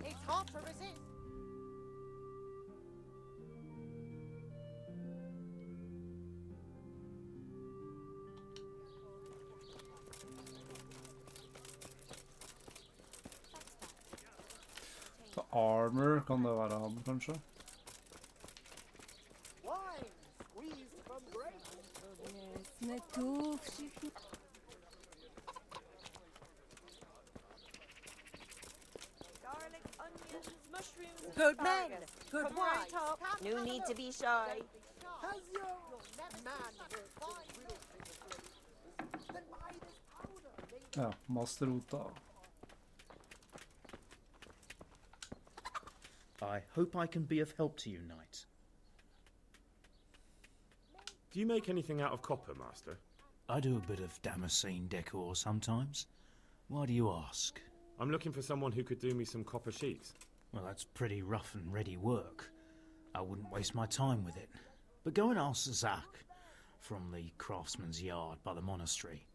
It's hard to resist. Så armor kan det være han, kanskje? Wine squeezed from grapes. Garlic, onions, mushrooms, Good men, asparagus. good Come right wines. up. No need to be shy. Has your man here fine little Then buy this powder. Ja, masterota. I hope I can be of help to you, knight. Do you make anything out of copper, master? I do a bit of Damascene decor sometimes. Why do you ask? I'm looking for someone who could do me some copper sheets. Well, that's pretty rough and ready work. I wouldn't waste my time with it. But go and ask Zach from the craftsman's yard by the monastery.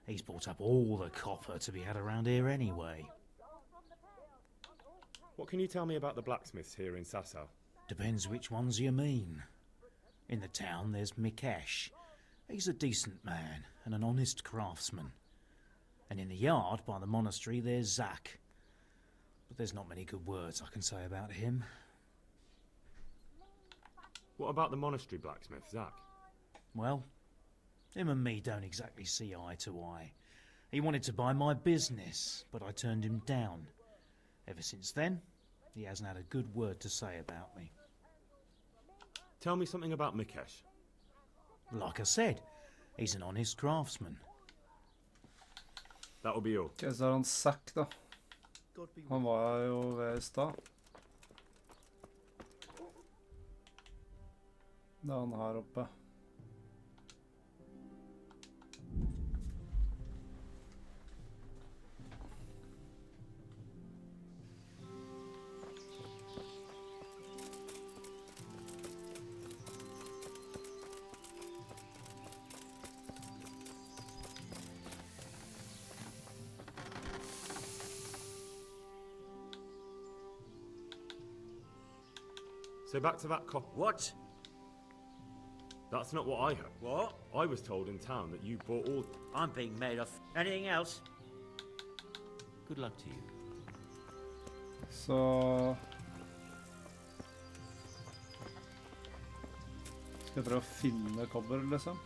He's bought up all the copper to be had around here anyway. What can you tell me about the blacksmiths here in Sasau? Depends which ones you mean. In the town there's Mikesh. He's a decent man and an honest craftsman. And in the yard by the monastery there's Zach. But there's not many good words I can say about him. What about the monastery blacksmith, Zach? Well, him and me don't exactly see eye to eye. He wanted to buy my business, but I turned him down. Ever since then, he hasn't had a good word to say about me. Tell me something about Mikesh. Like I said, he's an honest craftsman. That'll be all. Ok, så har han Zack da. Han var jo ved i stad. Det er han her oppe. So back to that copper. What? That's not what I heard. What? I was told in town that you bought all... I'm being made of. Anything else? Good luck to you. Så... Skal jeg prøve å finne kobber, liksom?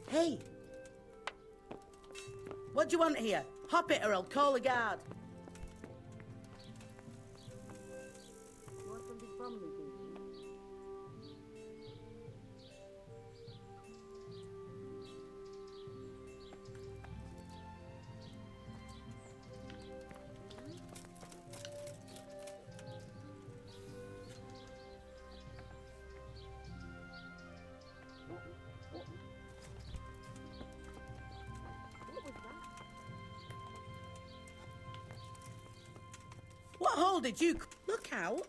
Hey! What do you want here? Hop it or I'll call the guard. You want something from me, What hole did you... Look out.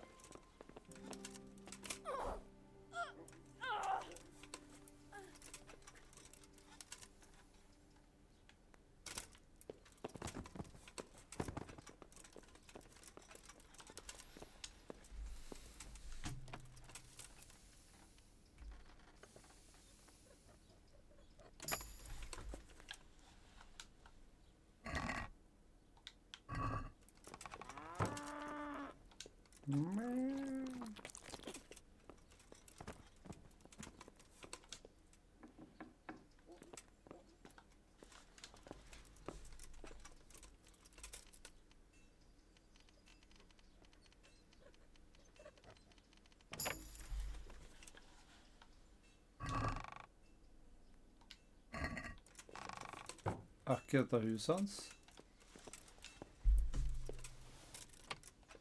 Er ikke dette huset hans?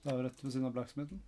Det er jo rett ved siden av blacksmithen.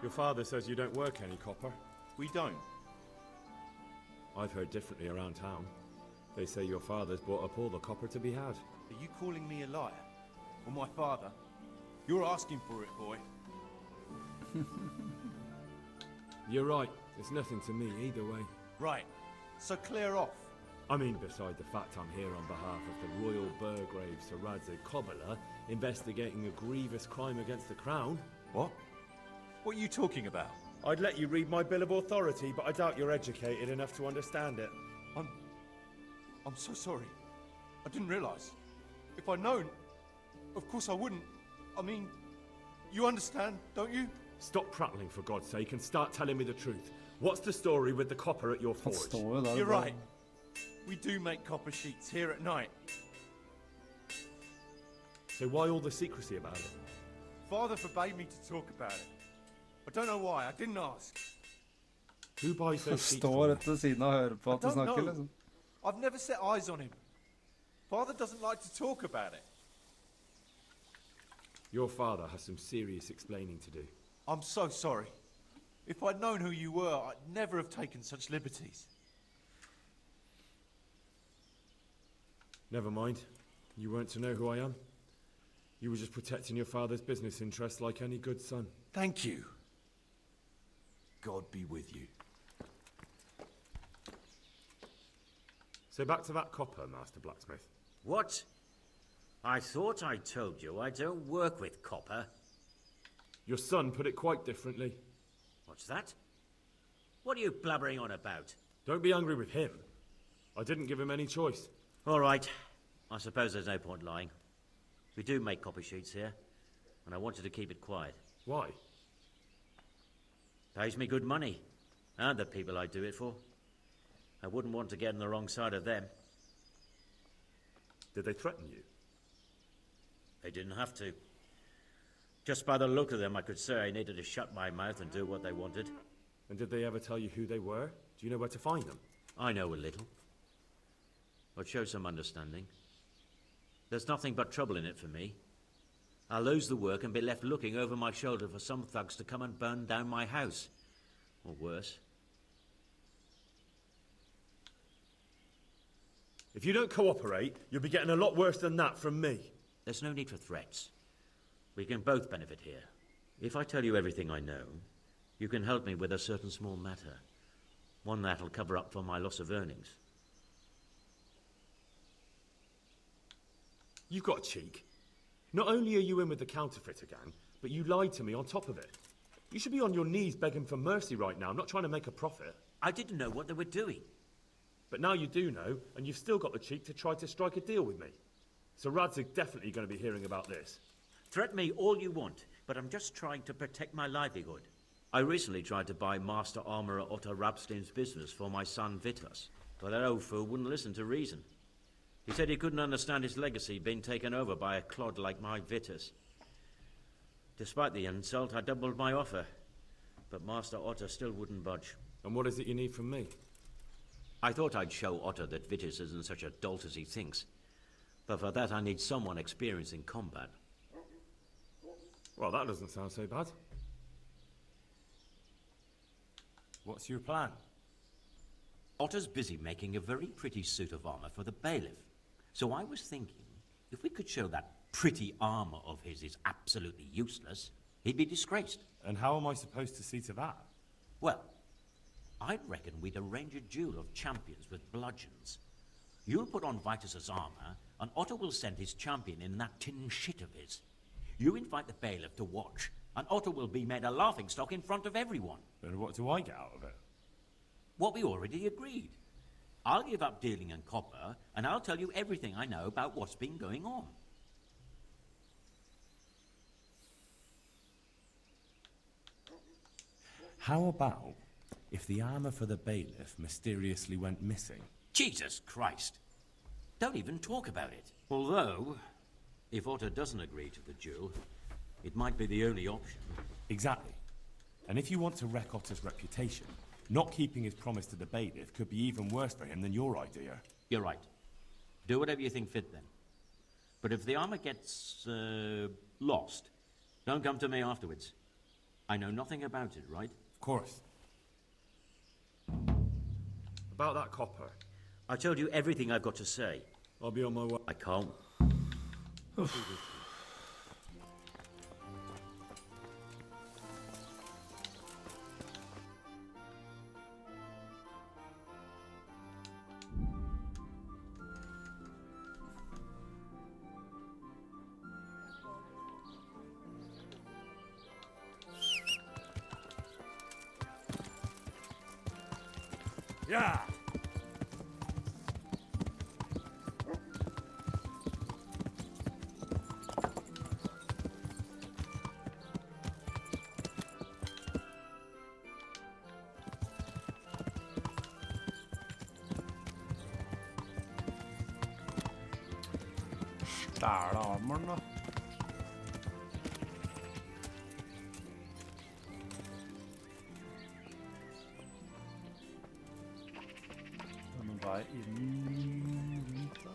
Your father says you don't work any copper. We don't. I've heard differently around town. They say your father's bought up all the copper to be had. Are you calling me a liar? Or my father? You're asking for it, boy. You're right. It's nothing to me either way. Right. So clear off. I mean, beside the fact I'm here on behalf of the Royal Burgrave Sir Radzig Cobbler, investigating a grievous crime against the Crown. What? What are you talking about? I'd let you read my Bill of Authority, but I doubt you're educated enough to understand it. I'm so sorry. I didn't realise. If I'd known, of course I wouldn't. I mean, you understand, don't you? Stop prattling, for God's sake, and start telling me the truth. What's the story with the copper at your Vad forge? står det där? You're right. We do make copper sheets here at night. So why all the secrecy about it? Father forbade me to talk about it. I don't know why. I didn't ask. Who buys those sheets Står for you? det ved siden av hører på I at du don't snakker, know. liksom? I've never set eyes on him. Father doesn't like to talk about it. Your father has some serious explaining to do. I'm so sorry. If I'd known who you were, I'd never have taken such liberties. Never mind. You weren't to know who I am. You were just protecting your father's business interests like any good son. Thank you. God be with you. So back to that copper, Master Blacksmith. What? I thought I told you I don't work with copper. Your son put it quite differently. What's that? What are you blabbering on about? Don't be angry with him. I didn't give him any choice. All right. I suppose there's no point lying. We do make copper sheets here, and I wanted to keep it quiet. Why? Pays me good money, and the people I do it for. I wouldn't want to get on the wrong side of them. Did they threaten you? They didn't have to. Just by the look of them, I could say I needed to shut my mouth and do what they wanted. And did they ever tell you who they were? Do you know where to find them? I know a little. But show some understanding. There's nothing but trouble in it for me. I'll lose the work and be left looking over my shoulder for some thugs to come and burn down my house. Or worse. If you don't cooperate, you'll be getting a lot worse than that from me. There's no need for threats. We can both benefit here. If I tell you everything I know, you can help me with a certain small matter. One that'll cover up for my loss of earnings. You've got cheek. Not only are you in with the counterfeiter gang, but you lied to me on top of it. You should be on your knees begging for mercy right now, not trying to make a profit. I didn't know what they were doing. But now you do know, and you've still got the cheek to try to strike a deal with me. So Radzig's definitely going to be hearing about this. Threaten me all you want, but I'm just trying to protect my livelihood. I recently tried to buy Master Armourer Otto Rabstein's business for my son Vitus, but that old fool wouldn't listen to reason. He said he couldn't understand his legacy being taken over by a clod like my Vitus. Despite the insult, I doubled my offer, but Master Otto still wouldn't budge. And what is it you need from me? I thought I'd show Otto that Vitus isn't such a dolt as he thinks, but for that I need someone experienced in combat. Well, that doesn't sound so bad. What's your plan? Otto's busy making a very pretty suit of armor for the bailiff. So I was thinking, if we could show that pretty armor of his is absolutely useless, he'd be disgraced. And how am I supposed to see to that? Well, I'd reckon we'd arrange a duel of champions with bludgeons. You'll put on Vitus's armor, and Otto will send his champion in that tin shit of his. You invite the bailiff to watch, and Otto will be made a laughingstock in front of everyone. And what do I get out of it? What we already agreed. I'll give up dealing in copper, and I'll tell you everything I know about what's been going on. How about if the armor for the bailiff mysteriously went missing? Jesus Christ! Don't even talk about it. Although, if Otto doesn't agree to the duel, it might be the only option. Exactly. And if you want to wreck Otter's reputation, not keeping his promise to the bailiff could be even worse for him than your idea. You're right. Do whatever you think fit then. But if the armor gets, lost, don't come to me afterwards. I know nothing about it, right? Of course. About that copper. I told you everything I've got to say. I'll be on my way. I can't. Yeah! Stæle armoren, da. Det er noen vei inn dit da.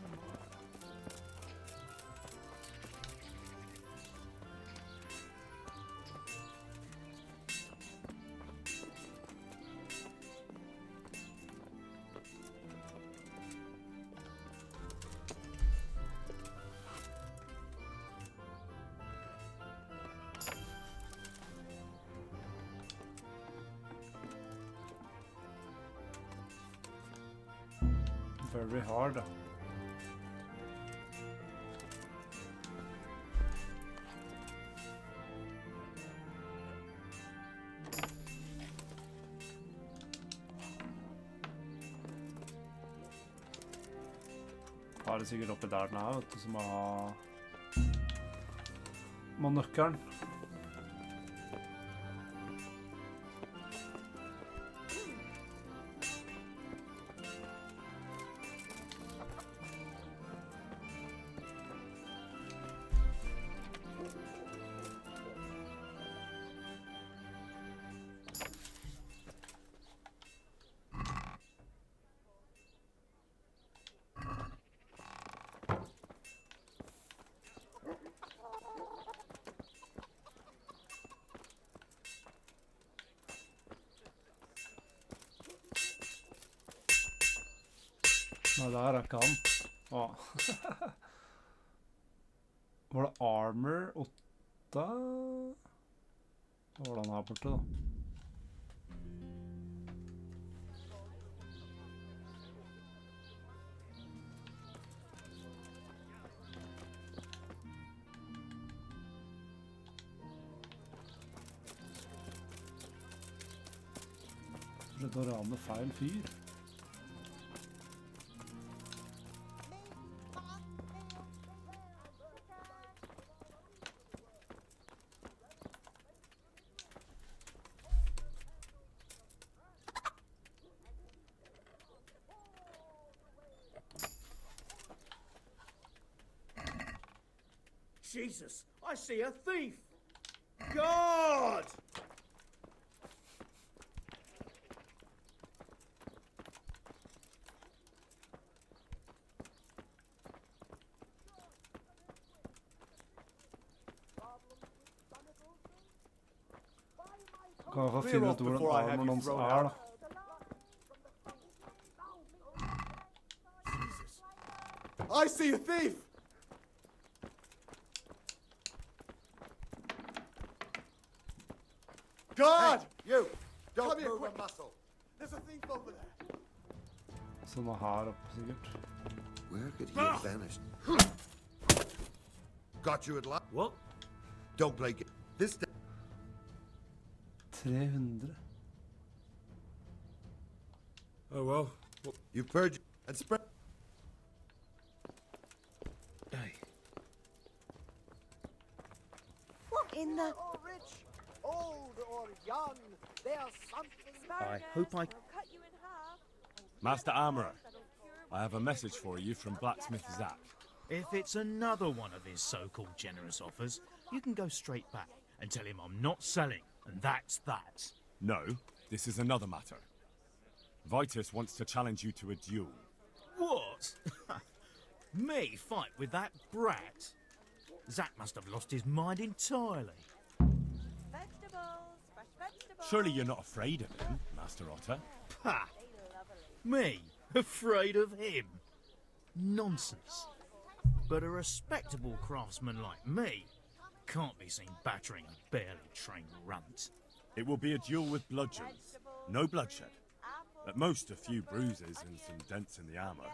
Very hard. Har det sikkert oppi der den er, vet du, som må nøkkelen. Nei, der er ikke han. Åh. Var det armor 8? Hva var det han her borte da? Det var rane feil fyr. Jesus, I see a thief! God! Kan jeg få finne ut hvor den armoren hans er da? I see a thief! God! Hey, you! Don't Come here, move quick. a muscle. There's a thief over there. Sånn er her oppe sikkert. Where could he have vanished? Got you at last. What? Don't play this. 300. Oh well. You purge and spread. What in the... Or rich, old or young, there's something. I hope I... I'll cut you in half. Master Armourer, I have a message for you from Blacksmith Zach. If it's another one of his so-called generous offers, you can go straight back and tell him I'm not selling, and that's that. No, this is another matter. Vitus wants to challenge you to a duel. What? Me fight with that brat? Zach must have lost his mind entirely. Vegetables, Surely you're not afraid of him, Master Otter? Pah! Me? Afraid of him? Nonsense. But a respectable craftsman like me can't be seen battering a barely trained runt. It will be a duel with bludgeons. No bloodshed. At most, a few bruises and some dents in the armor.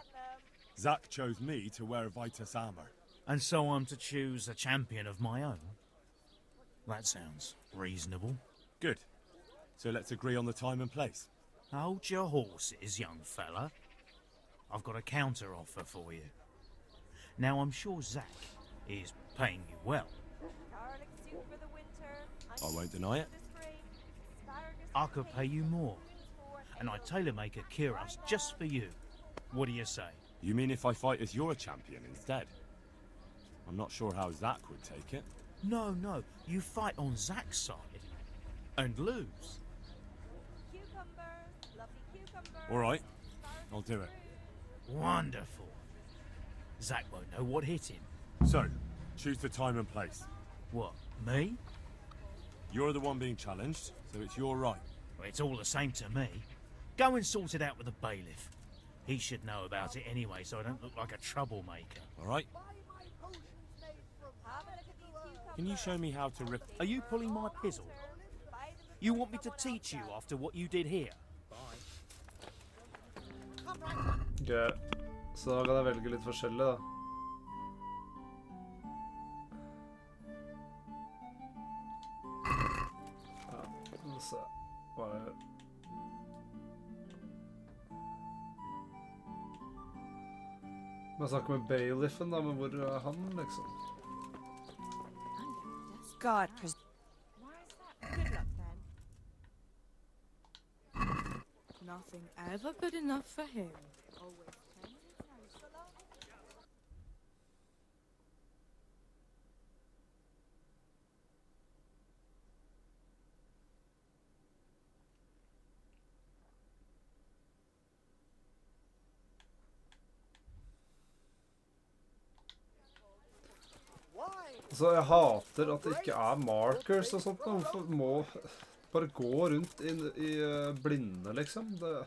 Zack chose me to wear Vitus armor. And so I'm to choose a champion of my own? That sounds reasonable. Good. So let's agree on the time and place. Hold your horses, young fella. I've got a counter offer for you. Now, I'm sure Zack is paying you well. Garlic soup for the winter. I won't deny it. I could pay you more, and I'd tailor-make a cuirass just for you. What do you say? You mean if I fight as your champion instead? I'm not sure how Zack would take it. No, you fight on Zack's side and lose. All right, I'll do it. Wonderful. Zack won't know what hit him. So, choose the time and place. What, me? You're the one being challenged, so it's your right. Well, it's all the same to me. Go and sort it out with the bailiff. He should know about it anyway, so I don't look like a troublemaker. All right? Can you show me how to rip... Are you pulling my pizzle? You want me to teach you after what you did here? Ok, så da kan jeg velge litt forskjellig da. Ja, vi må se. Bare... Jeg snakker med bailiffen da, men hvor er han liksom? God, good luck then. Nothing ever good enough for him. Always changes hands for long. Så jeg hater at det ikke er markers og sånt. Hvorfor må bare gå rundt i blinde, liksom? Det...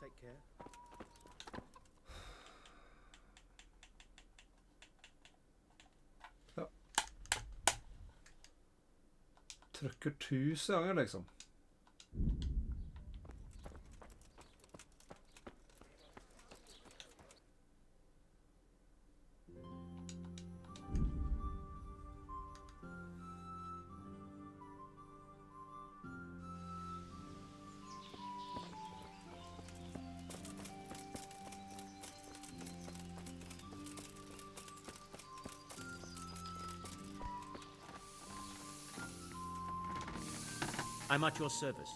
Take care. Ja. Trykker 1000 ganger, liksom. I'm at your service.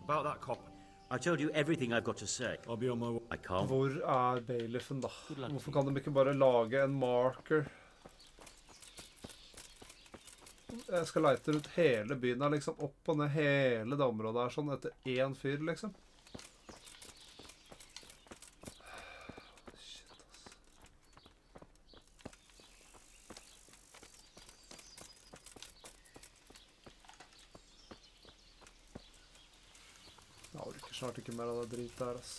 About that copper. I told you everything I've got to say. I'll be on my way. I can't. Hvor er bailiffen da? Hvorfor kan de ikke bare lage en marker? Jeg skal leite rundt hele byen her, liksom, opp og ned hele det området her, sånn, etter én fyr, liksom. Shit, ass. Jeg orker snart ikke mer av det drit der, ass.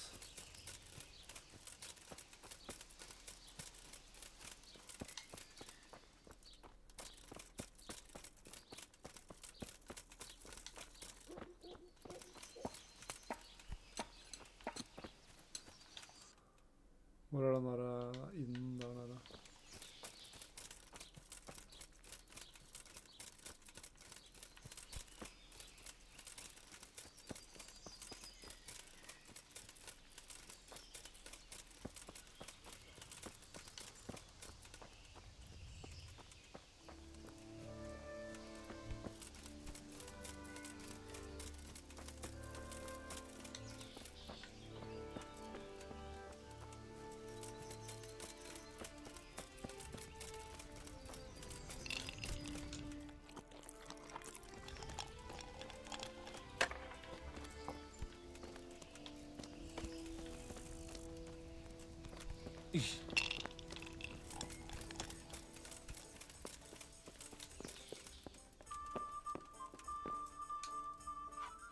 Hvor er den der inn der nede?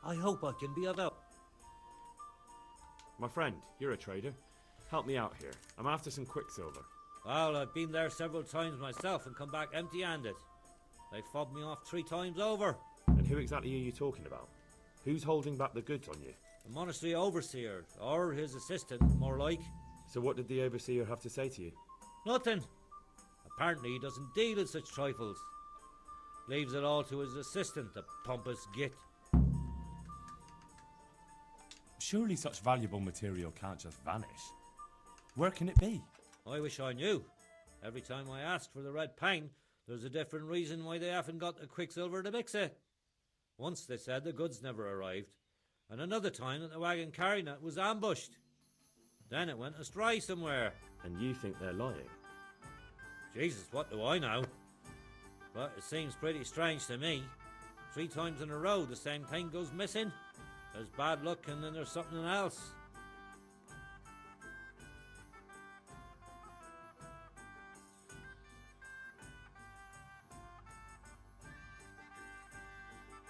I hope I can be of help. My friend, you're a trader. Help me out here. I'm after some quicksilver. Well, I've been there several times myself and come back empty-handed. They fobbed me off 3 times over. And who exactly are you talking about? Who's holding back the goods on you? The monastery overseer, or his assistant, more like. So what did the overseer have to say to you? Nothing. Apparently he doesn't deal in such trifles. Leaves it all to his assistant, the pompous git. Surely such valuable material can't just vanish. Where can it be? I wish I knew. Every time I ask for the red paint, there's a different reason why they haven't got the quicksilver to mix it. Once they said the goods never arrived, and another time that the wagon carrying it was ambushed. Then it went astray somewhere. And you think they're lying? Jesus, what do I know? But it seems pretty strange to me. 3 times in a row the same thing goes missing. There's bad luck and then there's something else.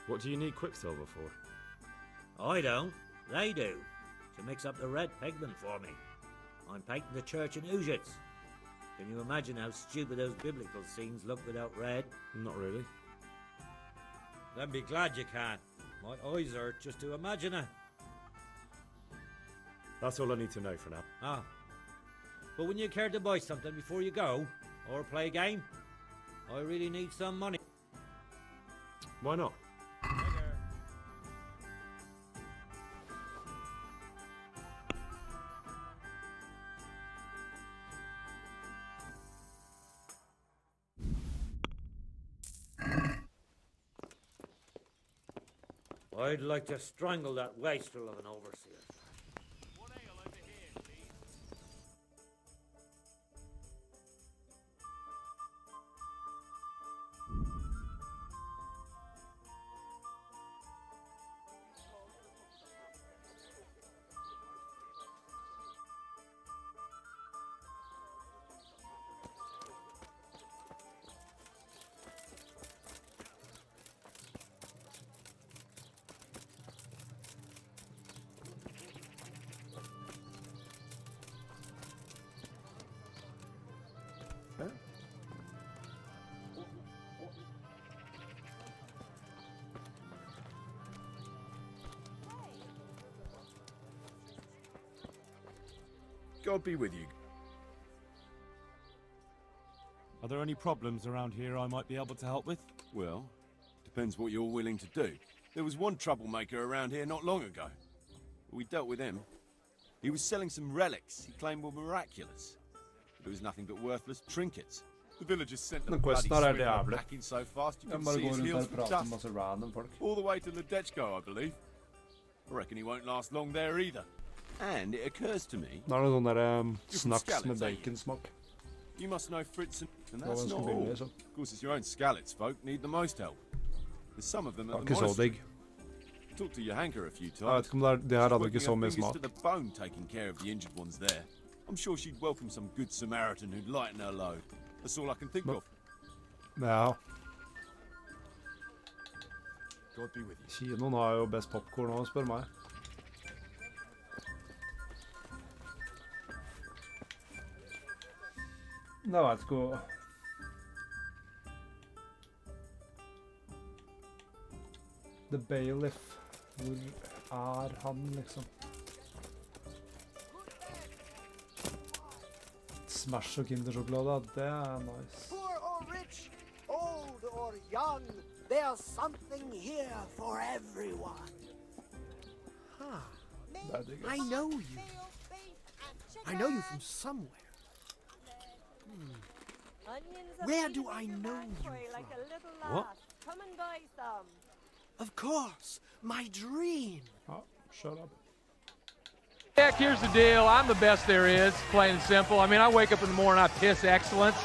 What do you need quicksilver for? I don't. They do. To mix up the red pigment for me. I'm painting the church in Ujits. Can you imagine how stupid those biblical scenes look without red? Not really. Then be glad you can. My eyes hurt just to imagine it. That's all I need to know for now. Ah. But when you care to buy something before you go, or play a game, I really need some money. Why not? I'd like to strangle that wastrel of an overseer. God be with you. Are there any problems around here I might be able to help with? Well, depends what you're willing to do. There was one troublemaker around here not long ago. We dealt with him. He was selling some relics he claimed were miraculous. But it was nothing but worthless trinkets. The villagers sent a Men bloody questar är swindler jävligt. packing so fast you Jag can bara see går his runt här heels och from pratar med dust. massa random folk. All the way to Ledechko, I believe. I reckon he won't last long there either. And it occurs to me... Nå er det sånn der snacks med baconsmak. You must know Fritz and Det var that's ganske not billig, all. så. Of course, it's your own Skalitz folk need the most help. There's some of them Det at var the ikke så monastery. digg. Talked to Johanka a few times. Jeg vet ikke om det her hadde ikke så mye She's working smak. her fingers to the bone taking care of the injured ones there. I'm sure she'd welcome some good Samaritan who'd lighten her load. That's all I can think of. Ja, God be with you. kinoen har jo best popcorn også, spør meg. Jeg vet ikke hva... The Bailiff. Hvor er han, liksom? Smash og kindersjokolade, det er nice. Poor or rich, old or young, there's something here for everyone. I know you. I know you from somewhere. Where do I know you from? What? Come and buy some. Of course, my dream. Oh, shut up. Heck, here's the deal. I'm the best there is, plain and simple. I mean, I wake up in the morning, I piss excellence,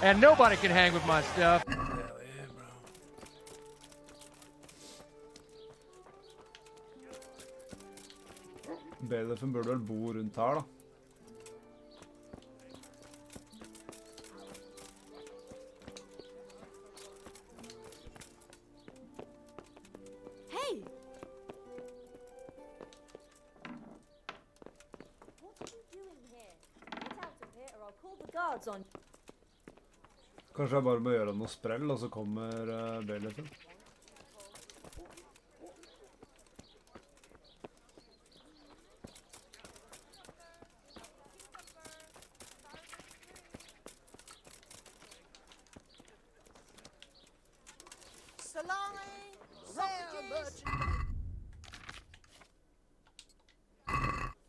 and nobody can hang with my stuff. Bailiffen burde vel bo rundt her, da. Guards on. Kanskje jeg bare må gjøre noe sprell, og så kommer bailiffen. Salami, rare merchandise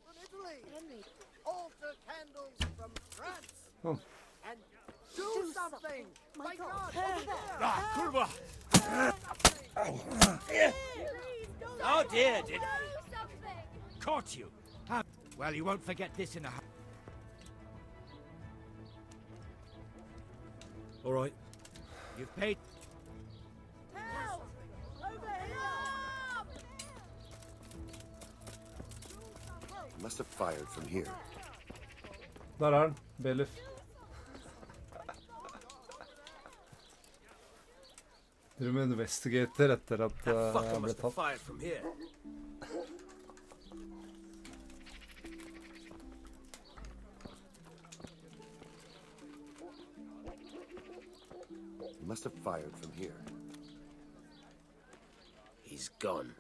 from Italy, altar candles from France, Oh. and do something! My God, over there! Kurva! Oh dear, did caught you. Well, you won't forget this in a. All right. You've paid. Help! Over here! Must have fired from here. Der han, bailiff. Dere med investigator etter at Fucker han ble must have tatt. fired from here. He must have fired from here. He's gone.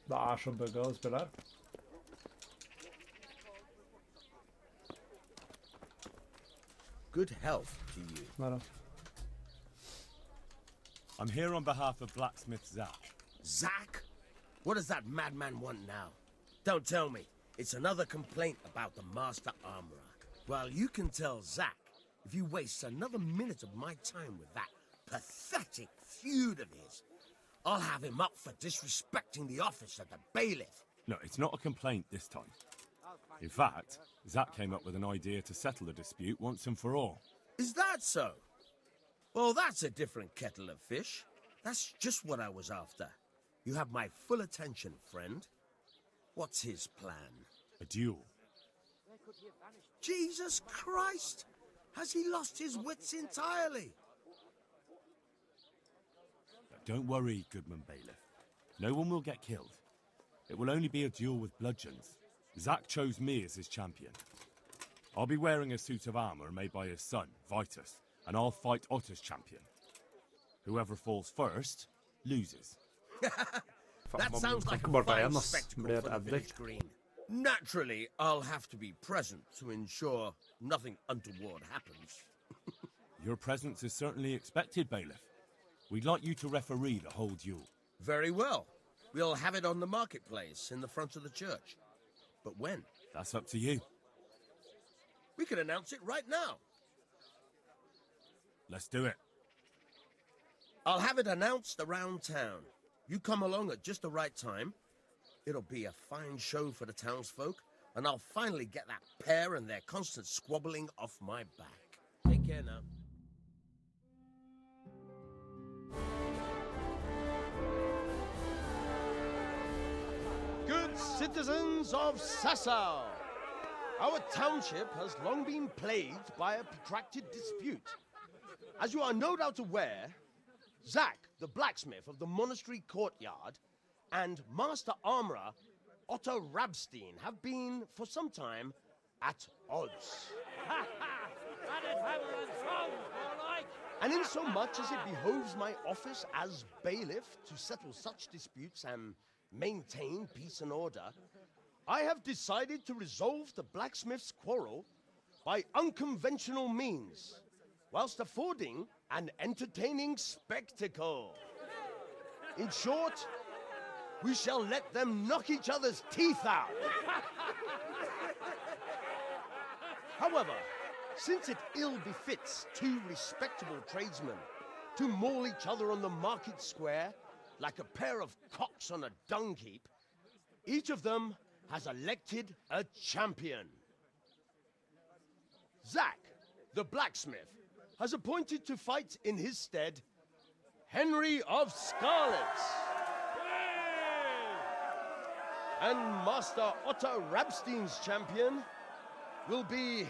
Det så bugga å spille her. Good health to you. Nei da. I'm here on behalf of blacksmith Zach. Zach? What does that madman want now? Don't tell me. It's another complaint about the Master Armorer. Well, you can tell Zach if you waste another minute of my time with that pathetic feud of his. I'll have him up for disrespecting the office of the bailiff. No, it's not a complaint this time. In fact, Zach came up with an idea to settle the dispute once and for all. Is that so? Well, that's a different kettle of fish. That's just what I was after. You have my full attention, friend. What's his plan? A duel. Jesus Christ! Has he lost his wits entirely? Don't worry, Goodman Bailiff. No one will get killed. It will only be a duel with bludgeons. Zach chose me as his champion. I'll be wearing a suit of armor made by his son, Vitus, and I'll fight Otter's champion. Whoever falls first, loses. That sounds like a fine spectacle for the village green. Naturally, I'll have to be present to ensure nothing untoward happens. Your presence is certainly expected, Bailiff. We'd like you to referee the whole duel. Very well. We'll have it on the marketplace in the front of the church. But when? That's up to you. We can announce it right now. Let's do it. I'll have it announced around town. You come along at just the right time. It'll be a fine show for the townsfolk, and I'll finally get that pair and their constant squabbling off my back. Take care now. Good citizens of Sasau, our township has long been plagued by a protracted dispute. As you are no doubt aware, Zach, the blacksmith of the monastery courtyard, and Master Armorer Otto Rabstein have been, for some time, at odds. And in so much as it behoves my office as bailiff to settle such disputes and maintain peace and order, I have decided to resolve the blacksmith's quarrel by unconventional means, whilst affording an entertaining spectacle. In short, we shall let them knock each other's teeth out. However, since it ill befits two respectable tradesmen to maul each other on the market square like a pair of cocks on a dung heap, each of them has elected a champion. Zach, the blacksmith, has appointed to fight in his stead Henry of Scarlet. And Master Otto Rabstein's champion will be...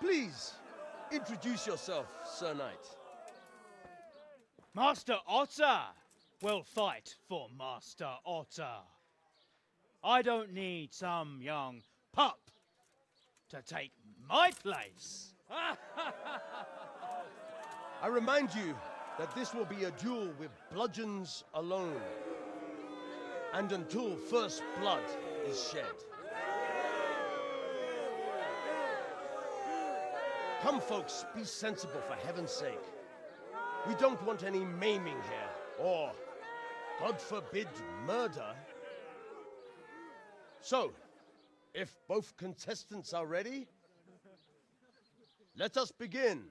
Please, introduce yourself, Sir Knight. Master Otter will fight for Master Otter. I don't need some young pup to take my place. I remind you that this will be a duel with bludgeons alone. And until first blood is shed. Come, folks, be sensible for heaven's sake. We don't want any maiming here, or, God forbid, murder. So, if both contestants are ready, let us begin.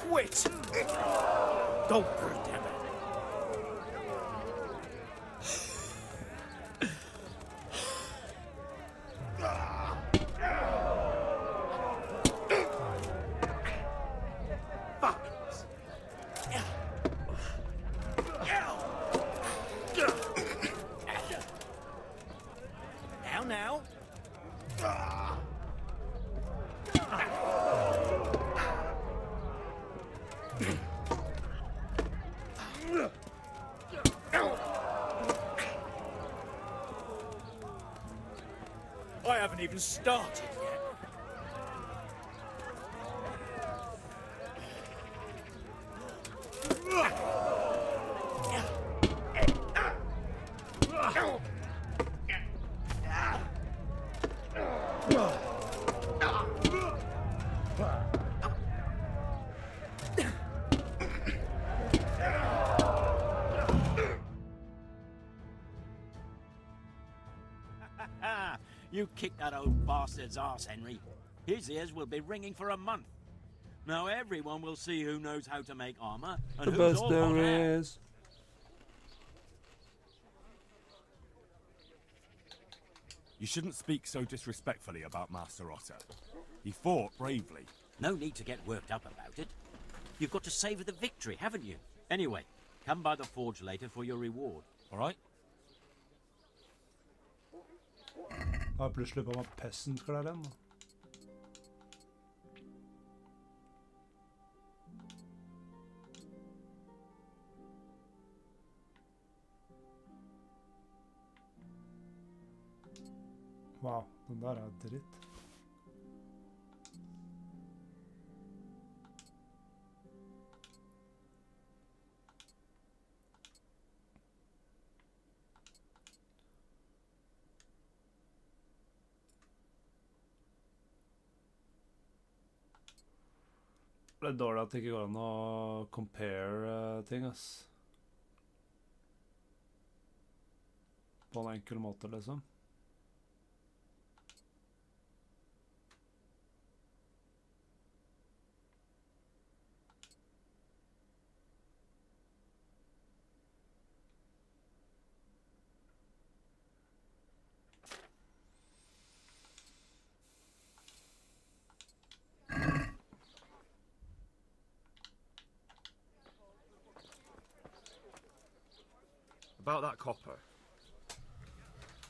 Quit! Don't hurt him. Now. I haven't even started yet. You kicked that old bastard's arse, Henry. His ears will be ringing for a month. Now everyone will see who knows how to make armor and The who's best all there hot air. is. You shouldn't speak so disrespectfully about Master Otter. He fought bravely. No need to get worked up about it. You've got to savour the victory, haven't you? Anyway, come by the forge later for your reward, all right? Jeg har plutselig på meg peasant-klær igjen. Wow, den der er dritt. Det er dårlig at det ikke går an å compare ting, ass. På en enkel måte, liksom. About that copper.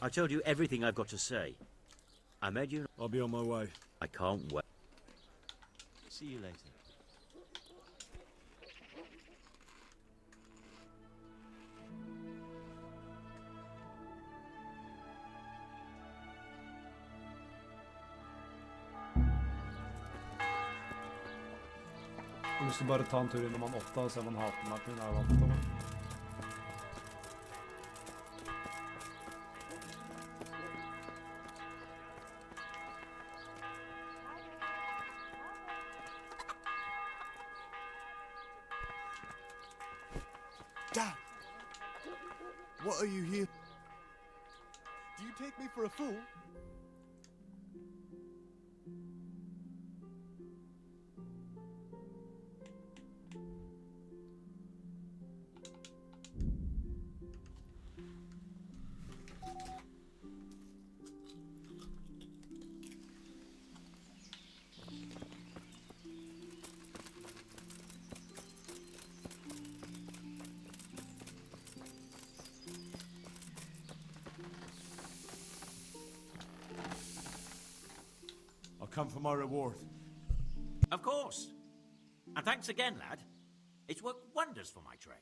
I told you everything I've got to say. I made you... I'll be on my way. I can't wait. See you later. Jeg har lyst til å bare ta en tur innom han 8 og se om han hater meg, for hun er vant til meg. Dad! What are you here? Do you take me for a fool? come for my reward? Of course. And thanks again, lad. It's worked wonders for my trade.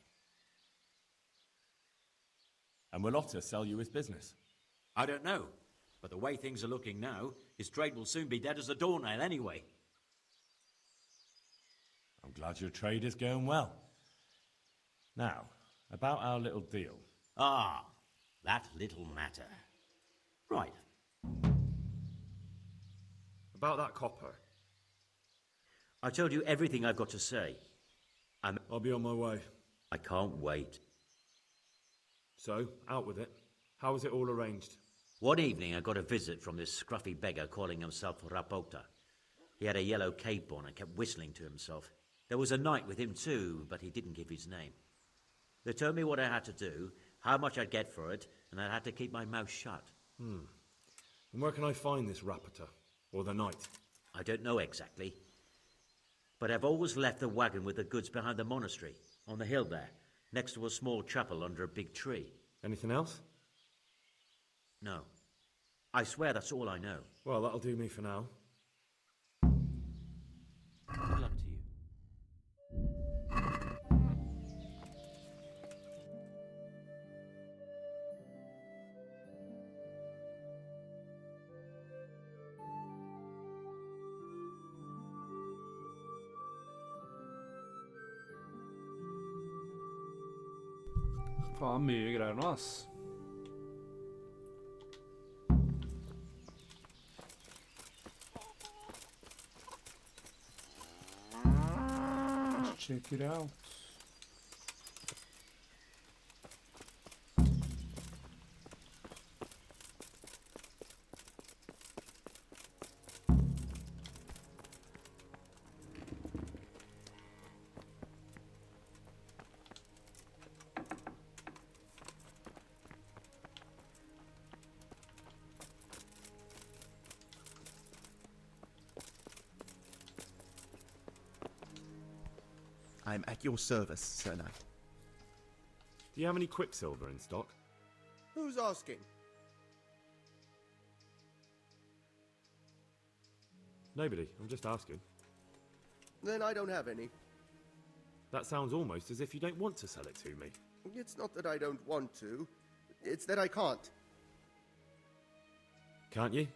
And will Otter sell you his business? I don't know, but the way things are looking now, his trade will soon be dead as a doornail anyway. I'm glad your trade is going well. Now, about our little deal. Ah, that little matter. Right. About that copper. I told you everything I've got to say. I'll be on my way. I can't wait. So, out with it. How was it all arranged? One evening I got a visit from this scruffy beggar calling himself Rapota. He had a yellow cape on and kept whistling to himself. There was a knight with him too, but he didn't give his name. They told me what I had to do, how much I'd get for it, and I had to keep my mouth shut. And where can I find this Rapota? Or the knight? I don't know exactly. But I've always left the wagon with the goods behind the monastery, on the hill there, next to a small chapel under a big tree. Anything else? No. I swear that's all I know. Well, that'll do me for now. Good luck to you. Faen, mye greier nå, ass. Let's check it out. I'm at your service, Sir Knight. Do you have any quicksilver in stock? Who's asking? Nobody. I'm just asking. Then I don't have any. That sounds almost as if you don't want to sell it to me. It's not that I don't want to. It's that I can't. Can't you?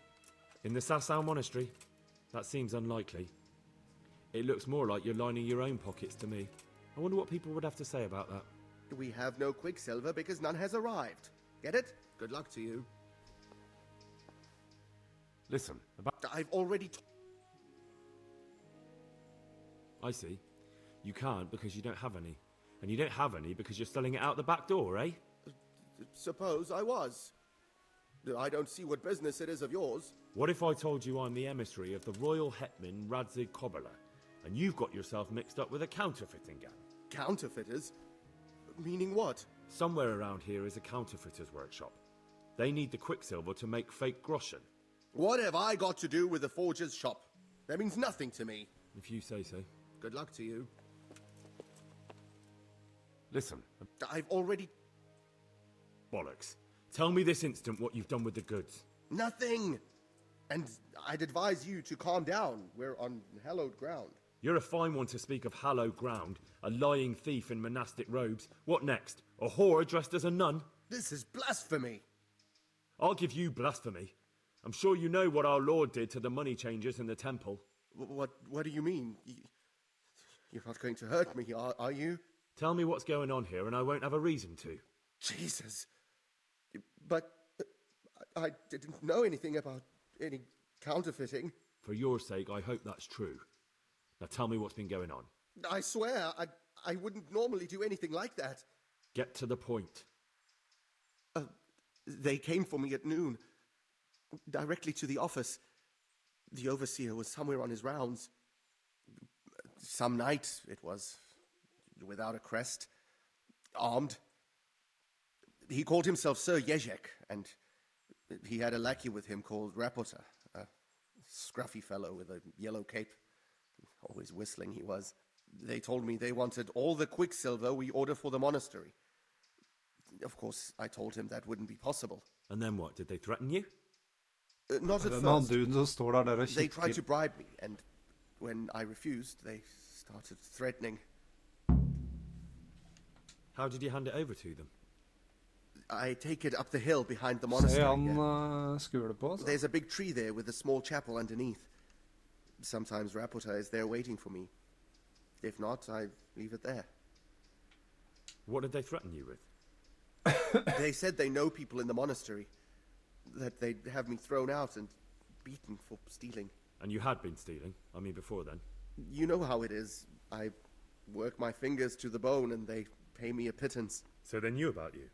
In the Sasau Monastery? That seems unlikely. It looks more like you're lining your own pockets to me. I wonder what people would have to say about that. We have no quicksilver because none has arrived. Get it? Good luck to you. Listen, I've already I see. You can't because you don't have any. And you don't have any because you're selling it out the back door, eh? Suppose I was. I don't see what business it is of yours. What if I told you I'm the emissary of the Royal Hetman Radzig Kobler, and you've got yourself mixed up with a counterfeiting gang? Counterfeiters? Meaning what? Somewhere around here is a counterfeiter's workshop. They need the quicksilver to make fake groschen. What have I got to do with the forger's shop? That means nothing to me. If you say so. Good luck to you. Listen. I've already... Bollocks. Tell me this instant what you've done with the goods. Nothing! And I'd advise you to calm down. We're on hallowed ground. You're a fine one to speak of hallowed ground, a lying thief in monastic robes. What next? A whore dressed as a nun? This is blasphemy! I'll give you blasphemy. I'm sure you know what our Lord did to the money changers in the temple. What do you mean? You're not going to hurt me, are you? Tell me what's going on here and I won't have a reason to. Jesus. But I didn't know anything about any counterfeiting. For your sake, I hope that's true. Now tell me what's been going on. I swear, I wouldn't normally do anything like that. Get to the point. They came for me at noon, directly to the office. The overseer was somewhere on his rounds. Some night, it was, without a crest, armed. He called himself Sir Jezek, and he had a lackey with him called Rapota, a scruffy fellow with a yellow cape. Always whistling he was. They told me they wanted all the quicksilver we order for the monastery. Of course, I told him that wouldn't be possible. And then what? Did they threaten you? Not at Hvem er han first. duden som står der og They tried to kikker? bribe me, and when I refused, they started threatening. How did you hand it over to them? I take it up the hill behind the Se monastery. han skuler på oss. There's a big tree there with a small chapel underneath. Sometimes Rapota is there waiting for me. If not, I leave it there. What did they threaten you with? They said they know people in the monastery. That they'd have me thrown out and beaten for stealing. And you had been stealing? I mean, before then? You know how it is. I work my fingers to the bone and they pay me a pittance. So they knew about you?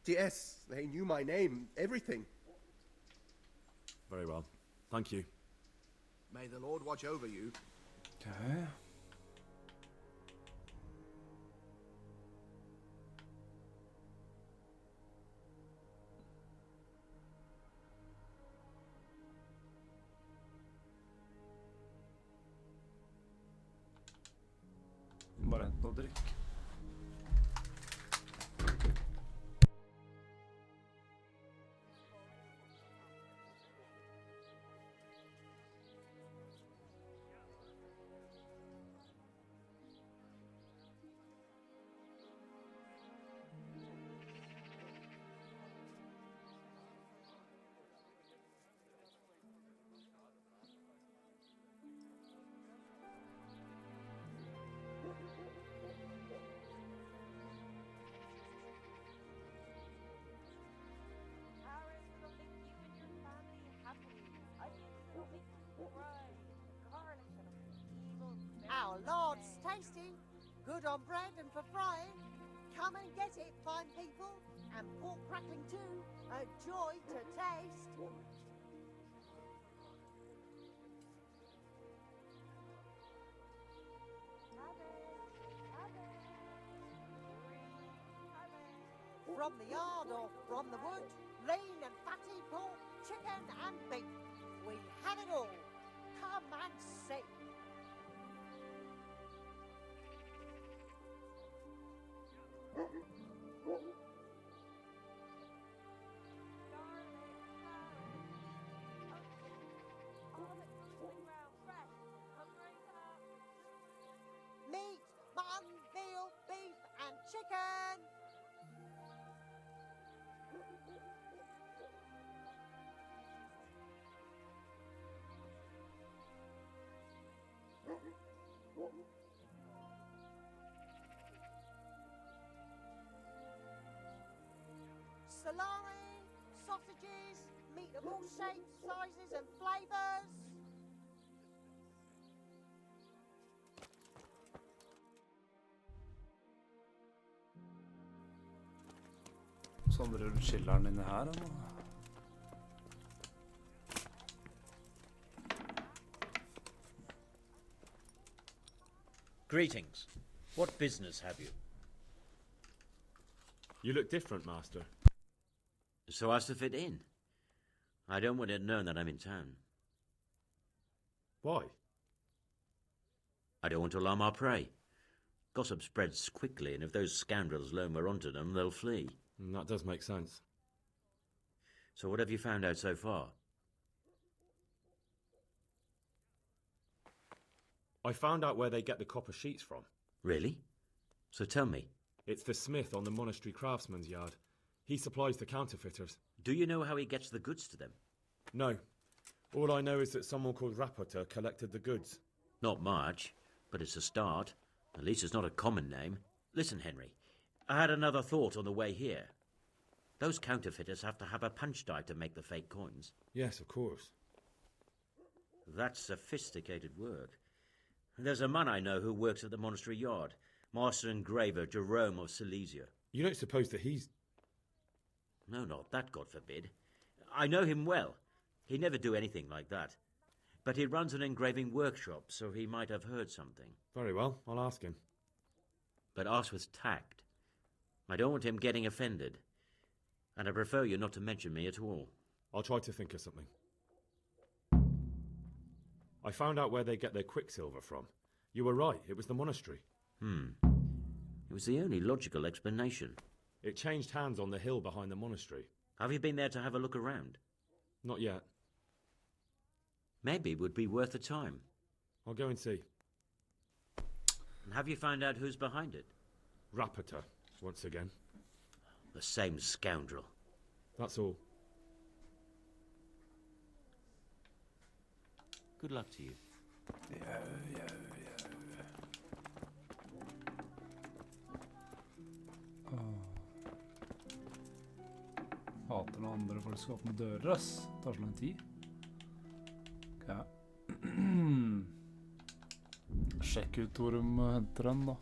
Yes, they knew my name, everything. Very well. Thank you. May the Lord watch over you. Okay. Bare hent noe drikk. Our Lord's tasty, good on bread and for frying. Come and get it, fine people, and pork crackling too, a joy to taste. From the yard or from the wood, lean and fatty pork, chicken and beef. We have it all. Come and see. Meat, mutton, veal, beef and chicken. Salami, sausages, meat of all shapes, sizes and flavours. Sånn drar du chilleren inne her, eller? Greetings. What business have you? You look different, Master. So as to fit in. I don't want it known that I'm in town. Why? I don't want to alarm our prey. Gossip spreads quickly, and if those scoundrels learn we're onto them, they'll flee. That does make sense. So what have you found out so far? I found out where they get the copper sheets from. Really? So tell me. It's the smith on the monastery craftsman's yard. He supplies the counterfeiters. Do you know how he gets the goods to them? No. All I know is that someone called Rapota collected the goods. Not much, but it's a start. At least it's not a common name. Listen, Henry, I had another thought on the way here. Those counterfeiters have to have a punch die to make the fake coins. Yes, of course. That's sophisticated work. There's a man I know who works at the monastery yard, Master Engraver Jerome of Silesia. You don't suppose that he's... No, not that, God forbid. I know him well. He'd never do anything like that. But he runs an engraving workshop, so he might have heard something. Very well, I'll ask him. But ask with tact. I don't want him getting offended. And I prefer you not to mention me at all. I'll try to think of something. I found out where they get their quicksilver from. You were right, it was the monastery. It was the only logical explanation. It changed hands on the hill behind the monastery. Have you been there to have a look around? Not yet. Maybe it would be worth the time. I'll go and see. And have you found out who's behind it? Rapita, once again. The same scoundrel. That's all. Good luck to you. Hater når andre folk skal åpne dører, ass. Det tar så lang tid. Ok. Sjekk ut hvor de henter den, da.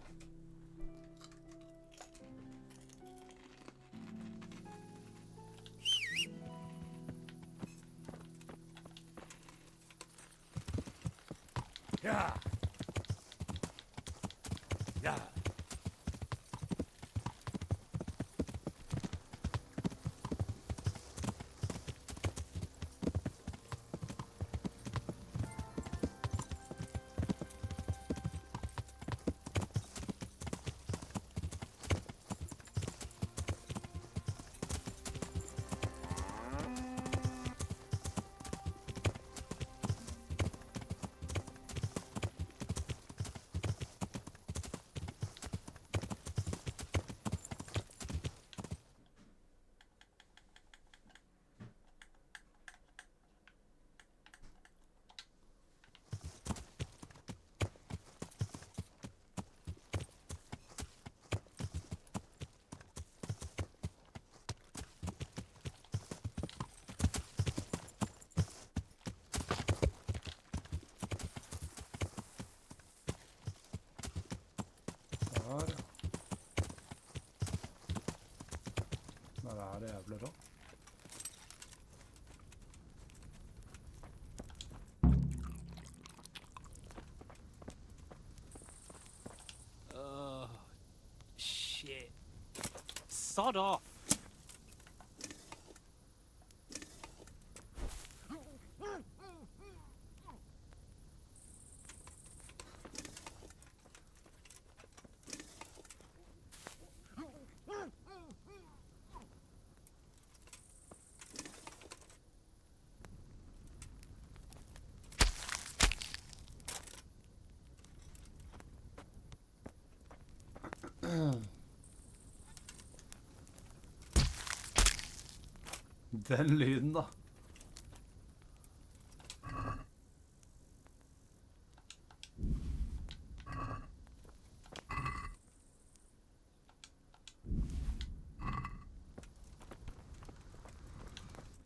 Yeah. Yeah. Der det jævlig da. Shit. Sod off. Den lyden da.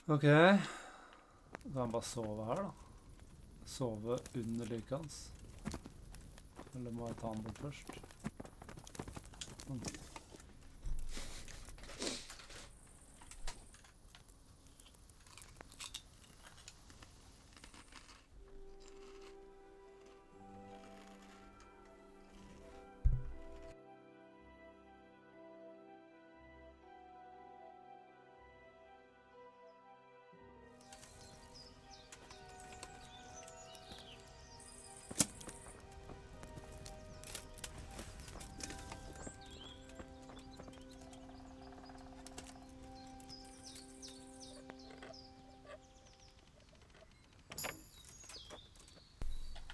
Ok, da kan han bare sove her da. Sove under liket hans. Eller må jeg ta han bort først?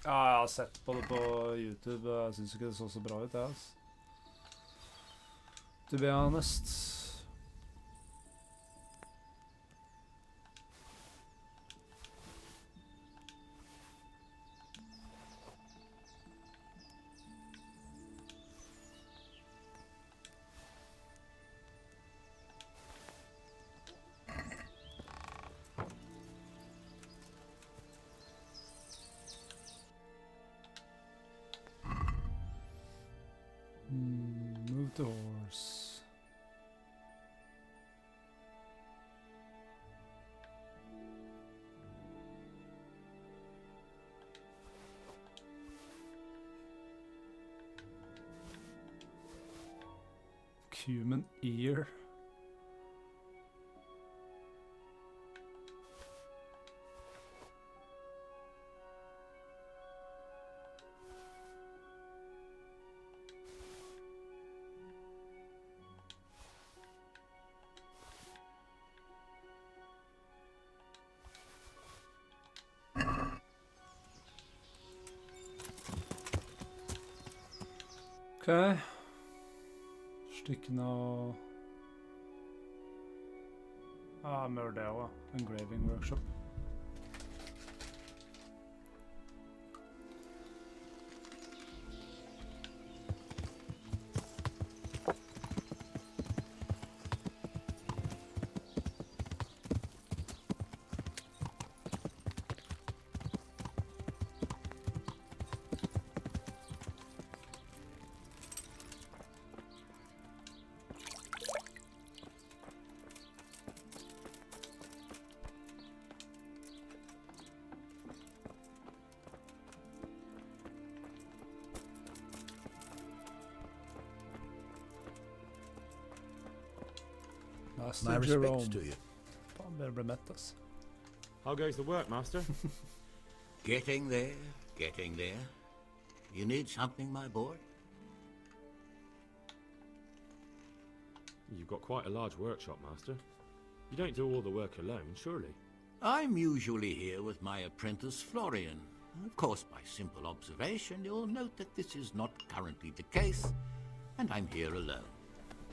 Ja, jeg har sett på det på YouTube. Jeg synes ikke det så bra ut, jeg, altså. To be honest. Move the horse. Human ear. Okay. Stykkene og... mer det også. Engraving workshop. My respects to you. Faen, bare ble mett, ass. How goes the work, Master? Getting there, getting there. You need something, my boy? You've got quite a large workshop, Master. You don't do all the work alone, surely? I'm usually here with my apprentice, Florian. Of course, by simple observation, you'll note that this is not currently the case, and I'm here alone.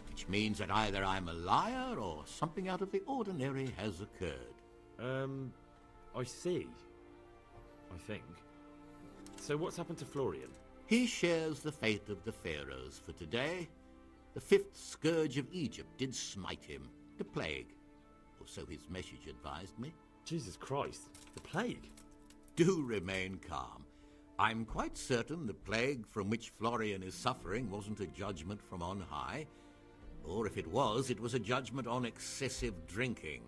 Which means that either I'm a liar or something out of the ordinary has occurred. I see. I think. So what's happened to Florian? He shares the fate of the pharaohs for today. The fifth scourge of Egypt did smite him, the plague. Or so his message advised me. Jesus Christ, the plague? Do remain calm. I'm quite certain the plague from which Florian is suffering wasn't a judgment from on high. Or if it was a judgment on excessive drinking.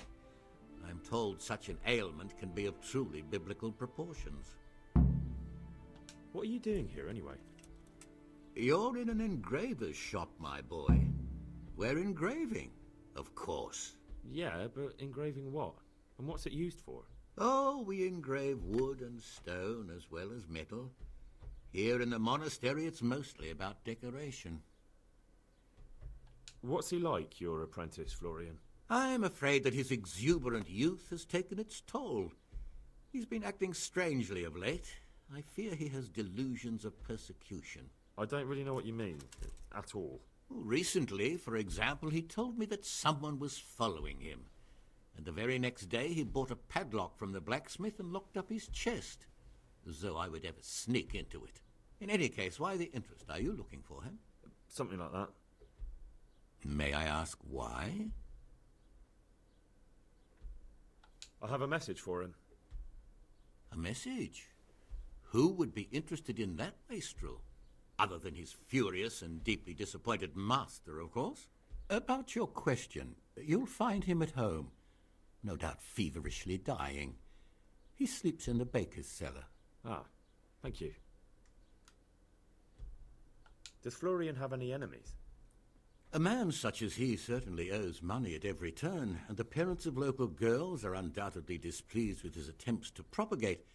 I'm told such an ailment can be of truly biblical proportions. What are you doing here, anyway? You're in an engraver's shop, my boy. We're engraving, of course. Yeah, but engraving what? And what's it used for? Oh, we engrave wood and stone as well as metal. Here in the monastery, it's mostly about decoration. What's he like, your apprentice, Florian? I'm afraid that his exuberant youth has taken its toll. He's been acting strangely of late. I fear he has delusions of persecution. I don't really know what you mean, at all. Recently, for example, he told me that someone was following him. And the very next day he bought a padlock from the blacksmith and locked up his chest. As though I would ever sneak into it. In any case, why the interest? Are you looking for him? Something like that. May I ask why? I have a message for him. A message? Who would be interested in that wastrel? Other than his furious and deeply disappointed master, of course. About your question, you'll find him at home. No doubt feverishly dying. He sleeps in the baker's cellar. Ah, thank you. Does Florian have any enemies? A man such as he certainly owes money at every turn, and the parents of local girls are undoubtedly displeased with his attempts to propagate.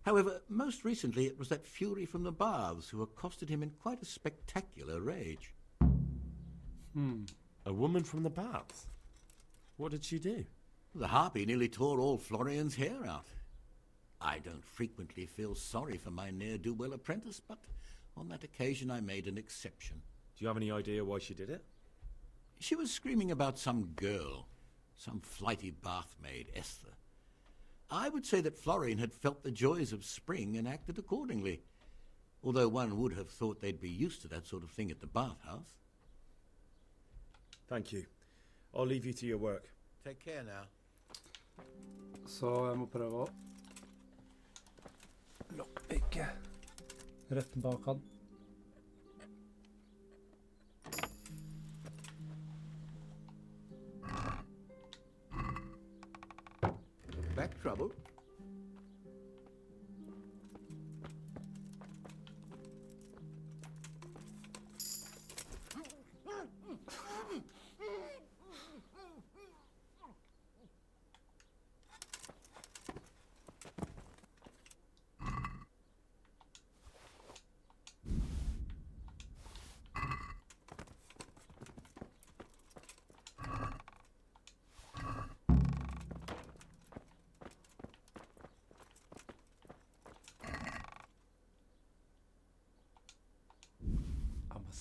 However, most recently it was that fury from the baths who accosted him in quite a spectacular rage. A woman from the baths? What did she do? The harpy nearly tore all Florian's hair out. I don't frequently feel sorry for my ne'er-do-well apprentice, but on that occasion I made an exception. Do you have any idea why she did it? She was screaming about some girl, some flighty bathmaid, Esther. I would say that Florian had felt the joys of spring and acted accordingly, although one would have thought they'd be used to that sort of thing at the bathhouse. Thank you. I'll leave you to your work. Take care now. Så jeg må prøve å lockpicke rett bak han. Back trouble?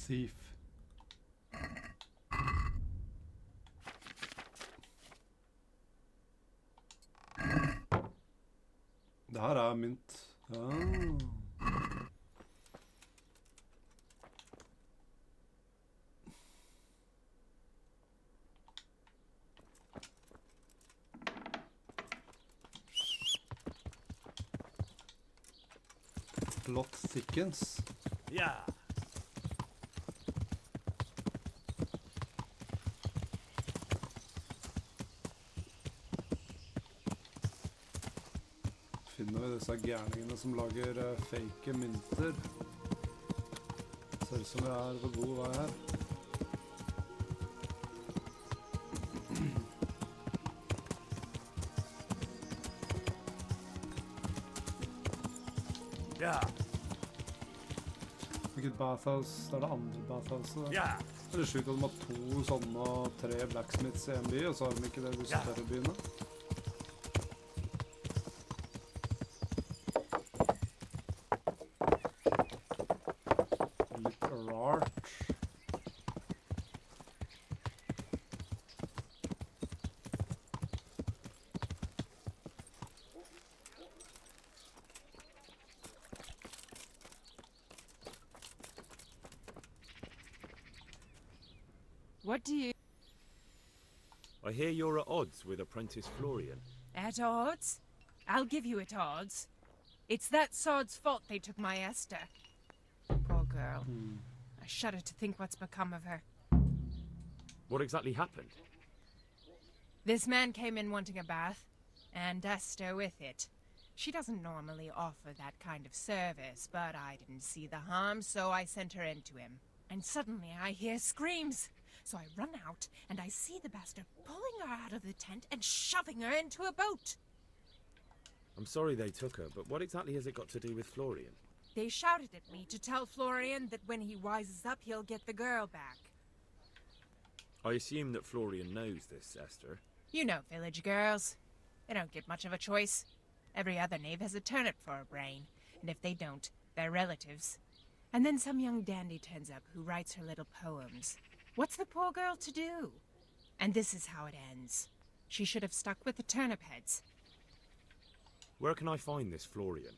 thief. Det her er mynt. Plot thickens. Ja. Finner vi disse gærningene som lager fake mynter. Ser ut som jeg er på god vei her. Ja. Hvilket bathhouse? Det er det andre bathhouset. Ja. Det er sjukt at de har 2 sånne og 3 blacksmiths i en by, og så har de ikke det i de større byene. Litt rart. What do you... I hear you're at odds with apprentice Florian. At odds? I'll give you at odds. It's that sod's fault they took my Esther. Poor girl. I shudder to think what's become of her. What exactly happened? This man came in wanting a bath, and Esther with it. She doesn't normally offer that kind of service, but I didn't see the harm, so I sent her in to him. And suddenly I hear screams. So I run out, and I see the bastard pulling her out of the tent and shoving her into a boat. I'm sorry they took her, but what exactly has it got to do with Florian? They shouted at me to tell Florian that when he wises up, he'll get the girl back. I assume that Florian knows this, Esther. You know village girls. They don't get much of a choice. Every other knave has a turnip for a brain, and if they don't, they're relatives. And then some young dandy turns up who writes her little poems. What's the poor girl to do? And this is how it ends. She should have stuck with the turnip heads. Where can I find this Florian?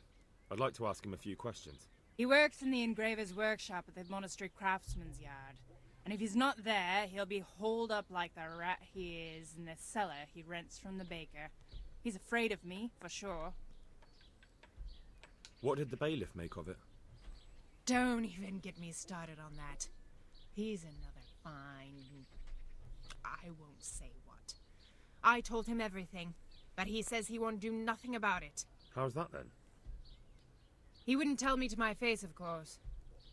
I'd like to ask him a few questions. He works in the engraver's workshop at the monastery craftsman's yard. And if he's not there, he'll be holed up like the rat he is in the cellar he rents from the baker. He's afraid of me, for sure. What did the bailiff make of it? Don't even get me started on that. He's another fine... I won't say what. I told him everything, but he says he won't do nothing about it. How's that then? He wouldn't tell me to my face, of course.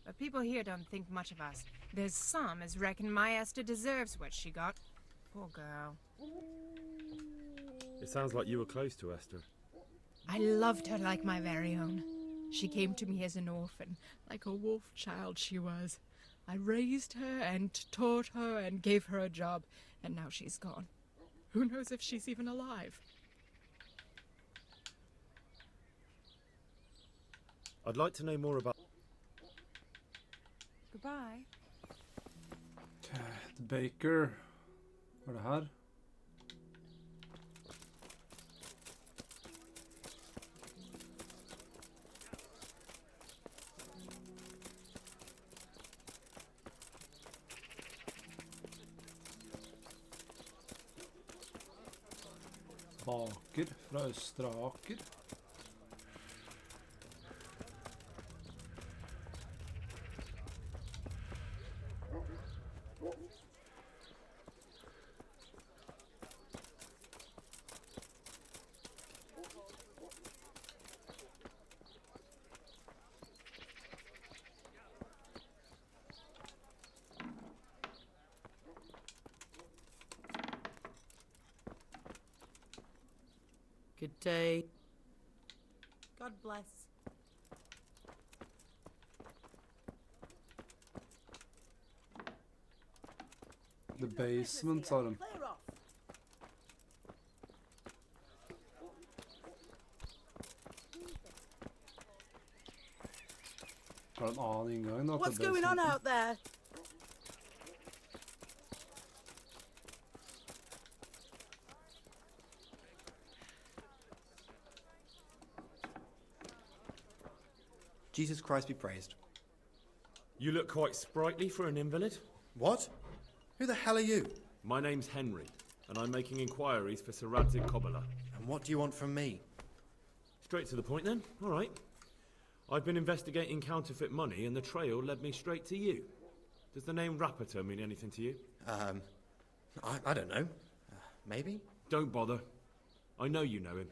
But people here don't think much of us. There's some as reckon my Esther deserves what she got. Poor girl. It sounds like you were close to Esther. I loved her like my very own. She came to me as an orphan, like a wolf child she was. I raised her and taught her and gave her a job, and now she's gone. Who knows if she's even alive? I'd like to know more about... Goodbye. The baker. Hva er det her? Baker fra Østre Aker. Good day. God bless. The basement, sa de. Er det en annen inngang da, til What's going on basementen? out there? Jesus Christ be praised. You look quite sprightly for an invalid. What? Who the hell are you? My name's Henry, and I'm making inquiries for Sir Radzik Kobola. And what do you want from me? Straight to the point then. All right. I've been investigating counterfeit money, and the trail led me straight to you. Does the name Rapiter mean anything to you? I don't know. Maybe? Don't bother. I know you know him.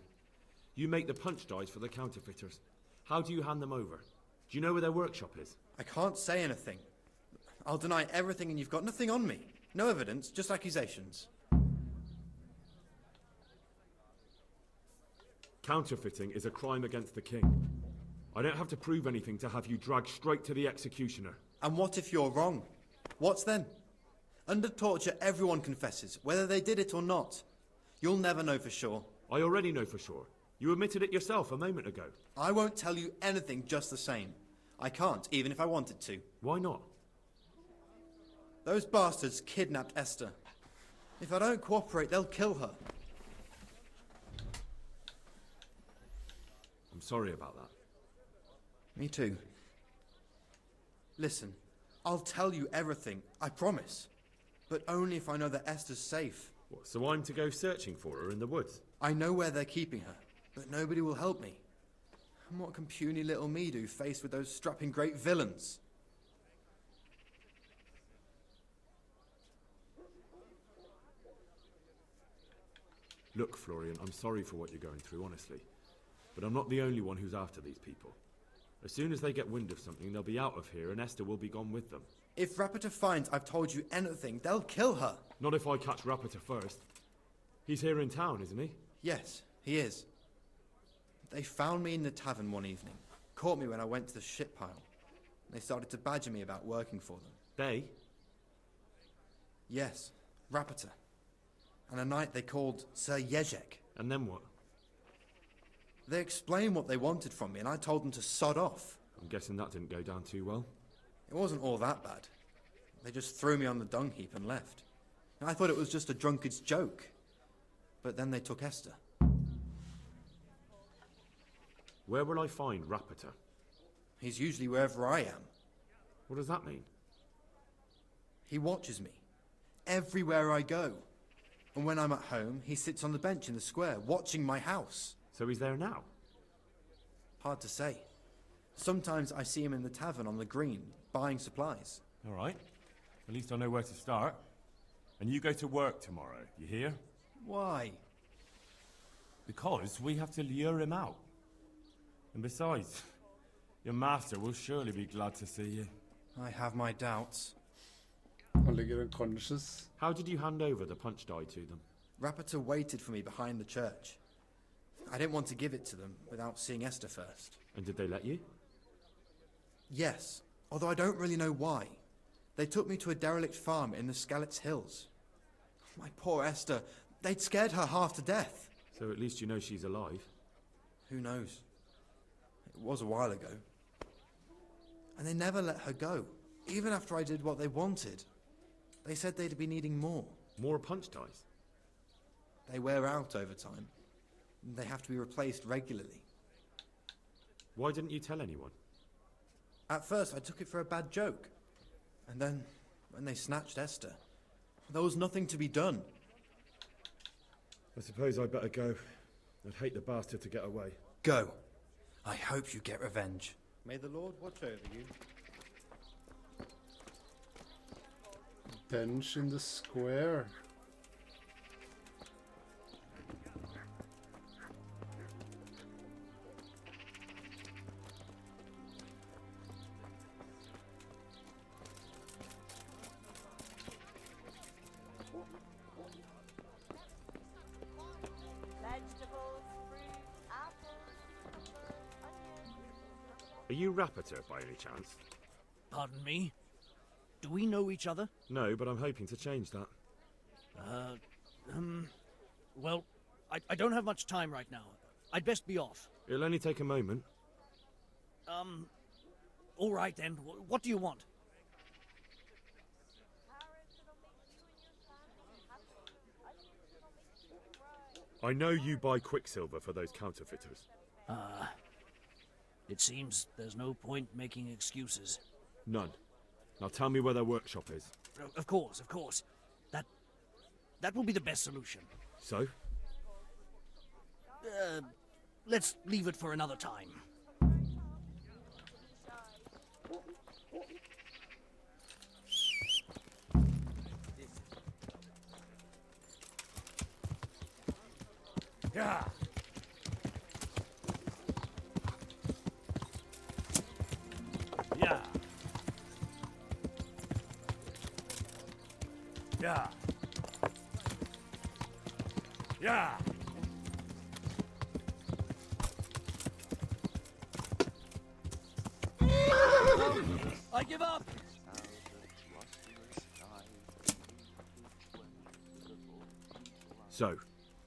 You make the punch dies for the counterfeiters. How do you hand them over? Do you know where their workshop is? I can't say anything. I'll deny everything and you've got nothing on me. No evidence, just accusations. Counterfeiting is a crime against the king. I don't have to prove anything to have you dragged straight to the executioner. And what if you're wrong? What's then? Under torture, everyone confesses, whether they did it or not. You'll never know for sure. I already know for sure. You admitted it yourself a moment ago. I won't tell you anything just the same. I can't, even if I wanted to. Why not? Those bastards kidnapped Esther. If I don't cooperate, they'll kill her. I'm sorry about that. Me too. Listen, I'll tell you everything, I promise. But only if I know that Esther's safe. What, so I'm to go searching for her in the woods? I know where they're keeping her, but nobody will help me. And what can puny little me do faced with those strapping great villains? Look, Florian, I'm sorry for what you're going through, honestly. But I'm not the only one who's after these people. As soon as they get wind of something, they'll be out of here and Esther will be gone with them. If Rapiter finds I've told you anything, they'll kill her. Not if I catch Rapiter first. He's here in town, isn't he? Yes, he is. They found me in the tavern one evening. Caught me when I went to the ship pile. They started to badger me about working for them. They? Yes, Rapiter. And a knight they called Sir Jezek. And then what? They explained what they wanted from me, and I told them to sod off. I'm guessing that didn't go down too well. It wasn't all that bad. They just threw me on the dung heap and left. I thought it was just a drunkard's joke. But then they took Esther. Where will I find Rapiter? He's usually wherever I am. What does that mean? He watches me. Everywhere I go. And when I'm at home, he sits on the bench in the square, watching my house. So he's there now? Hard to say. Sometimes I see him in the tavern on the green, buying supplies. All right. At least I know where to start. And you go to work tomorrow, you hear? Why? Because we have to lure him out. And besides, your master will surely be glad to see you. I have my doubts. Han ligger unconscious. How did you hand over the punch die to them? Rapiter waited for me behind the church. I didn't want to give it to them without seeing Esther first. And did they let you? Yes, although I don't really know why. They took me to a derelict farm in the Skalitz Hills. My poor Esther, they'd scared her half to death. So at least you know she's alive. Who knows? It was a while ago. And they never let her go, even after I did what they wanted. They said they'd be needing more. More punch dies? They wear out over time. They have to be replaced regularly. Why didn't you tell anyone? At first, I took it for a bad joke. And then, when they snatched Esther, there was nothing to be done. I suppose I'd better go. I'd hate the bastard to get away. Go. I hope you get revenge. May the Lord watch over you. Bench in the square. Vegetables, fruit, apples, onions. Are you Rapiter by any chance? Pardon me? Do we know each other? No, but I'm hoping to change that. Well, I don't have much time right now. I'd best be off. It'll only take a moment. All right then. What do you want? I know you buy quicksilver for those counterfeiters. It seems there's no point making excuses. None. Now tell me where their workshop is. Of course, of course. That will be the best solution. So? Let's leave it for another time. Yeah. Yeah. Yeah. Yeah. I give up. So,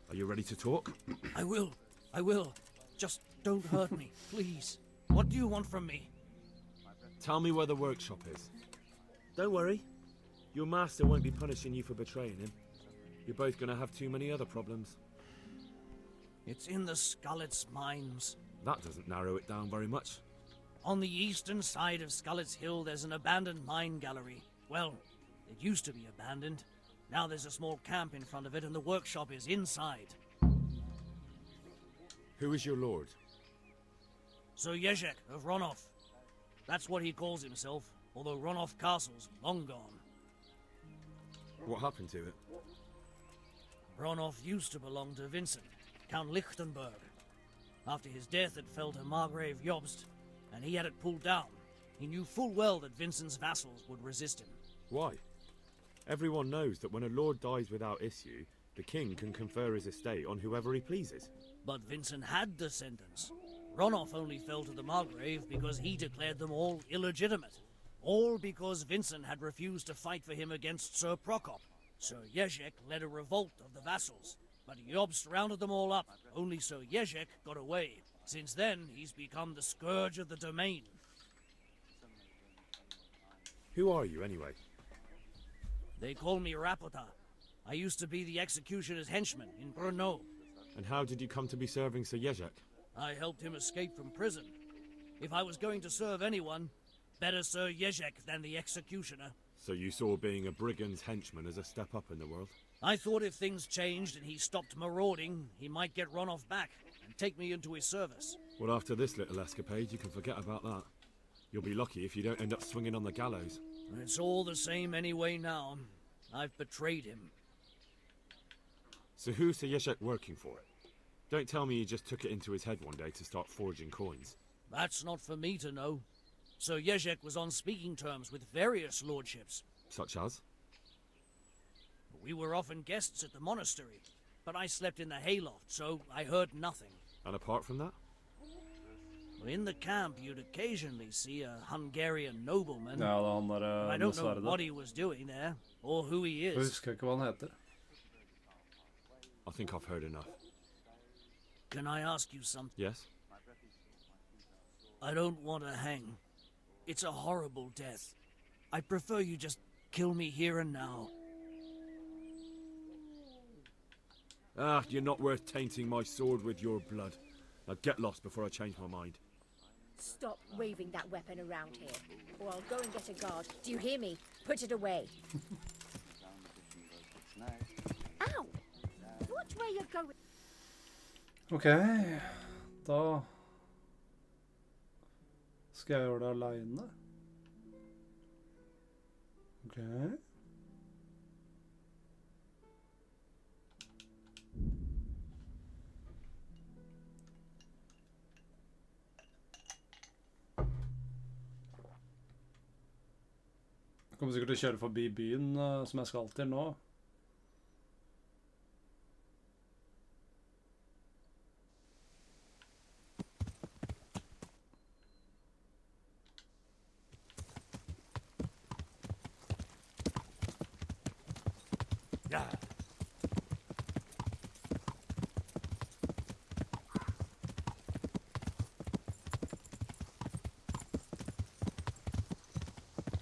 are you ready to talk? I will. I will. Just don't hurt me, please. What do you want from me? Tell me where the workshop is. Don't worry. Your master won't be punishing you for betraying him. You're both gonna have too many other problems. It's in the Skullet's mines. That doesn't narrow it down very much. On the eastern side of Skullet's Hill, there's an abandoned mine gallery. Well, it used to be abandoned. Now there's a small camp in front of it, and the workshop is inside. Who is your lord? Sir Jezek of Ronov. That's what he calls himself, although Ronov Castle's long gone. What happened to it? Ronov used to belong to Vincent, Count Lichtenberg. After his death, it fell to Margrave Jobst, and he had it pulled down. He knew full well that Vincent's vassals would resist him. Why? Everyone knows that when a lord dies without issue, the king can confer his estate on whoever he pleases. But Vincent had descendants. Ronov only fell to the Margrave because he declared them all illegitimate. All because Vincent had refused to fight for him against Sir Prokop. Sir Jezek led a revolt of the vassals, but Jobst rounded them all up. Only Sir Jezek got away. Since then, he's become the scourge of the domain. Who are you, anyway? They call me Rapota. I used to be the executioner's henchman in Brno. And how did you come to be serving Sir Jezek? I helped him escape from prison. If I was going to serve anyone, better Sir Jezek than the executioner. So you saw being a brigand's henchman as a step up in the world? I thought if things changed and he stopped marauding, he might get Ronov back and take me into his service. Well, after this little escapade, you can forget about that. You'll be lucky if you don't end up swinging on the gallows. It's all the same anyway now. I've betrayed him. So who's Sir Jezek working for? Don't tell me he just took it into his head one day to start forging coins. That's not for me to know. Sir Jezek was on speaking terms with various lordships. Such as? We were often guests at the monastery, but I slept in the hayloft, so I heard nothing. And apart from that? In the camp, you'd occasionally see a Hungarian nobleman. Ja, det handler I don't know what he was doing there, or who he is. Jeg husker ikke hva han heter. I think I've heard enough. Can I ask you something? Yes? I don't want to hang. It's a horrible death. I prefer you just kill me here and now. Ah, you're not worth tainting my sword with your blood. Now get lost before I change my mind. Stop waving that weapon around here, or I'll go and get a guard. Do you hear me? Put it away. Ow! Watch where you're going. Ok, da skal jeg gjøre det alene. Ok. Jeg kommer sikkert til å kjøre forbi byen som jeg skal til nå. Ja.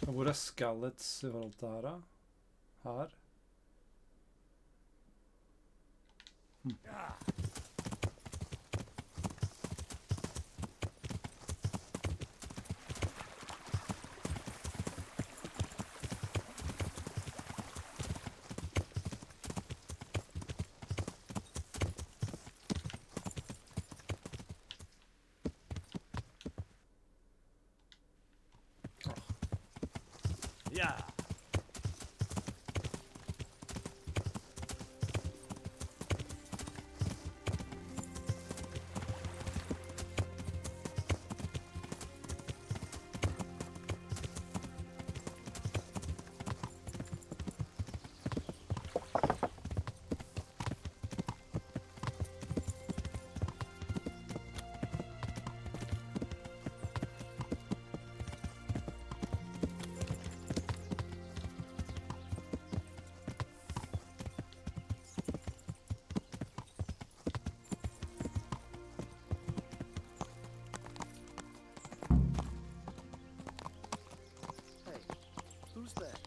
Hvor er Skallets i forhold til her, da? Her. Yeah. Hey, who's there?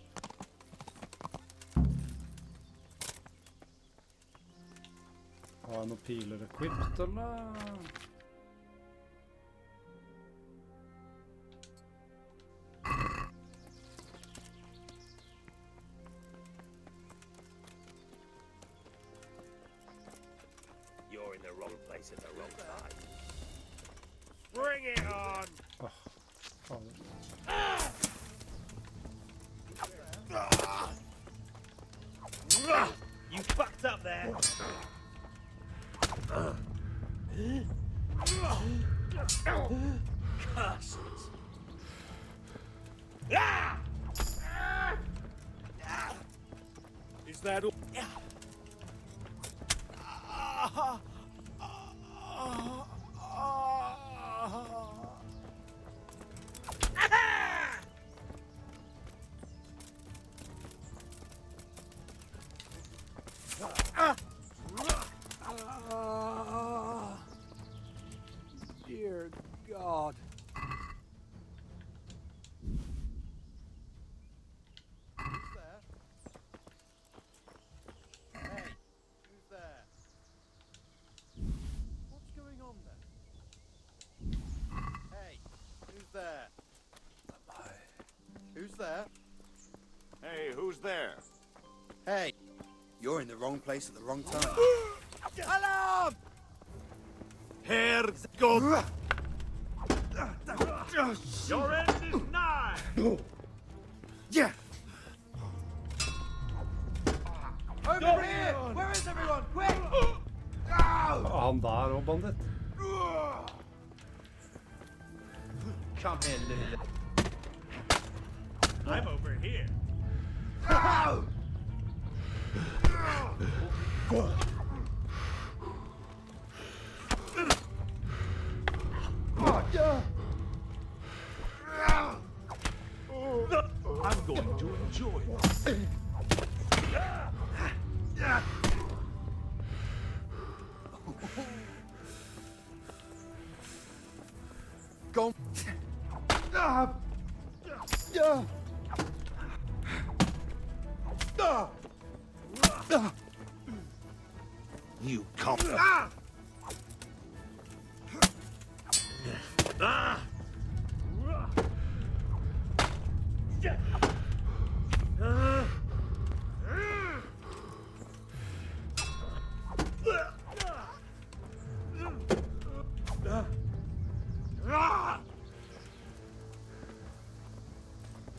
Har jag några pilar equipped eller? You're in the wrong place at the wrong time. Bring it on! Fan. You fucked up there. Curses. Is that all? Dear God. Who's there? Hey, who's there? What's going on there? Hey, who's there? Who's there? Hey, who's there? Hey, you're in the wrong place at the wrong time. Alarm! Herr God! Your end is nigh! Yeah! Over here! Where is everyone? Quick! Han der og banditt. Come here, Lily. I'm over here. I'm going to enjoy this. Go. You come.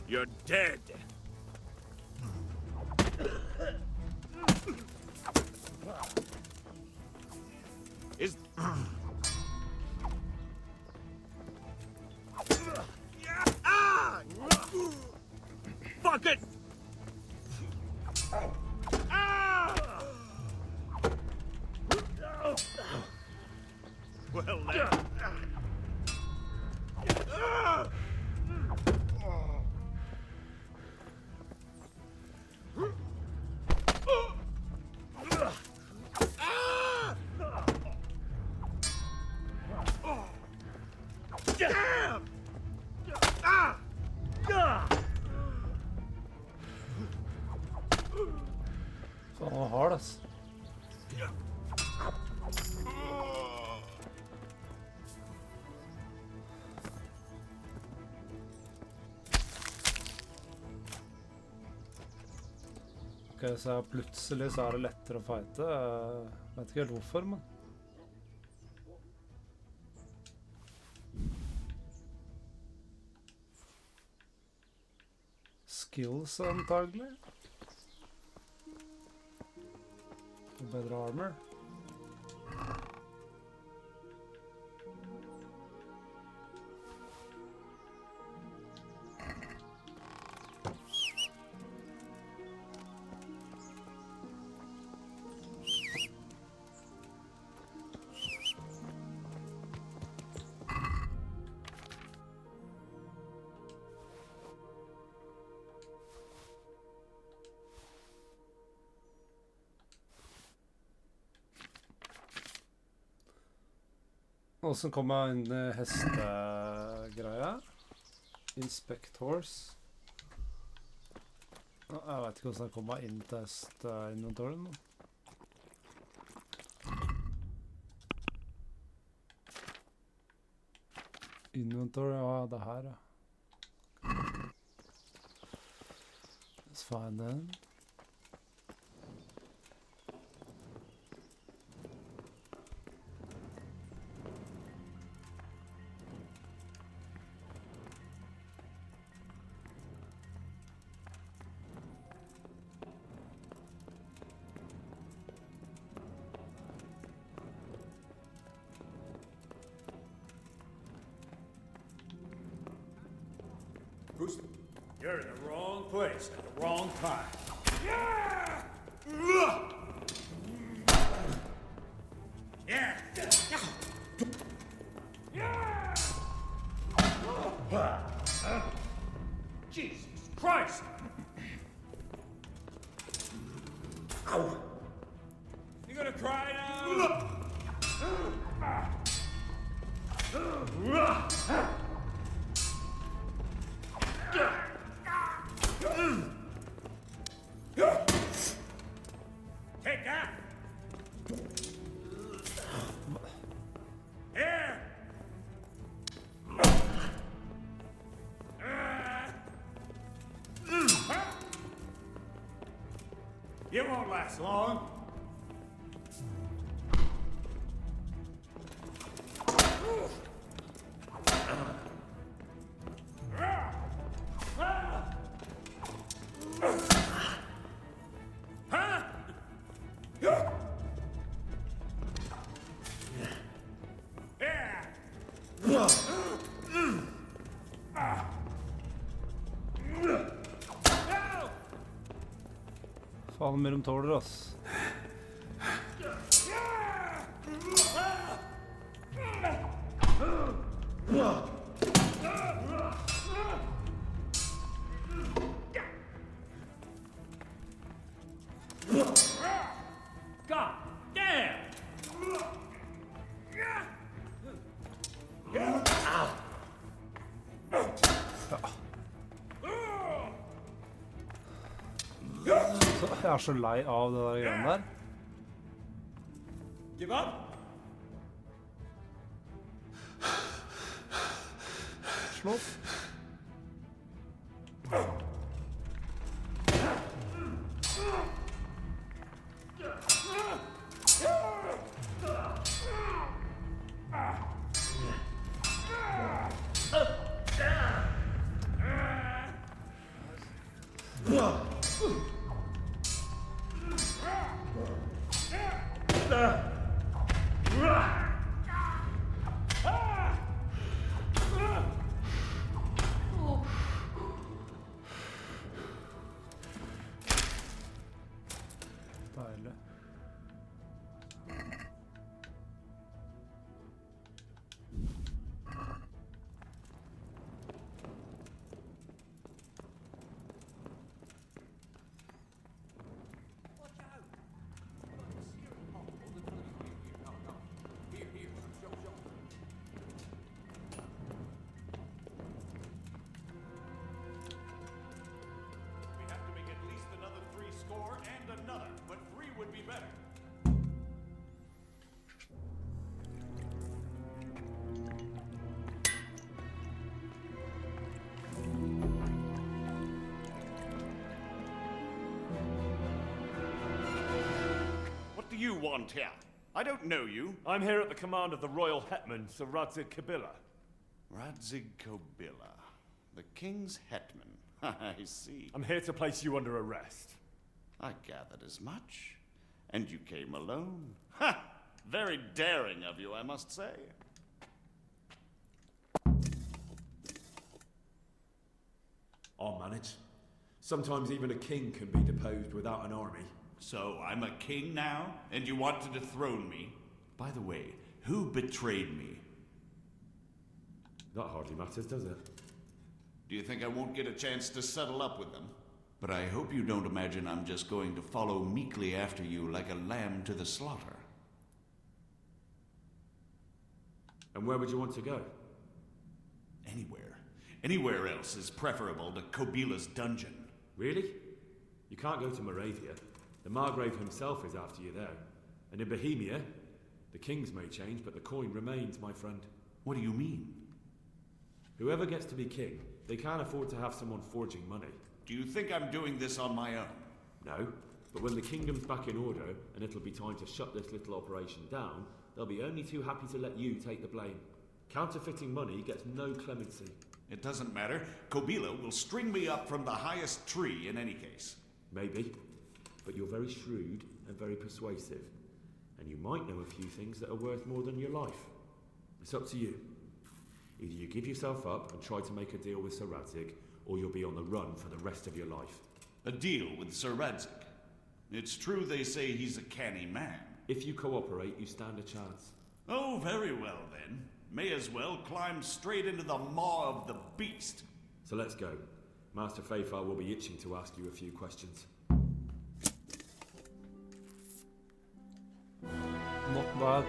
You're dead. Is fuck it! Well then. Damn! Faen, han var hard, ass. Ok, så plutselig så er det lettere å fighte. Jeg vet ikke helt hvorfor, men... skills, antagelig. Og bedre armor. Hvordan kommer jeg inn i hestegreia? Inspect horse. Jeg vet ikke hvordan jeg kommer inn til hesteinventoren. Inventory, ja, det her, ja. Let's find them. You're in the wrong place at the wrong time. Yeah! Jesus Christ! Ow! You gonna cry now? Take that! Here! You won't last long. Faen mer de tåler, ass. God damn! Jeg så lei av det der greiene der. Give up? Slå. Deilig. We have to make at least another 3 score and another, but 3 would be better. What do you want here? I don't know you. I'm here at the command of the royal hetman, Sir Radzig Kabila. Radzig Kobila, the king's hetman. I see. I'm here to place you under arrest. I gathered as much. And you came alone. Ha! Very daring of you, I must say. I'll manage. Sometimes even a king can be deposed without an army. So I'm a king now, and you want to dethrone me? By the way, who betrayed me? That hardly matters, does it? Do you think I won't get a chance to settle up with them? But I hope you don't imagine I'm just going to follow meekly after you like a lamb to the slaughter. And where would you want to go? Anywhere. Anywhere else is preferable to Kobila's dungeon. Really? You can't go to Moravia. The Margrave himself is after you there. And in Bohemia, the kings may change, but the coin remains, my friend. What do you mean? Whoever gets to be king, they can't afford to have someone forging money. Do you think I'm doing this on my own? No, but when the kingdom's back in order, and it'll be time to shut this little operation down, they'll be only too happy to let you take the blame. Counterfeiting money gets no clemency. It doesn't matter. Kobila will string me up from the highest tree in any case. Maybe, but you're very shrewd and very persuasive. And you might know a few things that are worth more than your life. It's up to you. Either you give yourself up and try to make a deal with Sir Radzig, or you'll be on the run for the rest of your life. A deal with Sir Radzig? It's true they say he's a canny man. If you cooperate, you stand a chance. Oh, very well then. May as well climb straight into the maw of the beast. So let's go. Master Fafar will be itching to ask you a few questions. Not bad.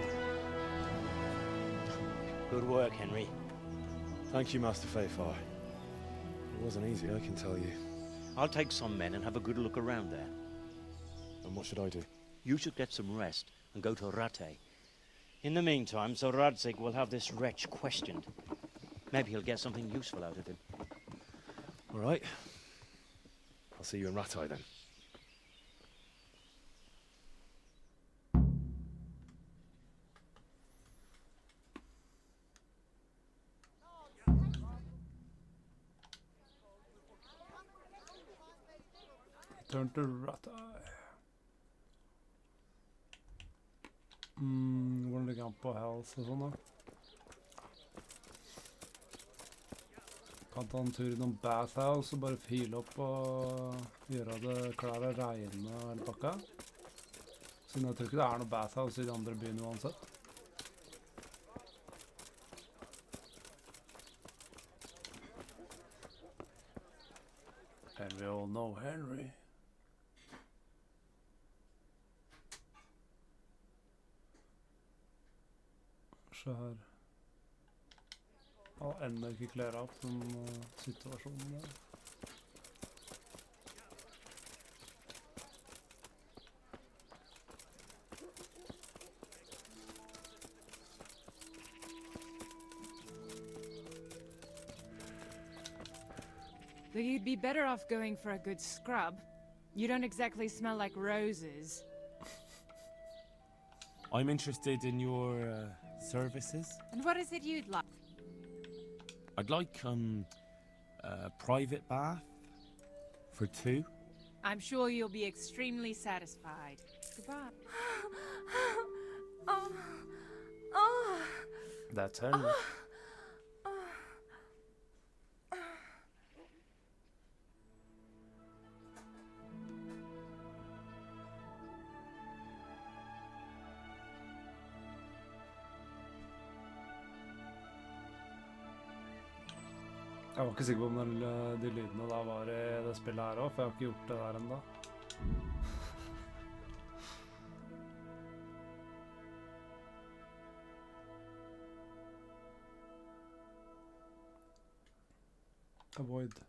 Good work, Henry. Thank you, Master Fafar. It wasn't easy, I can tell you. I'll take some men and have a good look around there. And what should I do? You should get some rest and go to Rate. In the meantime, Sir Radzig will have this wretch questioned. Maybe he'll get something useful out of him. All right. I'll see you in Ratai then. Turn to Ratai. Hvordan ligger han på health og sånn da? Kan ta en tur innom bathhouse og bare file opp og gjøre det klare regne og hele pakka. Siden jeg tror ikke det er noe bathhouse i de andre byene uansett. And we all know Henry. Se her. Ja, enda ikke klær opp den situasjonen der. Though you'd be better off going for a good scrub. You don't exactly smell like roses. I'm interested in your services. And what is it you'd like? I'd like a private bath for 2. I'm sure you'll be extremely satisfied. Goodbye. That's Henry. Jeg var ikke sikker på om de lydene da var i det spillet her også, for jeg har ikke gjort det der enda. Avoid.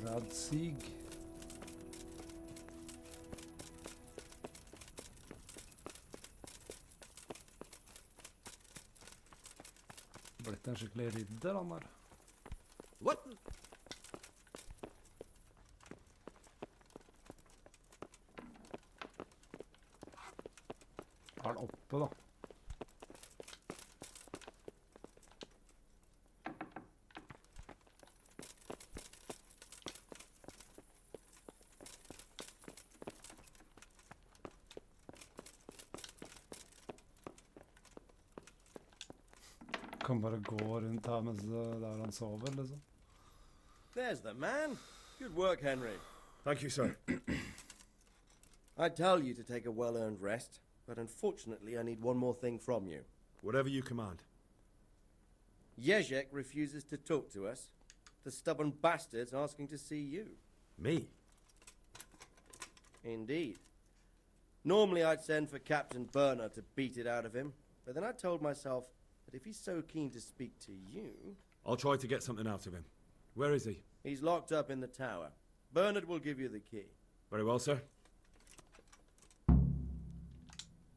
Radzig. Blitt en skikkelig ridder, han der. What? Er han oppe, da? Kan bare gå rundt her mens der han sover, liksom. There's the man. Good work, Henry. Thank you, sir. I tell you to take a well-earned rest, but unfortunately I need one more thing from you. Whatever you command. Jezek refuses to talk to us. The stubborn bastard's asking to see you. Me? Indeed. Normally I'd send for Captain Burner to beat it out of him, but then I told myself that if he's so keen to speak to you... I'll try to get something out of him. Where is he? He's locked up in the tower. Bernard will give you the key. Very well, sir.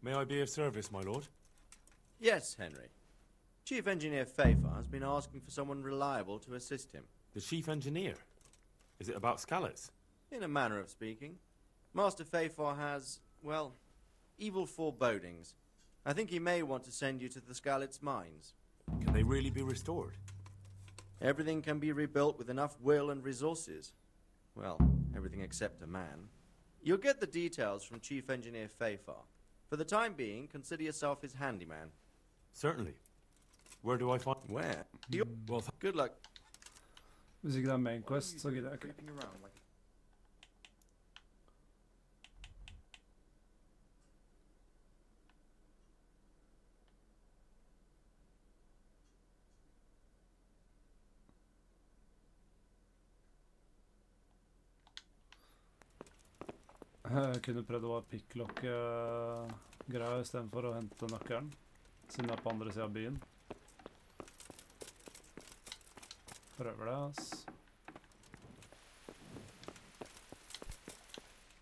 May I be of service, my lord? Yes, Henry. Chief Engineer Fafar has been asking for someone reliable to assist him. The chief engineer? Is it about Scallots? In a manner of speaking. Master Fafar has, well, evil forebodings. I think he may want to send you to the Scallots mines. Can they really be restored? Everything can be rebuilt with enough will and resources. Well, everything except a man. You'll get the details from Chief Engineer Fafar. For the time being, consider yourself his handyman. Certainly. Where do I find... Where? Well, good luck. Hvis ikke det er main quest, så gidder jeg ikke. Jeg kunne prøvd å picklokke greia I stedet for å hente nøkkelen, siden jeg er på andre siden av byen. Prøver det, ass.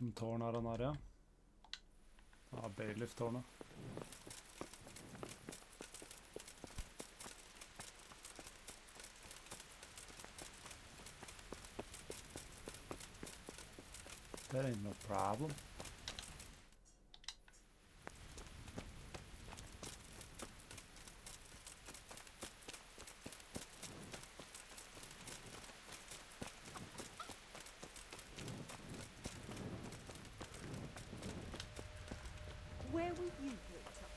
En tårn her og nær, ja. Ja, Bailiff-tårnet. That ain't no problem. Where were you picked up?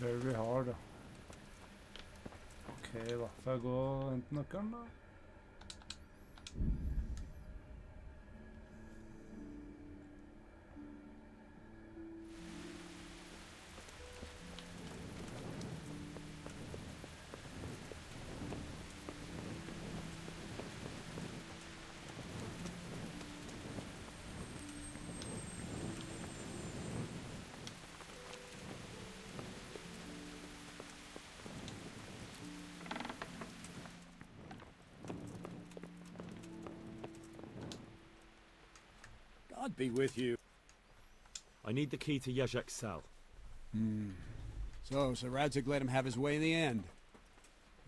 Very hard, da. Ok, da. Får jeg gå og hente nøkkelen, da? God be with you. I need the key to Jezek's cell. So Sir Radzig let him have his way in the end.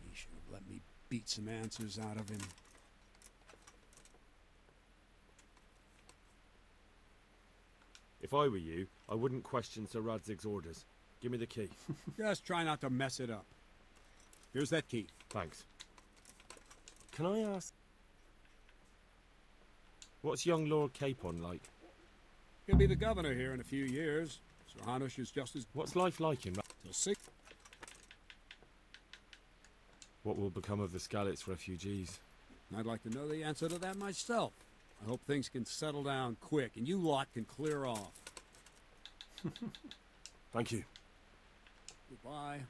He should have let me beat some answers out of him. If I were you, I wouldn't question Sir Radzig's orders. Give me the key. Just try not to mess it up. Here's that key. Thanks. Can I ask... What's young Lord Capon like? He'll be the governor here in a few years. Sir Hanush is just as... What's life like in... Till 6. What will become of the Scallots refugees? I'd like to know the answer to that myself. I hope things can settle down quick and you lot can clear off. Thank you. Goodbye.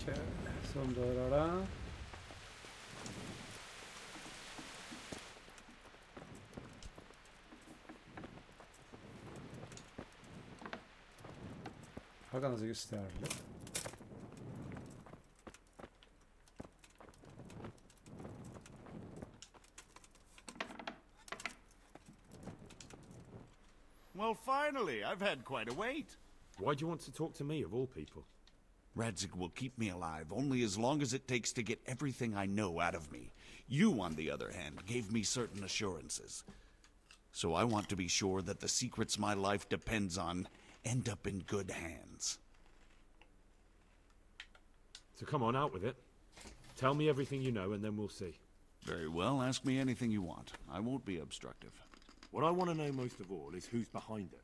Ok, sånn der er det. Her kan jeg sikkert stjerne litt. Well, finally, I've had quite a wait. Why do you want to talk to me, of all people? Radzig will keep me alive only as long as it takes to get everything I know out of me. You, on the other hand, gave me certain assurances. So I want to be sure that the secrets my life depends on end up in good hands. So come on, out with it. Tell me everything you know, and then we'll see. Very well, ask me anything you want. I won't be obstructive. What I want to know most of all is who's behind it.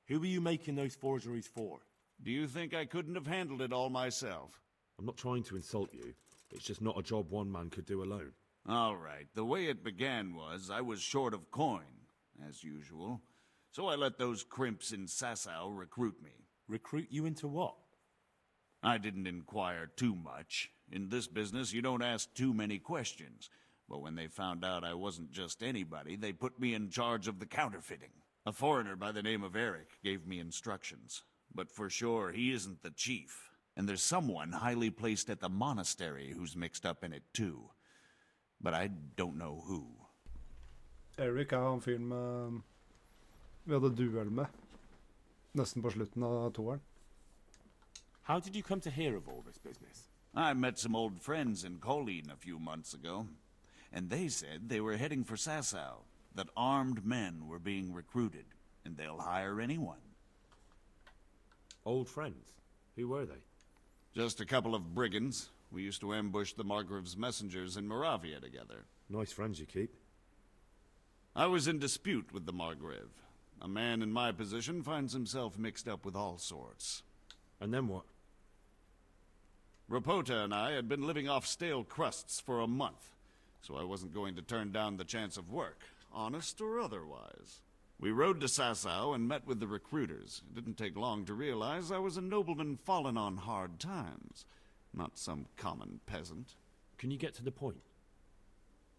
Who are you making those forgeries for? Do you think I couldn't have handled it all myself? I'm not trying to insult you. It's just not a job one man could do alone. All right, the way it began was I was short of coin, as usual. So I let those crimps in Sasau recruit me. Recruit you into what? I didn't inquire too much. In this business, you don't ask too many questions. But when they found out I wasn't just anybody, they put me in charge of the counterfeiting. A foreigner by the name of Eric gave me instructions. But for sure, he isn't the chief. And there's someone highly placed at the monastery who's mixed up in it too. But I don't know who. Eric er han fyren med vi hadde duell med. Nesten på slutten av toeren. How did you come to hear of all this business? I met some old friends in Colleen a few months ago. And they said they were heading for Sasau, that armed men were being recruited, and they'll hire anyone. Old friends? Who were they? Just a couple of brigands. We used to ambush the Margrave's messengers in Moravia together. Nice friends you keep. I was in dispute with the Margrave. A man in my position finds himself mixed up with all sorts. And then what? Rapota and I had been living off stale crusts for a month. So I wasn't going to turn down the chance of work, honest or otherwise. We rode to Sasau and met with the recruiters. It didn't take long to realize I was a nobleman fallen on hard times, not some common peasant. Can you get to the point?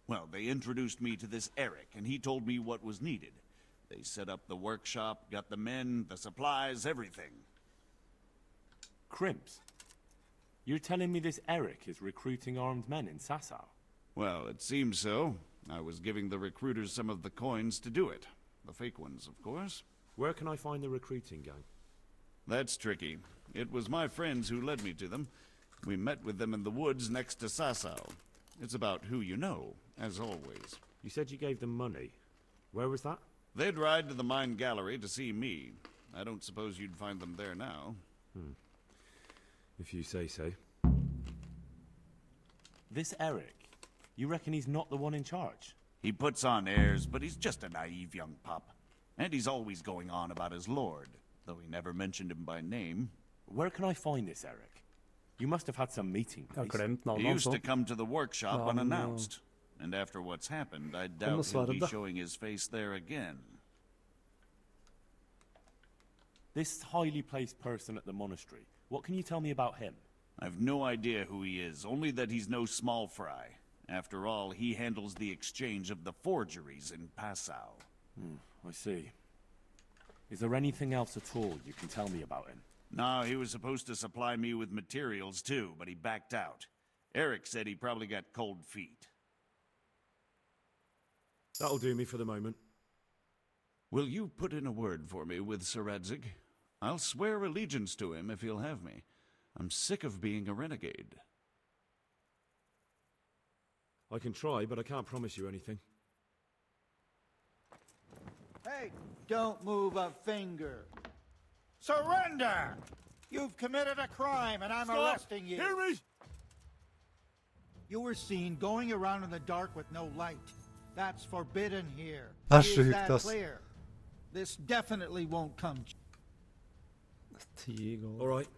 Well, they introduced me to this Eric, and he told me what was needed. They set up the workshop, got the men, the supplies, everything. Crimps? You're telling me this Eric is recruiting armed men in Sasau? Well, it seems so. I was giving the recruiters some of the coins to do it. The fake ones, of course. Where can I find the recruiting gang? That's tricky. It was my friends who led me to them. We met with them in the woods next to Sasau. It's about who you know, as always. You said you gave them money. Where was that? They'd ride to the mine gallery to see me. I don't suppose you'd find them there now. If you say so. This Eric, you reckon he's not the one in charge? He puts on airs, but he's just a naive young pup. And he's always going on about his lord, though he never mentioned him by name. Where can I find this Eric? You must have had some meeting place. He used to come to the workshop unannounced. And after what's happened, I doubt he'll be showing his face there again. This highly placed person at the monastery, what can you tell me about him? I've no idea who he is, only that he's no small fry. After all, he handles the exchange of the forgeries in Passau. I see. Is there anything else at all you can tell me about him? No, he was supposed to supply me with materials too, but he backed out. Eric said he probably got cold feet. That'll do me for the moment. Will you put in a word for me with Sir Radzig? I'll swear allegiance to him if he'll have me. I'm sick of being a renegade. I can try, but I can't promise you anything. Hey, don't move a finger. Surrender! You've committed a crime and I'm arresting you. Hear me? You were seen going around in the dark with no light. That's forbidden here. That's Is sjukt, that ass. clear? This definitely won't come. 10 går. All right.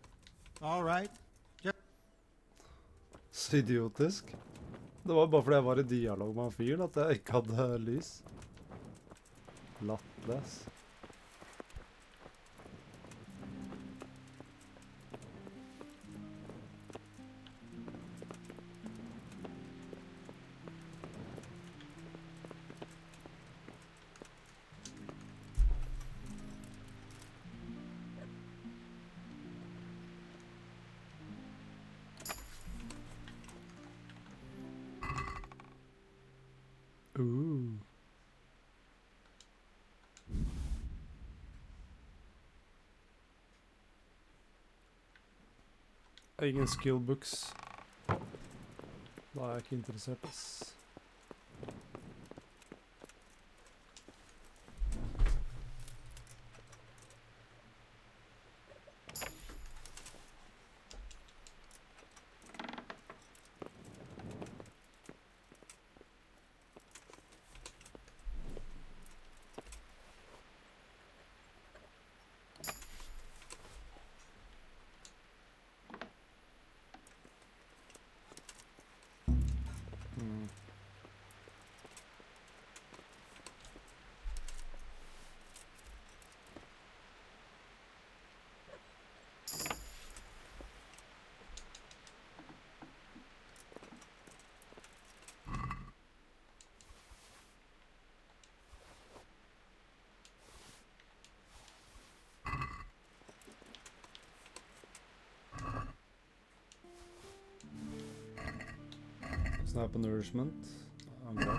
All right. Så idiotisk. Det var bare fordi jeg var i dialog med han fyren at jeg ikke hadde lys. Lattløs. ingen skill books. Da er jeg ikke interessert, ass. Snap and nourishment. I'm glad.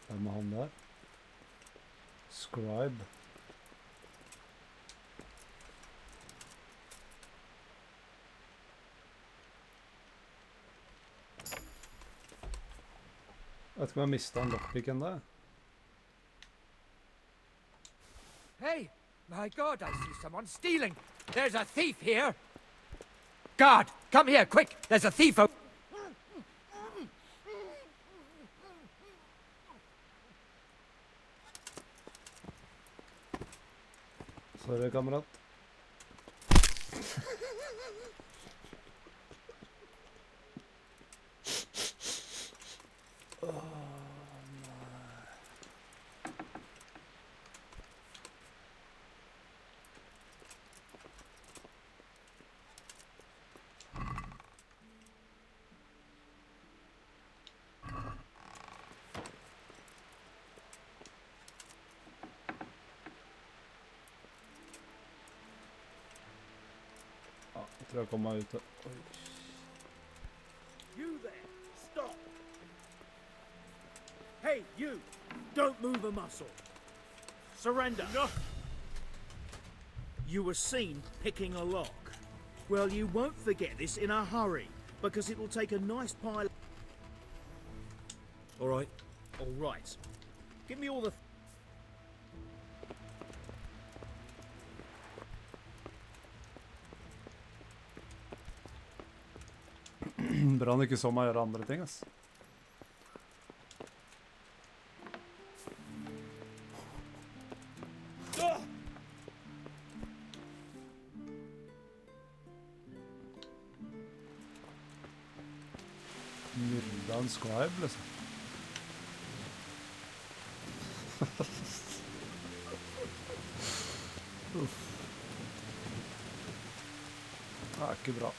Hvem er han der? Scribe. Jeg vet ikke om jeg mistet en lockpick enda. Hey! My God, I see someone stealing! There's a thief here! Guard! Come here, quick! There's a thief over... Sorry, kamerat. Jeg tror jeg kommer meg ut. Oi. You there! Stop! Hey, you! Don't move a muscle. Surrender. No. You were seen picking a lock. Well, you won't forget this in a hurry, because it will take a nice pile... All right. All right. Give me all the... Bra han ikke så meg gjøre andre ting, ass. Myrda en scribe, liksom. Uff. Det er ikke bra.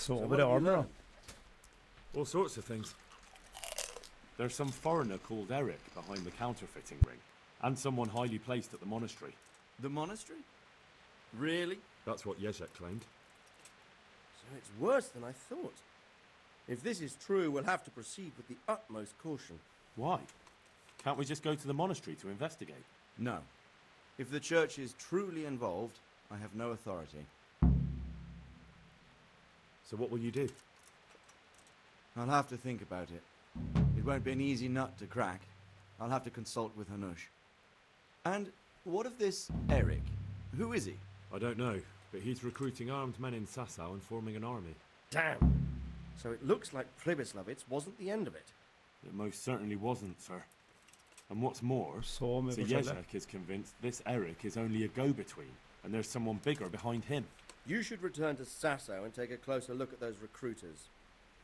So over the armor. All sorts of things. There's some foreigner called Eric behind the counterfeiting ring, and someone highly placed at the monastery. The monastery? Really? That's what Yezek claimed. So it's worse than I thought. If this is true, we'll have to proceed with the utmost caution. Why? Can't we just go to the monastery to investigate? No. If the church is truly involved, I have no authority. So what will you do? I'll have to think about it. It won't be an easy nut to crack. I'll have to consult with Hanush. And what of this Eric? Who is he? I don't know, but he's recruiting armed men in Sasau and forming an army. Damn! So it looks like Pribyslavitz wasn't the end of it. It most certainly wasn't, sir. And what's more, Så mye forskjellig. Jezek is convinced this Eric is only a go-between, and there's someone bigger behind him. You should return to Sasau and take a closer look at those recruiters.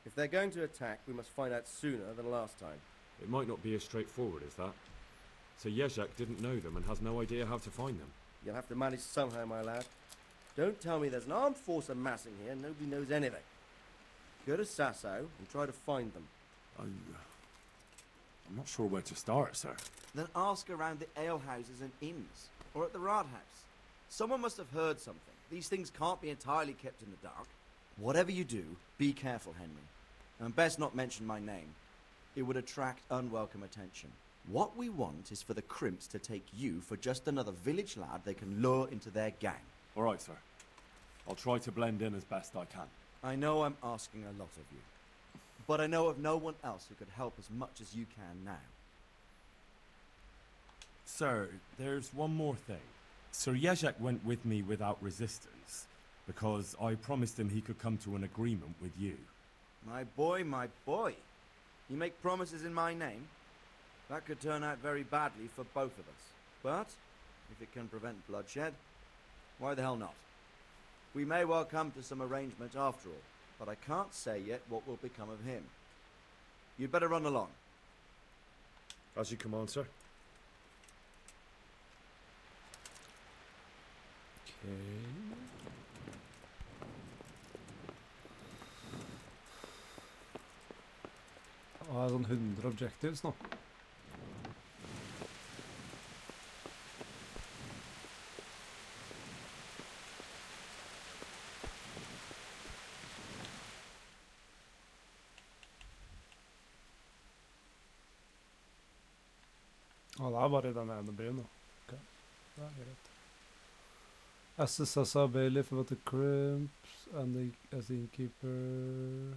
If they're going to attack, we must find out sooner than last time. It might not be as straightforward as that. So Jezek didn't know them and has no idea how to find them. You'll have to manage somehow, my lad. Don't tell me there's an armed force amassing here and nobody knows anything. Go to Sasau and try to find them. I'm not sure where to start, sir. Then ask around the alehouses and inns, or at the Rathaus. Someone must have heard something. These things can't be entirely kept in the dark. Whatever you do, be careful, Henry. And best not mention my name. It would attract unwelcome attention. What we want is for the crimps to take you for just another village lad they can lure into their gang. All right, sir. I'll try to blend in as best I can. I know I'm asking a lot of you, but I know of no one else who could help as much as you can now. Sir, there's one more thing. Sir Jezek went with me without resistance, because I promised him he could come to an agreement with you. My boy, my boy. You make promises in my name? That could turn out very badly for both of us. But, if it can prevent bloodshed, why the hell not? We may well come to some arrangement after all, but I can't say yet what will become of him. You'd better run along. As you command, sir. Okay. Jeg har sånn 100 objectives nå. Det er bare i den ene byen nå. Ok, det er greit. SSSA bailiff about the crimps and as the innkeeper.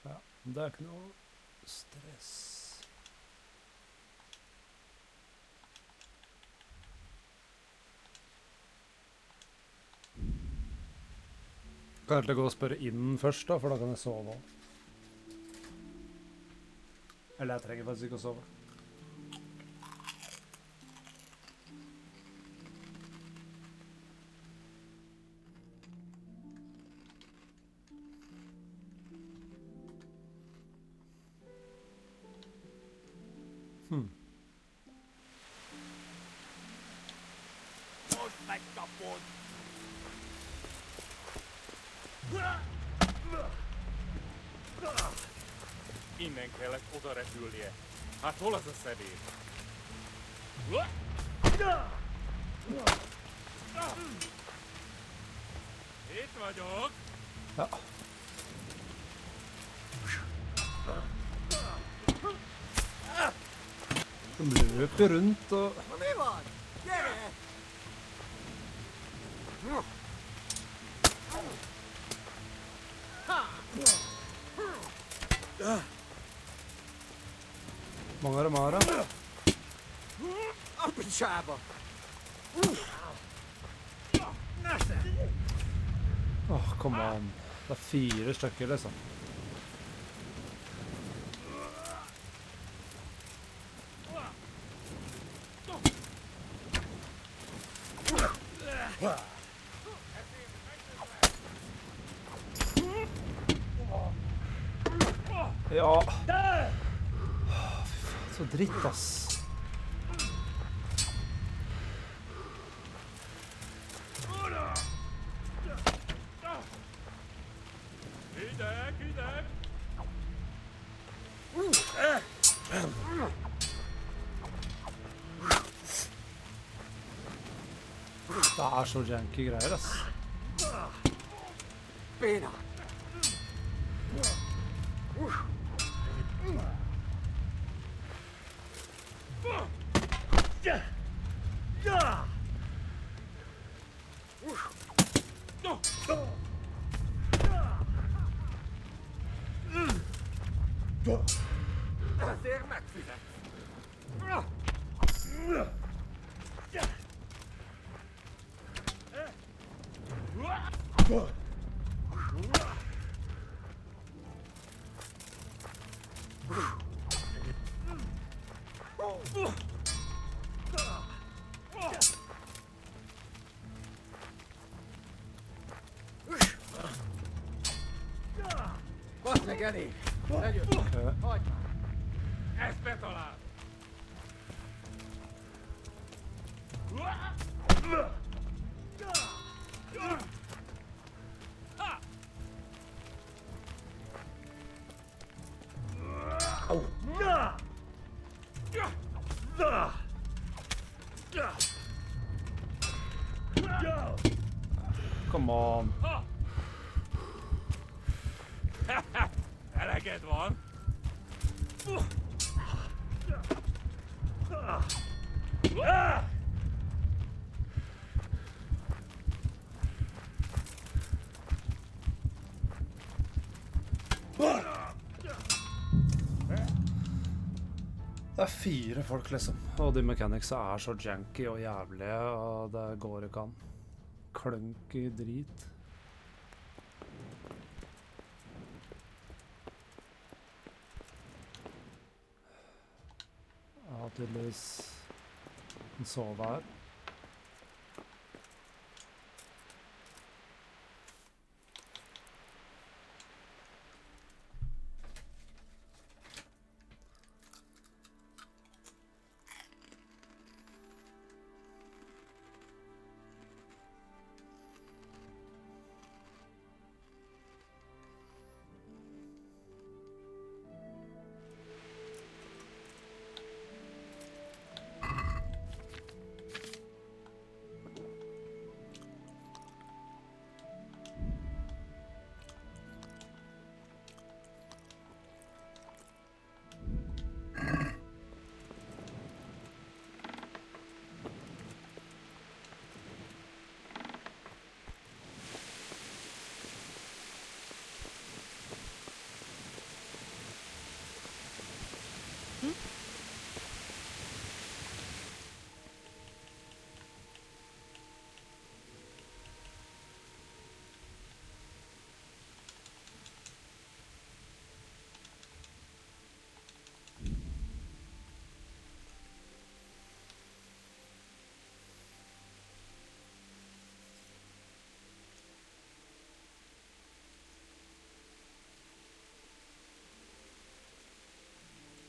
Ja, det er ikke noe stress. Kan jeg egentlig gå og spørre inn først da, for da kan jeg sove. Eller jeg trenger faktisk ikke å sove. Innen kelet odaret hylje. Hát hol az a szedély? Itt vagyok! Ja. De løper rundt og... Mange av dem har det. Åh, kom an. Det er 4 stykker, liksom. Ja. Fy faen, så dritt, ass. Det er så janky greier, ass. Bena. Zeer Maxida. What's again? Espetola. Come on. And I get one. Det er 4 folk, liksom. Og de mechanicsa er så janky og jævlige, og det går ikke an. Klunky drit. Jeg har tydeligvis en sove her.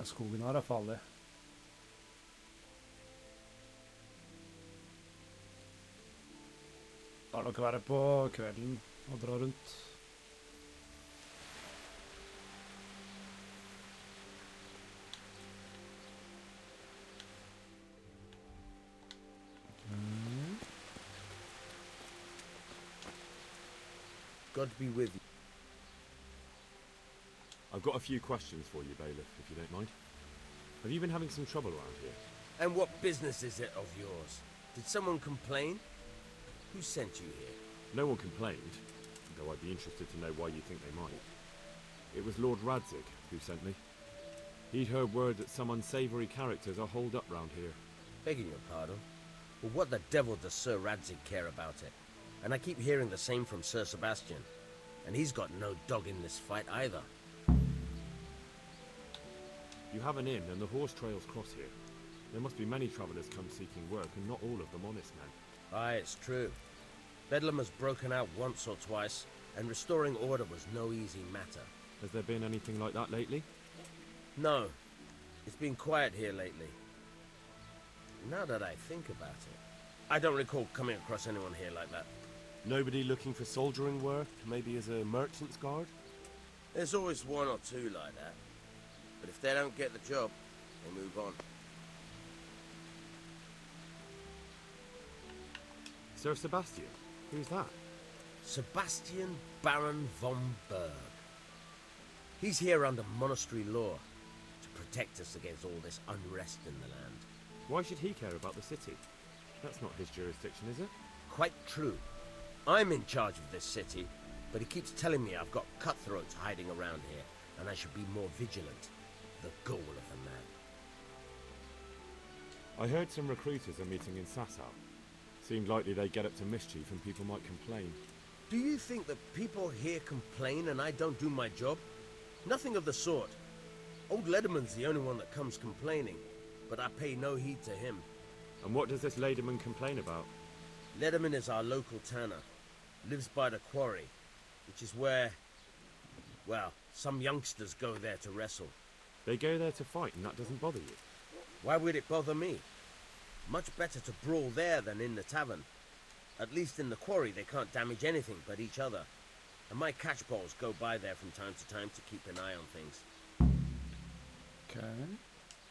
Skogen her er farlig. Da dere være på kvelden og dra rundt. God be with you. I've got a few questions for you, Bailiff, if you don't mind. Have you been having some trouble around here? And what business is it of yours? Did someone complain? Who sent you here? No one complained, though I'd be interested to know why you think they might. It was Lord Radzig who sent me. He'd heard word that some unsavoury characters are holed up round here. Begging your pardon? Well, what the devil does Sir Radzig care about it? And I keep hearing the same from Sir Sebastian. And he's got no dog in this fight either. You have an inn and the horse trails cross here. There must be many travellers come seeking work, and not all of them honest men. Aye, it's true. Bedlam has broken out once or twice, and restoring order was no easy matter. Has there been anything like that lately? No. It's been quiet here lately. Now that I think about it, I don't recall coming across anyone here like that. Nobody looking for soldiering work, maybe as a merchant's guard? There's always one or two like that. But if they don't get the job, they move on. Sir Sebastian? Who's that? Sebastian Baron von Berg. He's here under monastery law to protect us against all this unrest in the land. Why should he care about the city? That's not his jurisdiction, is it? Quite true. I'm in charge of this city, but he keeps telling me I've got cutthroats hiding around here, and I should be more vigilant. The goal of the man. I heard some recruiters are meeting in Sasau. Seemed likely they get up to mischief and people might complain. Do you think that people here complain and I don't do my job? Nothing of the sort. Old Lederman's the only one that comes complaining, but I pay no heed to him. And what does this Lederman complain about? Lederman is our local tanner. Lives by the quarry, which is where, well, some youngsters go there to wrestle. They go there to fight and that doesn't bother you? Why would it bother me? Much better to brawl there than in the tavern. At least in the quarry they can't damage anything but each other. And my catchballs go by there from time to time to keep an eye on things. Okay.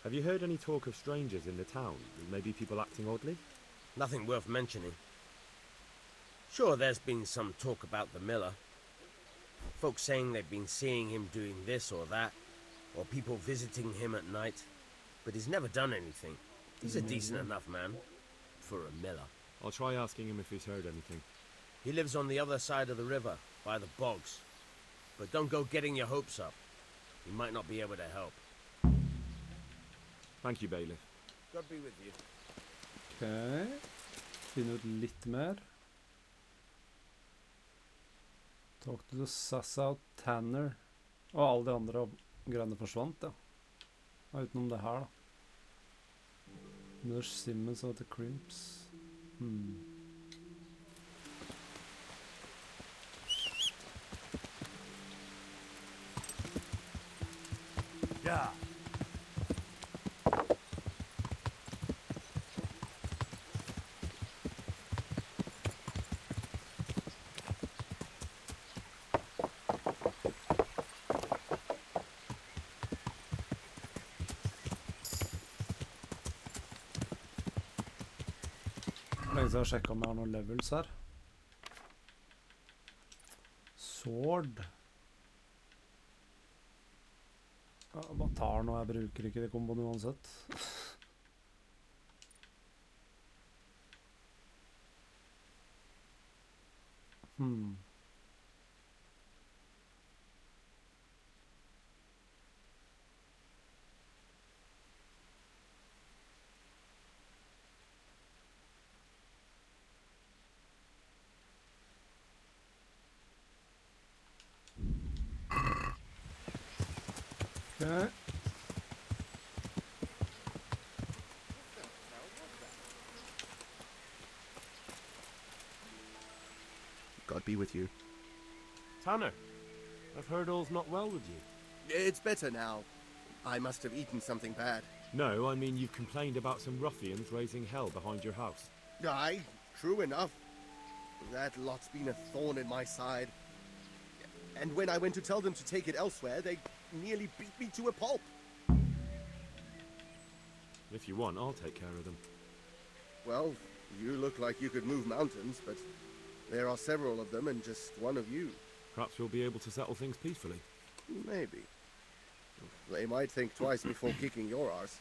Have you heard any talk of strangers in the town? Maybe people acting oddly? Nothing worth mentioning. Sure, there's been some talk about the miller. Folks saying they've been seeing him doing this or that, or people visiting him at night. But he's never done anything. He's a decent enough man. For a miller. I'll try asking him if he's heard anything. He lives on the other side of the river, by the bogs. But don't go getting your hopes up. He might not be able to help. Thank you, Bailiff. God be with you. Okay. Finne ut litt mer. Talk to the Sasau Tanner. Og alle de andre greiene forsvant, ja. Utenom det her, da. Nurse Simmons og The Crimps. Yeah. Jeg har sjekket om jeg har noen levels her. Sword. Ja, jeg bare tar noe, jeg bruker ikke det komboen uansett. Okay. God be with you. Tanner, I've heard all's not well with you. It's better now. I must have eaten something bad. No, I mean you've complained about some ruffians raising hell behind your house. Aye, true enough. That lot's been a thorn in my side. And when I went to tell them to take it elsewhere, they nearly beat me to a pulp. If you want, I'll take care of them. Well, you look like you could move mountains, but there are several of them and just one of you. Perhaps we'll be able to settle things peacefully. Maybe. They might think twice before kicking your arse.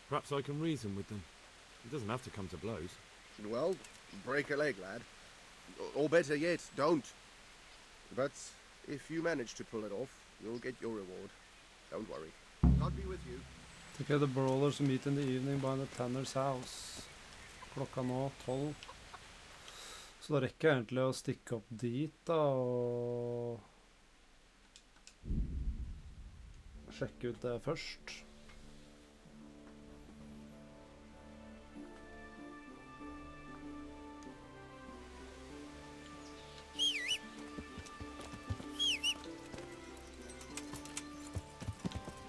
Perhaps I can reason with them. It doesn't have to come to blows. Well, break a leg, lad. Or better yet, don't. But if you manage to pull it off, you'll get your reward. Don't worry. God be with you. Okay, the brawlers meet in the evening by the Tanner's house. Klokka nå 12. Så da rekker jeg egentlig å stikke opp dit da, og sjekke ut det først.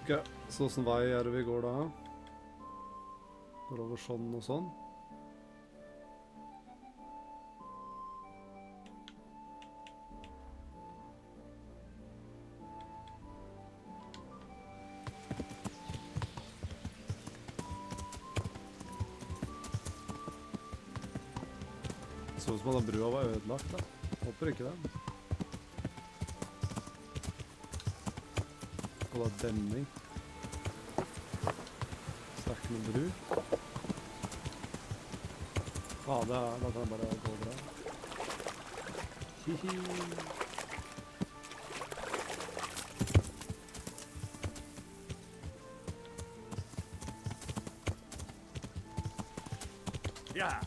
Ok, så hvordan vei er det vi går da? Går over sånn og sånn. Så ut som at brua var ødelagt da. Håper ikke det. Og da demning. Så det er ikke noe bru. Da kan jeg bare gå over her. Yeah.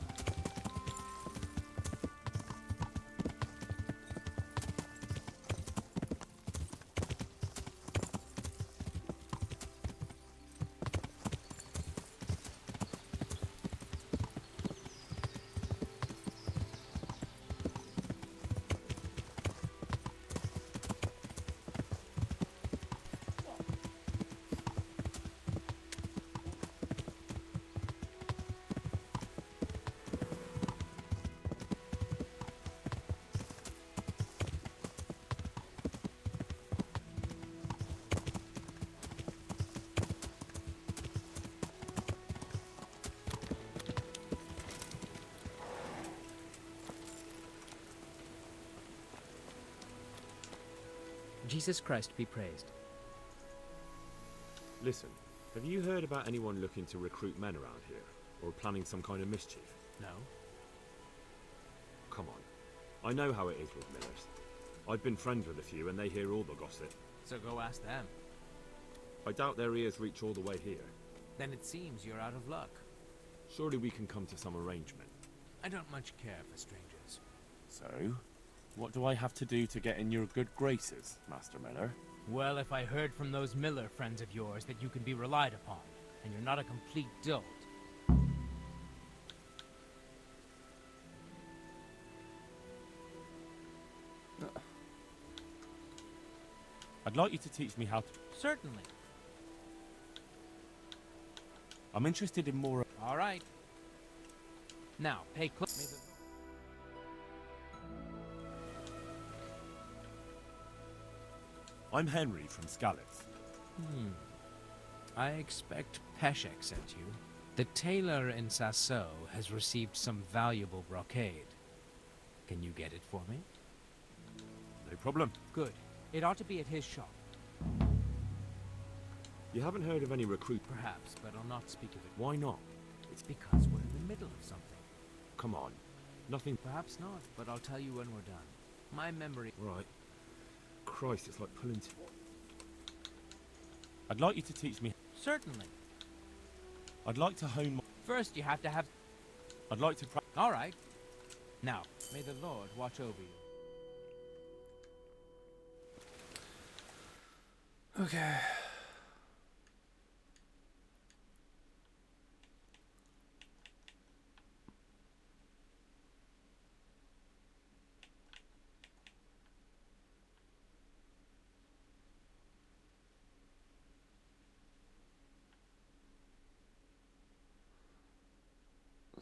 Jesus Christ be praised. Listen, have you heard about anyone looking to recruit men around here? Or planning some kind of mischief? No. Come on. I know how it is with millers. I've been friends with a few and they hear all the gossip. So go ask them. I doubt their ears reach all the way here. Then it seems you're out of luck. Surely we can come to some arrangement. I don't much care for strangers. So, what do I have to do to get in your good graces, Master Miller? Well, if I heard from those Miller friends of yours that you can be relied upon, and you're not a complete dolt. I'd like you to teach me how to... Certainly. I'm interested in more... All right. Now, pay close... I'm Henry from Skalitz. I expect Peshek sent you. The tailor in Sasso has received some valuable brocade. Can you get it for me? No problem. Good. It ought to be at his shop. You haven't heard of any recruit? Perhaps, but I'll not speak of it. Why not? It's because we're in the middle of something. Come on. Nothing... Perhaps not, but I'll tell you when we're done. My memory... Right. Christ, it's like pulling... I'd like you to teach me... Certainly. I'd like to hone my... First, you have to have... I'd like to... All right. Now, may the Lord watch over you. Okay.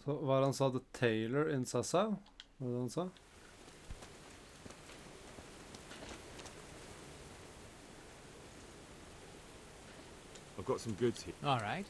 Så hva er det han sa? The Tailor in Sassa? Hva er det han sa? I've got some goods here. All right.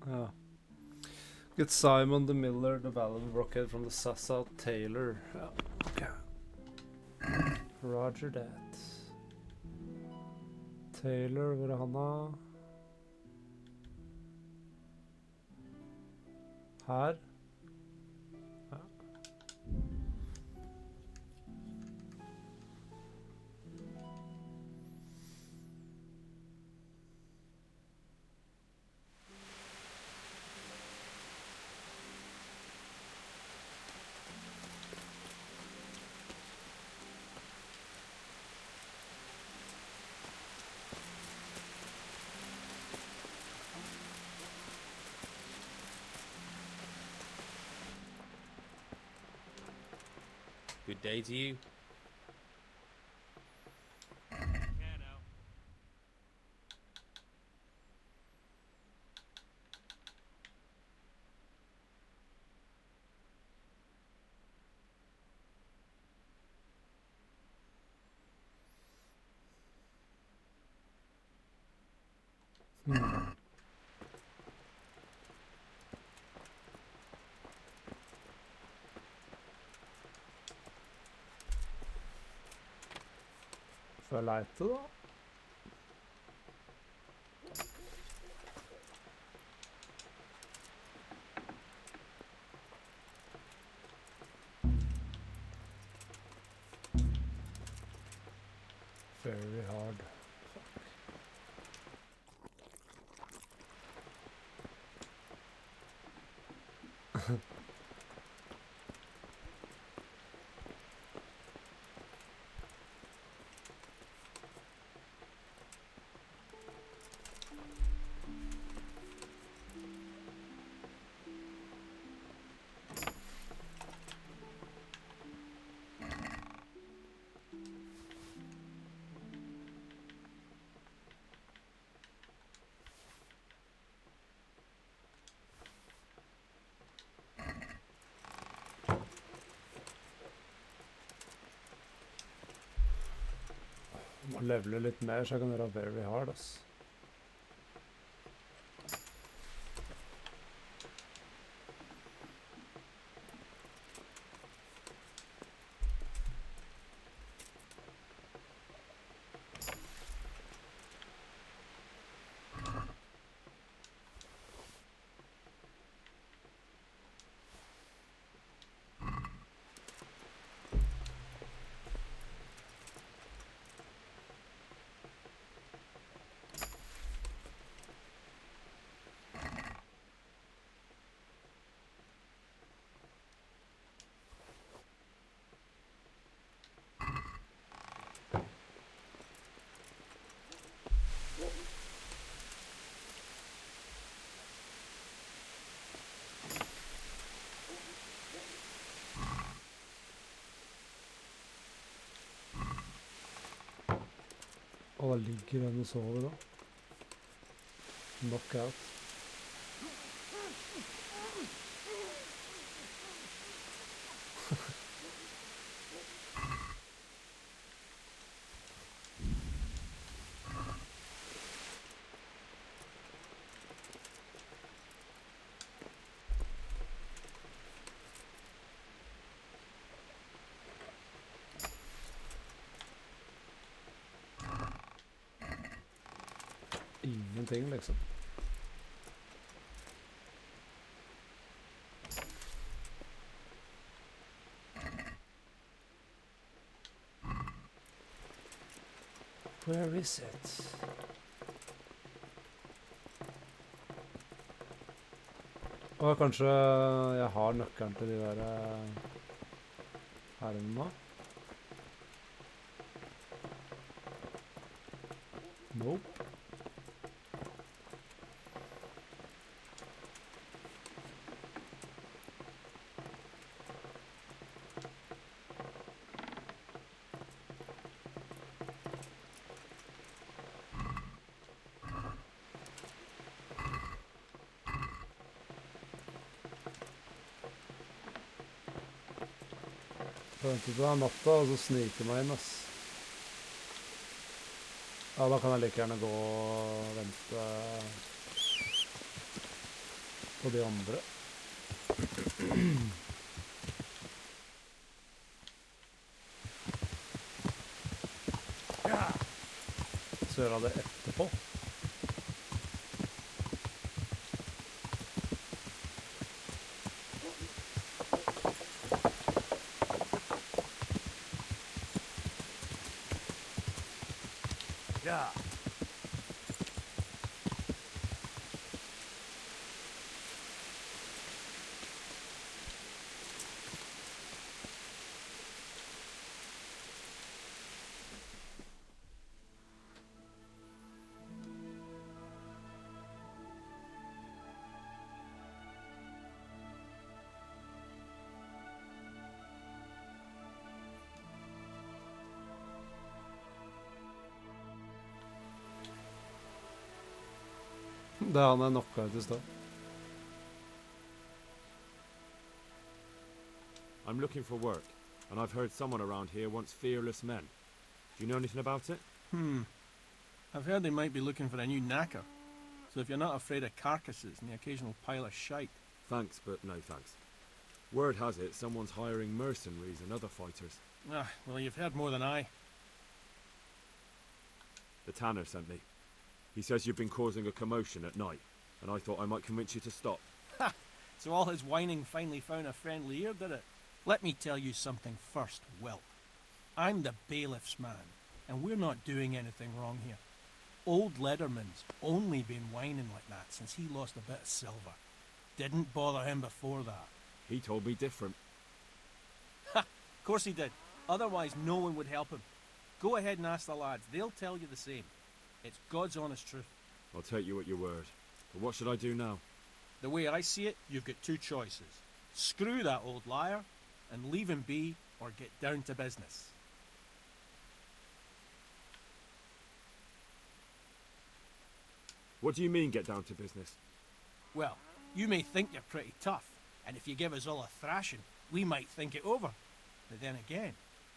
Ja. Get Simon the Miller, the valuable brocade from the Sassa Tailor. Ja, ok. Roger that. Tailor, hvor er han da? Her. Ja. Good day to you. Får jeg leite, da? Very hard. Fuck. Må levele litt mer så jeg kan gjøre very hard, ass. Og da ligger den og sover da. Knockout. Ingenting, liksom. Where is it? Og kanskje jeg har nøkkelen til de der herrene. Nope. Vente til det er natta, og så sniker meg inn, ass. Ja, da kan jeg like gjerne gå og vente på de andre. Så gjør jeg det etterpå. Det er han jeg knocka ut i sted. I'm looking for work, and I've heard someone around here wants fearless men. Do you know anything about it? I've heard they might be looking for a new knacker. So if you're not afraid of carcasses and the occasional pile of shite... Thanks, but no thanks. Word has it someone's hiring mercenaries and other fighters. Ah, well, you've heard more than I. The tanner sent me. He says you've been causing a commotion at night, and I thought I might convince you to stop. Ha! So all his whining finally found a friendly ear, did it? Let me tell you something first, Will. I'm the bailiff's man, and we're not doing anything wrong here. Old Lederman's only been whining like that since he lost a bit of silver. Didn't bother him before that. He told me different. Ha! Of course he did. Otherwise no one would help him. Go ahead and ask the lads. They'll tell you the same. It's God's honest truth. I'll take you at your word. But what should I do now? The way I see it, you've got two choices. Screw that old liar and leave him be, or get down to business. What do you mean, get down to business? Well, you may think you're pretty tough, and if you give us all a thrashing, we might think it over. But then again,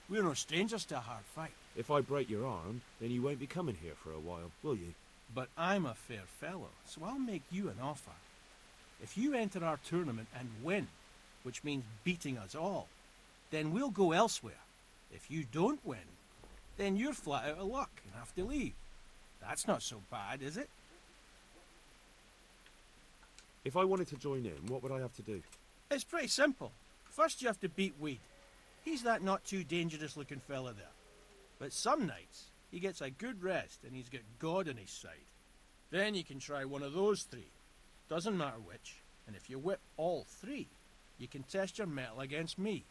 we're no strangers to a hard fight. If I break your arm, then you won't be coming here for a while, will you? But I'm a fair fellow, so I'll make you an offer. If you enter our tournament and win, which means beating us all, then we'll go elsewhere. If you don't win, then you're flat out of luck and have to leave. That's not so bad, is it? If I wanted to join in, what would I have to do? It's pretty simple. First you have to beat Weed. He's that not too dangerous looking fella there. But some nights, he gets a good rest and he's got God on his side. Then you can try one of those three. Doesn't matter which. And if you whip all three, you can test your mettle against me.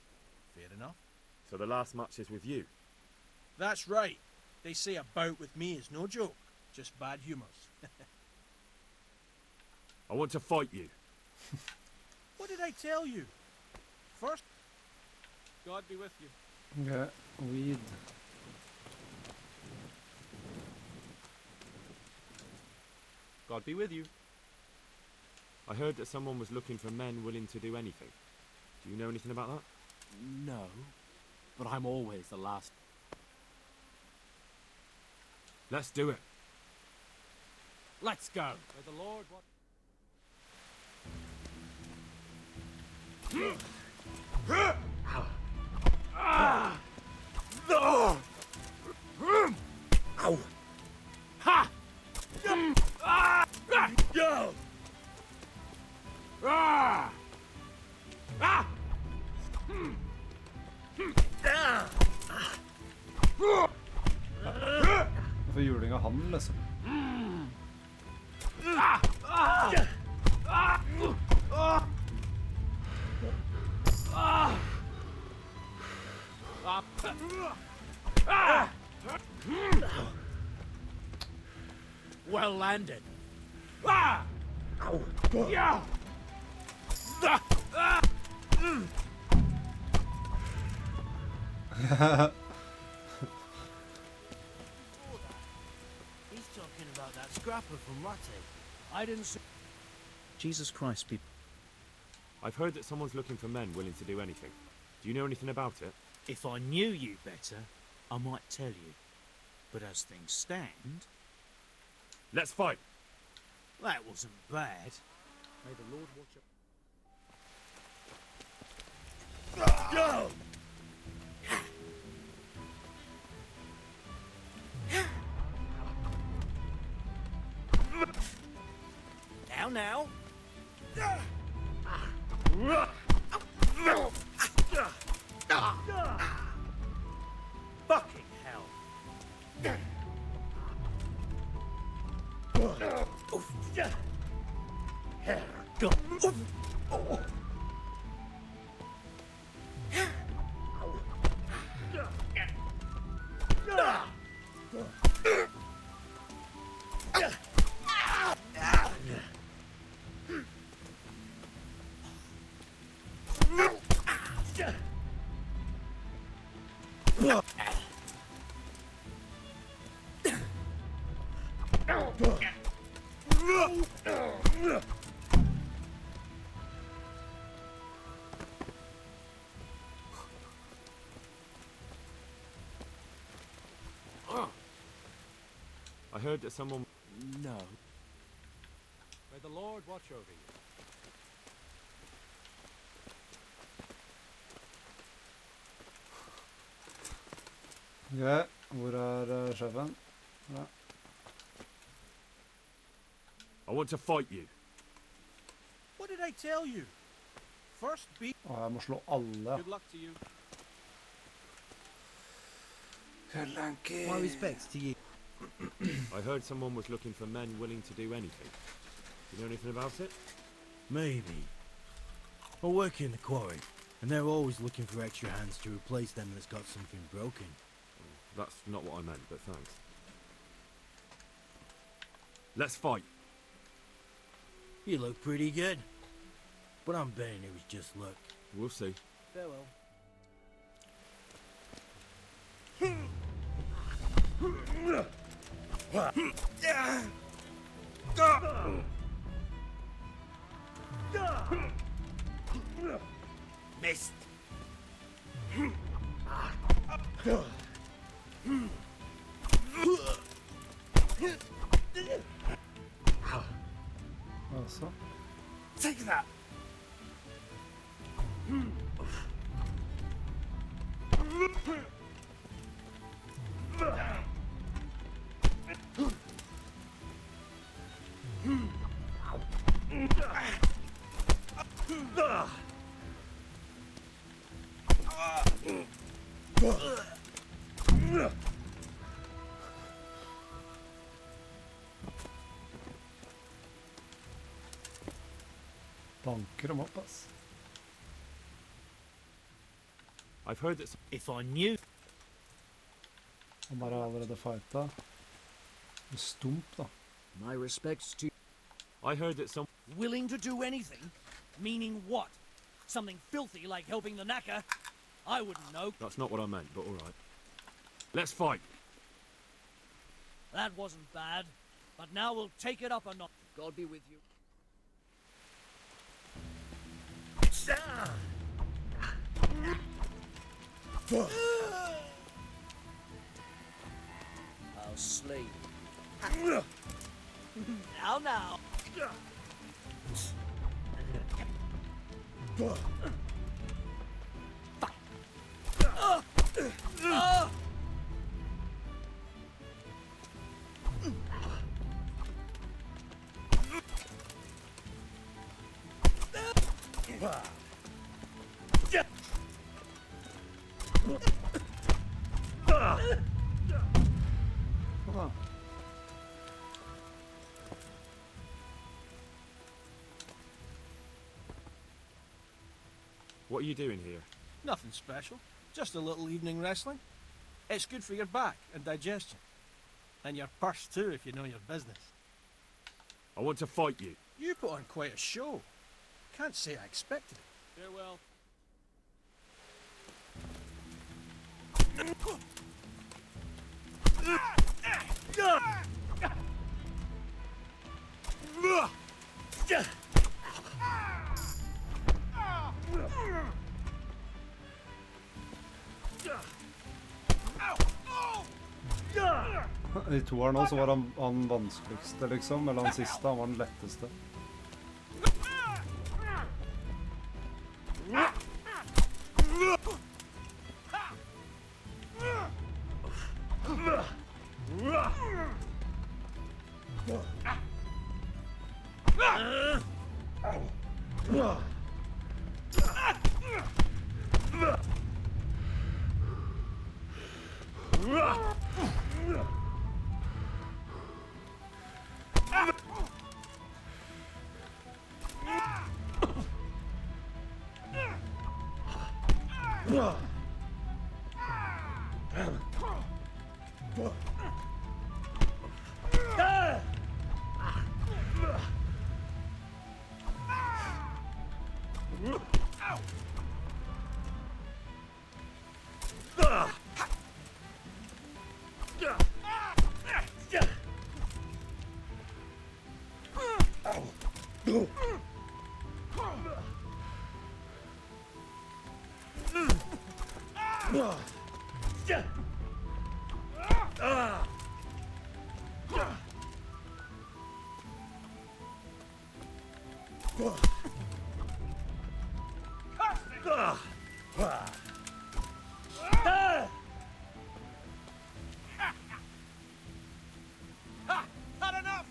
Fair enough? So the last match is with you? That's right. They say a bout with me is no joke. Just bad humours. I want to fight you. What did I tell you? First, God be with you. Okay, weed. God be with you. I heard that someone was looking for men willing to do anything. Do you know anything about that? No, but I'm always the last. Let's do it. Let's go. May the Lord watch. Ow! Ha! Yo! I får juling av han, liksom. Well landed. Yeah! He's talking about that scrapper from Ratty. I didn't see... Jesus Christ, people. I've heard that someone's looking for men willing to do anything. Do you know anything about it? If I knew you better, I might tell you. But as things stand... Let's fight! That wasn't bad. May the Lord watch it. Go! Now. Fucking hell. Go. I heard that someone... No. the Lord watch over you. Ok, hvor er sjefen? Ja. I want to fight you. What did I tell you? First beat. Å, jeg må slå alle. Good luck to you. My respects to you. I heard someone was looking for men willing to do anything. You know anything about it? Maybe. I work in the quarry, and they're always looking for extra hands to replace them that's got something broken. That's not what I meant, but thanks. Let's fight. You look pretty good. But I'm betting it was just luck. We'll see. Farewell. Missed. Altså. Take that. Banker dem opp, ass. I've heard that. If I knew. Han bare har allerede fighta. En stump, da. My respects to... I heard that some... Willing to do anything? Meaning what? Something filthy like helping the knacker? I wouldn't know. That's not what I meant, but all right. Let's fight. That wasn't bad. But now we'll take it up a notch. God be with you. I'll slay you. Now. What are you doing here? Nothing special. Just a little evening wrestling. It's good for your back and digestion. And your purse too, if you know your business. I want to fight you. You put on quite a show. Can't say I expected it. Farewell. I toeren nå så var han vanskeligste, liksom. Eller han siste, han var den letteste. Ha! Had enough!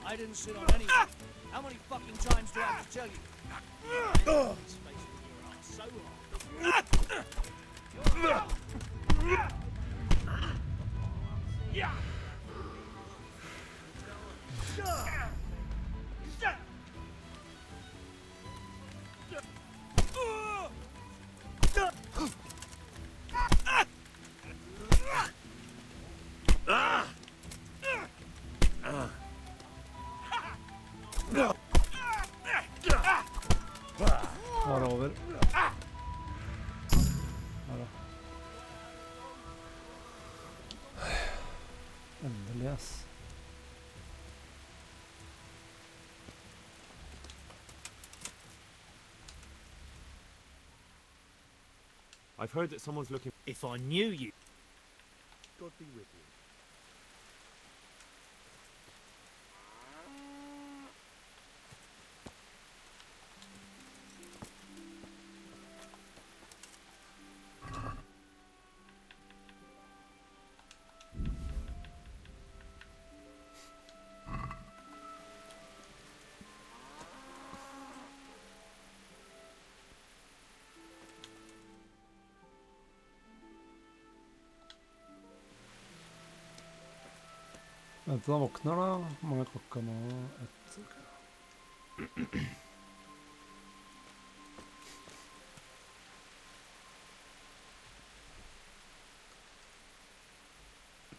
I didn't sit on any. How many fucking times do I have to tell you? This face with your ass so hard. Yeah. Var over. Her da. Endelig, ass. I've heard that someone's looking. If I knew you. God be with you. Vent til han våkner da. Hvor mange er klokka nå?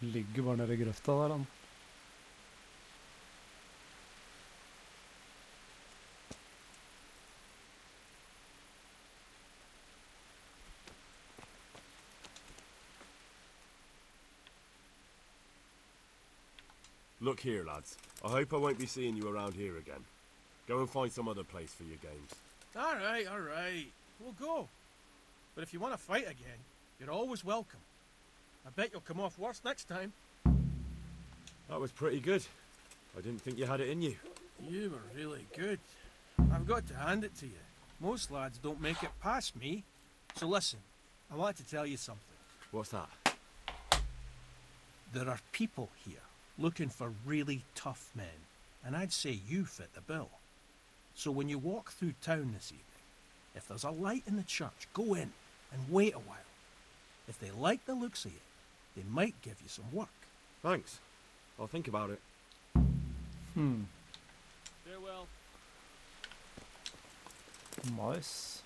Ligger bare nede i grøfta der, han. Look here, lads. I hope I won't be seeing you around here again. Go and find some other place for your games. All right. We'll go. But if you want to fight again, you're always welcome. I bet you'll come off worse next time. That was pretty good. I didn't think you had it in you. You were really good. I've got to hand it to you. Most lads don't make it past me. So listen, I want to tell you something. What's that? There are people here looking for really tough men, and I'd say you fit the bill. So when you walk through town this evening, if there's a light in the church, go in and wait a while. If they like the looks of you, they might give you some work. Thanks. I'll think about it. Farewell. Nice.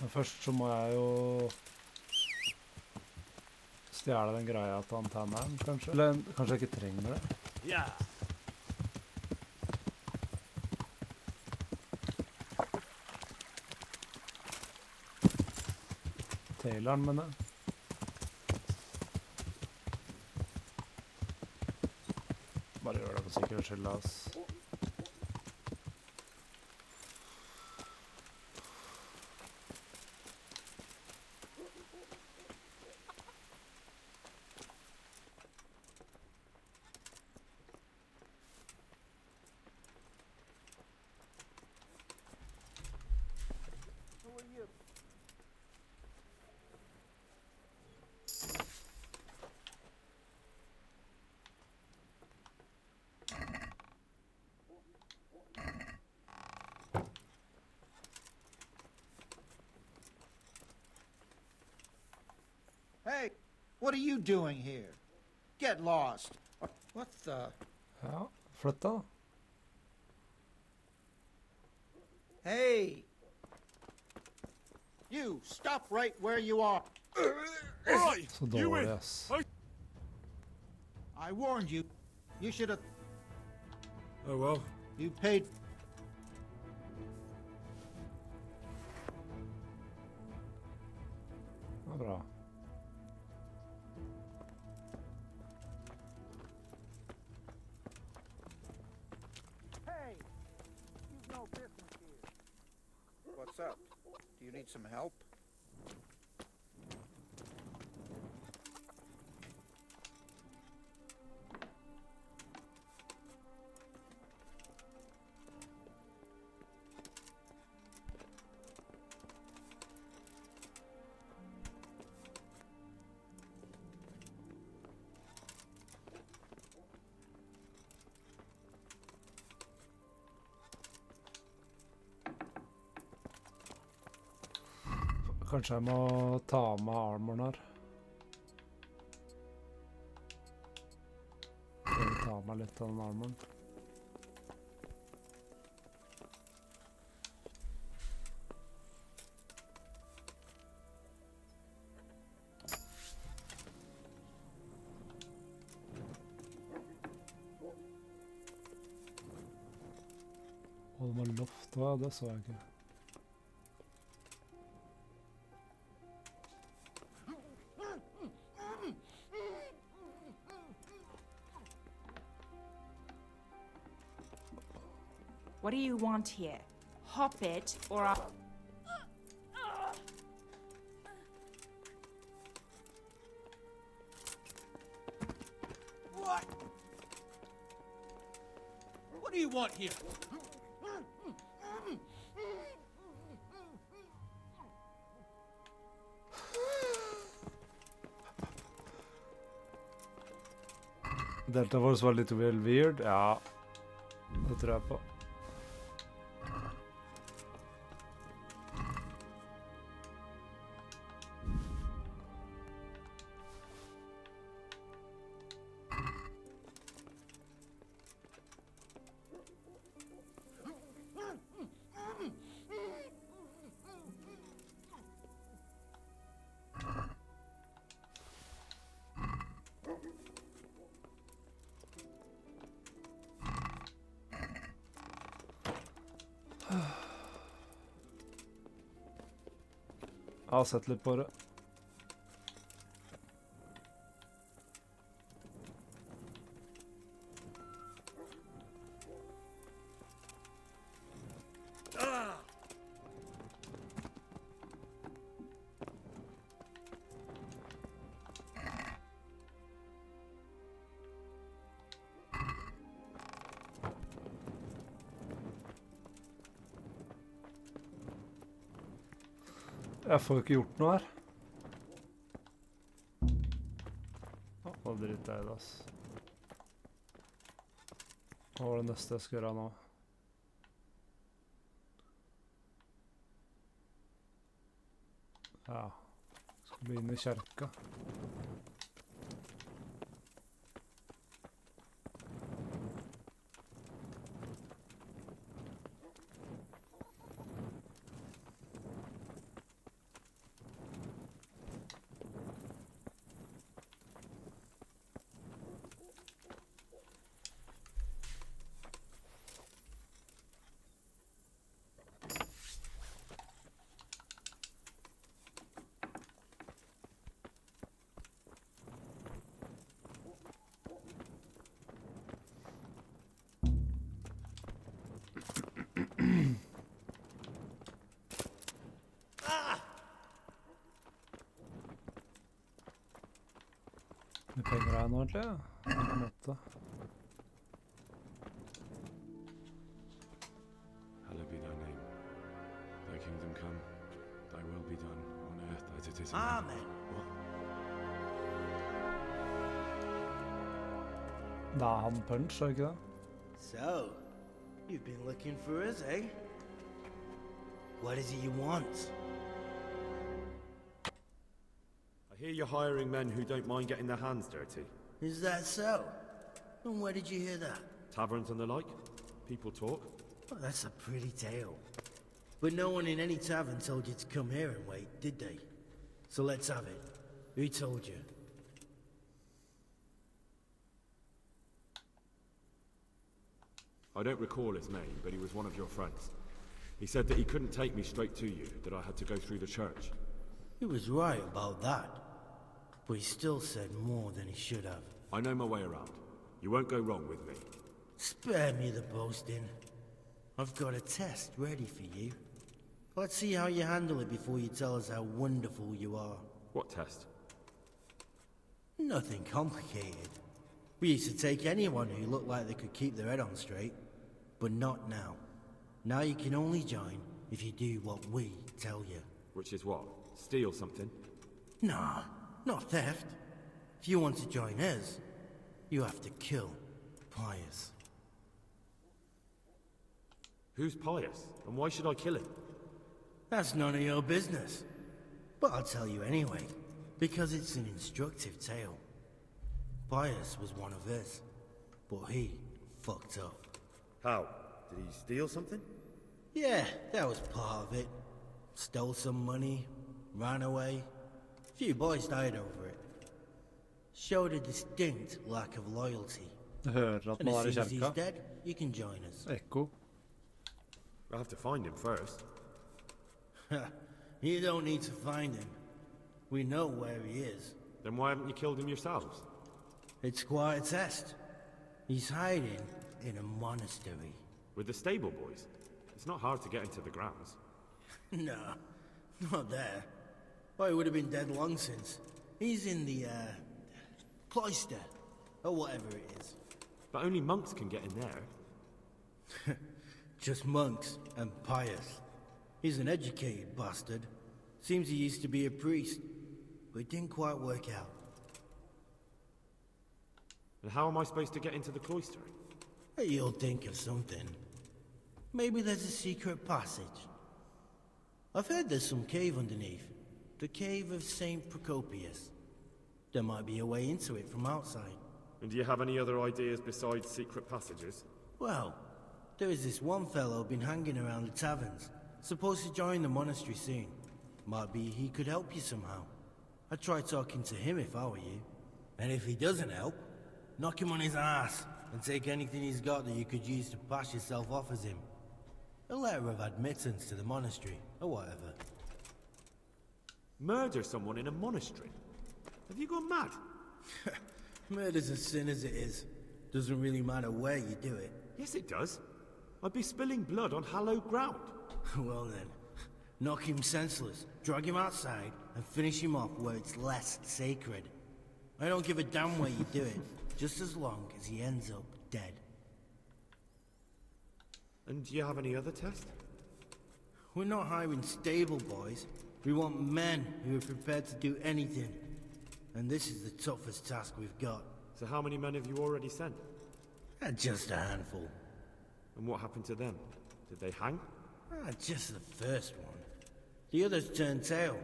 Men først så må jeg jo stjele den greia til han tanneren, kanskje? Eller kanskje jeg ikke trenger det? Ja. Taileren, mener jeg. Bare gjør det for sikkerhets skyld, ass. Hey, what are you doing here? Get lost. What the? Ja, flytta da. Hey, You, stop right where you are. Så dårlig, ass. I warned you. You should have... Oh well. You paid... Det var bra. Hey! You've no business here. What's up? Do you need some help? Kanskje jeg må ta av meg armoren her. Prøve å ta av meg litt av den armoren. Å, det var loft også, det så jeg ikke. What do you want here? Hop it, or I'll... What? What do you want here? Delta Force var litt weird, ja. Det tror jeg på. Jeg har sett litt på det. Jeg får jo ikke gjort noe her. Nå driter jeg i det, ass. Hva var det neste jeg skal gjøre nå? Ja, skal bli inn i kjerka. Mye penger er nå ordentlig, ja. På nettet. Hallowed be thy name. Thy kingdom come. Thy will be done on earth as it is in Amen. heaven. What? Det er han Punch, er det ikke det? So, you've been looking for us, eh? What is it you want? I hear you're hiring men who don't mind getting their hands dirty. Is that so? And where did you hear that? Taverns and the like. People talk. Well, that's a pretty tale. But no one in any tavern told you to come here and wait, did they? So let's have it. Who told you? I don't recall his name, but he was one of your friends. He said that he couldn't take me straight to you, that I had to go through the church. He was right about that. But he still said more than he should have. I know my way around. You won't go wrong with me. Spare me the boasting. I've got a test ready for you. Let's see how you handle it before you tell us how wonderful you are. What test? Nothing complicated. We used to take anyone who looked like they could keep their head on straight. But not now. Now you can only join if you do what we tell you. Which is what? Steal something? Nah, not theft. If you want to join us, you have to kill Pius. Who's Pius? And why should I kill him? That's none of your business. But I'll tell you anyway, because it's an instructive tale. Pius was one of us, but he fucked up. How? Did he steal something? Yeah, that was part of it. Stole some money, ran away. A few boys died over it. Showed a distinct lack of loyalty. Jeg hører at And nå er as i soon as he's kjerka. dead, you can join us. Ekko. I have to find him first. You don't need to find him. We know where he is. Then why haven't you killed him yourselves? It's quite a test. He's hiding in a monastery. With the stable boys? It's not hard to get into the grounds. No, not there. Well, he would have been dead long since. He's in the, cloister, or whatever it is. But only monks can get in there. Just monks and Pius. He's an educated bastard. Seems he used to be a priest, but it didn't quite work out. And how am I supposed to get into the cloister? You'll think of something. Maybe there's a secret passage. I've heard there's some cave underneath. The cave of St. Procopius. There might be a way into it from outside. And do you have any other ideas besides secret passages? Well, there is this one fellow been hanging around the taverns. Supposed to join the monastery soon. Might be he could help you somehow. I'd try talking to him if I were you. And if he doesn't help, knock him on his ass and take anything he's got that you could use to pass yourself off as him. A letter of admittance to the monastery, or whatever. Murder someone in a monastery? Have you gone mad? Murder's a sin as it is. Doesn't really matter where you do it. Yes, it does. I'd be spilling blood on hallowed ground. Well then, knock him senseless, drag him outside, and finish him off where it's less sacred. I don't give a damn where you do it, just as long as he ends up dead. And do you have any other test? We're not hiring stable boys. We want men who are prepared to do anything. And this is the toughest task we've got. So how many men have you already sent? Just a handful. And what happened to them? Did they hang? Just the first one. The others turned tail.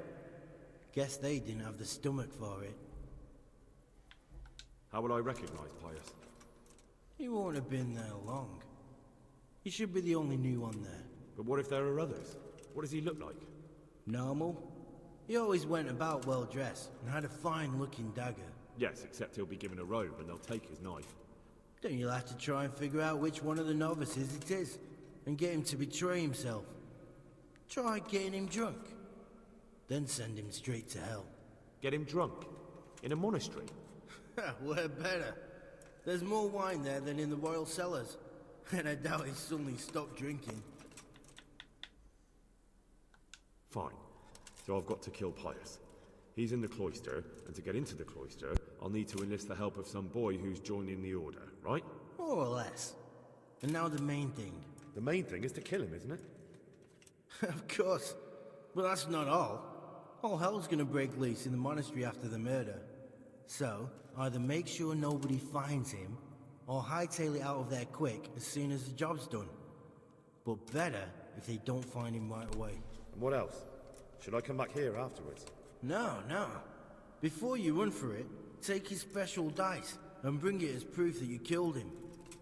Guess they didn't have the stomach for it. How will I recognize Pius? He won't have been there long. He should be the only new one there. But what if there are others? What does he look like? Normal. He always went about well dressed and had a fine looking dagger. Yes, except he'll be given a robe and they'll take his knife. Then you'll have to try and figure out which one of the novices it is, and get him to betray himself. Try getting him drunk. Then send him straight to hell. Get him drunk? In a monastery? Where better? There's more wine there than in the royal cellars. And I doubt he suddenly stopped drinking. Fine. So I've got to kill Pius. He's in the cloister, and to get into the cloister, I'll need to enlist the help of some boy who's joining the order, right? More or less. And now the main thing. The main thing is to kill him, isn't it? Of course. But that's not all. All hell's gonna break loose in the monastery after the murder. So, either make sure nobody finds him, or hightail it out of there quick as soon as the job's done. But better if they don't find him right away. And what else? Should I come back here afterwards? No. Before you run for it, take his special dice and bring it as proof that you killed him.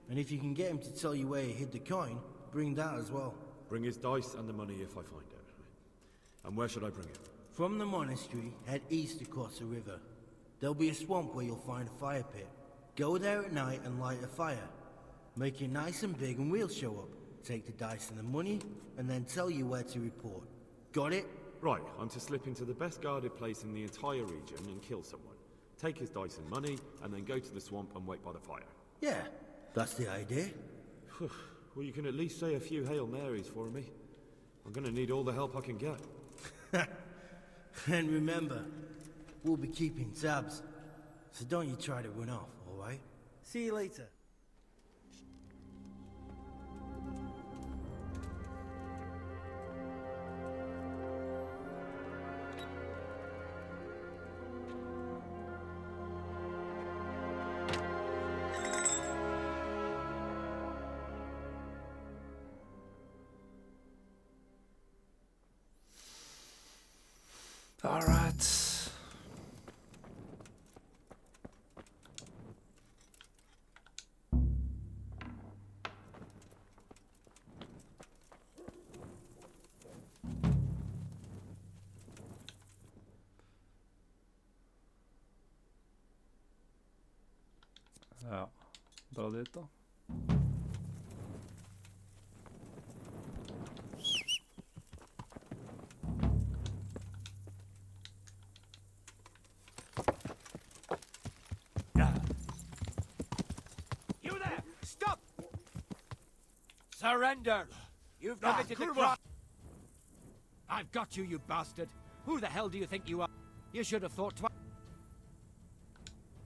And if you can get him to tell you where he hid the coin, bring that as well. Bring his dice and the money if I find it. And where should I bring it? From the monastery, head east across the river. There'll be a swamp where you'll find a fire pit. Go there at night and light a fire. Make it nice and big and we'll show up. Take the dice and the money, and then tell you where to report. Got it? Right, I'm to slip into the best guarded place in the entire region and kill someone. Take his dice and money, and then go to the swamp and wait by the fire. Yeah, that's the idea. Well, you can at least say a few Hail Marys for me. I'm gonna need all the help I can get. And remember, we'll be keeping tabs. So don't you try to run off, alright? See you later. All right. Ja, dra dit da. Surrender! You've committed the crime! I've got you, you bastard! Who the hell do you think you are? You should have thought twice.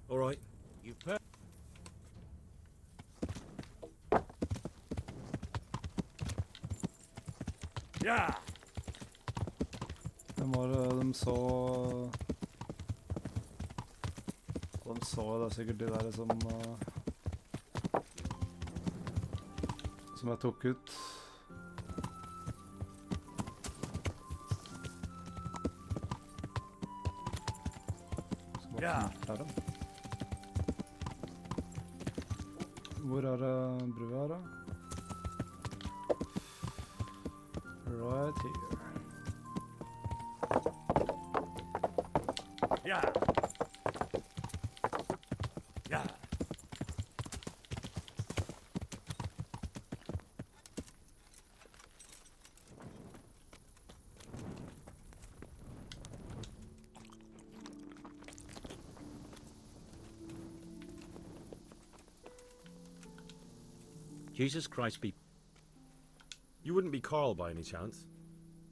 All right. You've Ja! De så... De så det sikkert de der som jeg tok ut. Ja! Hvor det brua da? Right here. Ja! Ja! Jesus Christ be... You wouldn't be Carl by any chance?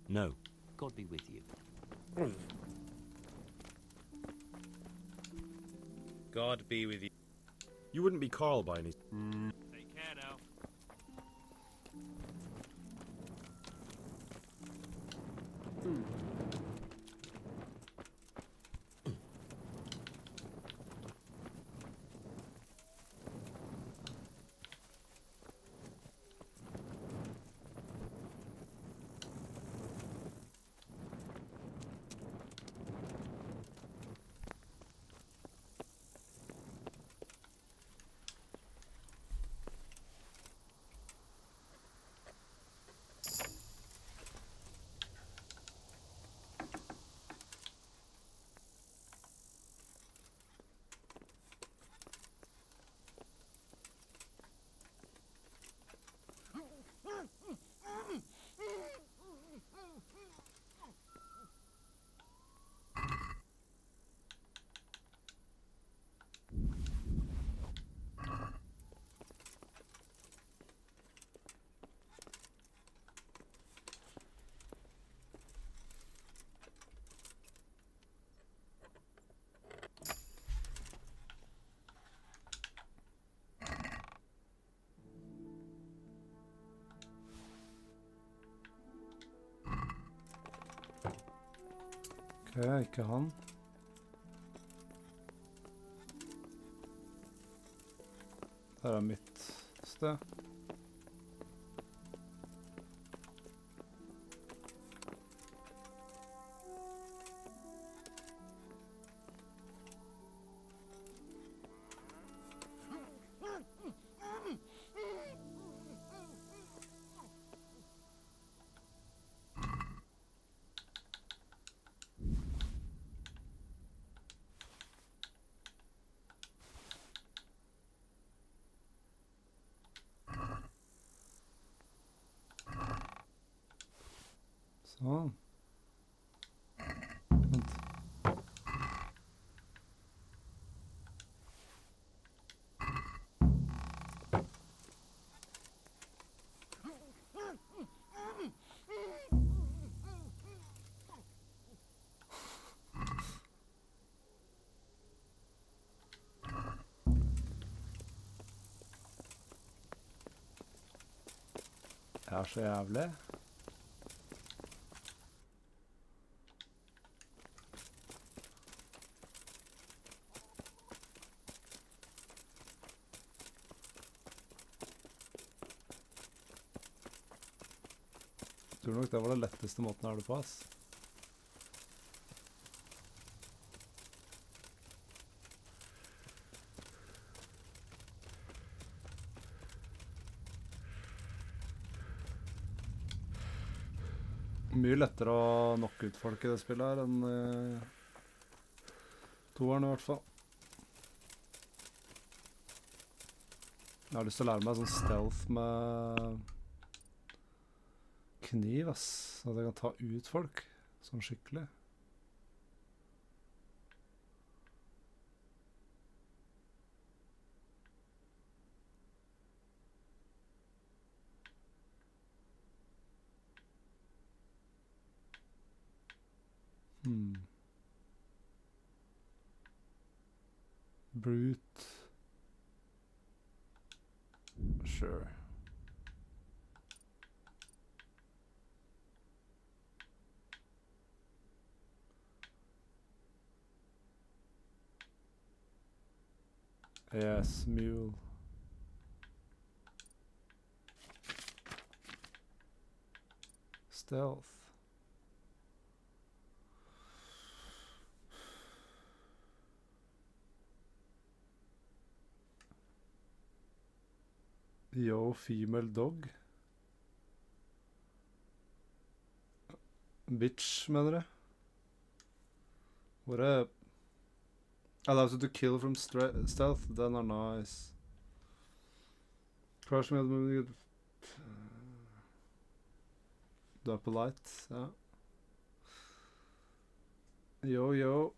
No. God be with you. God be with you. You wouldn't be Carl by any... Take care now. Ok, ikke han. Der mitt sted. Sånn. Vent. Det så jævlig. Jeg tror nok det var det letteste måten å ha det på, ass. Mye lettere å knocke ut folk i det spillet her enn toeren i hvert fall. Jeg har lyst til å lære meg sånn stealth med kniv, ass. Så at jeg kan ta ut folk sånn skikkelig. Brute. Sure. Yes, mule. Stealth. Yo, female dog. Bitch, mener du? What up? Allows you to kill from stealth, then are nice. Crush me at the movie. Du er polite, ja. Yo, yo.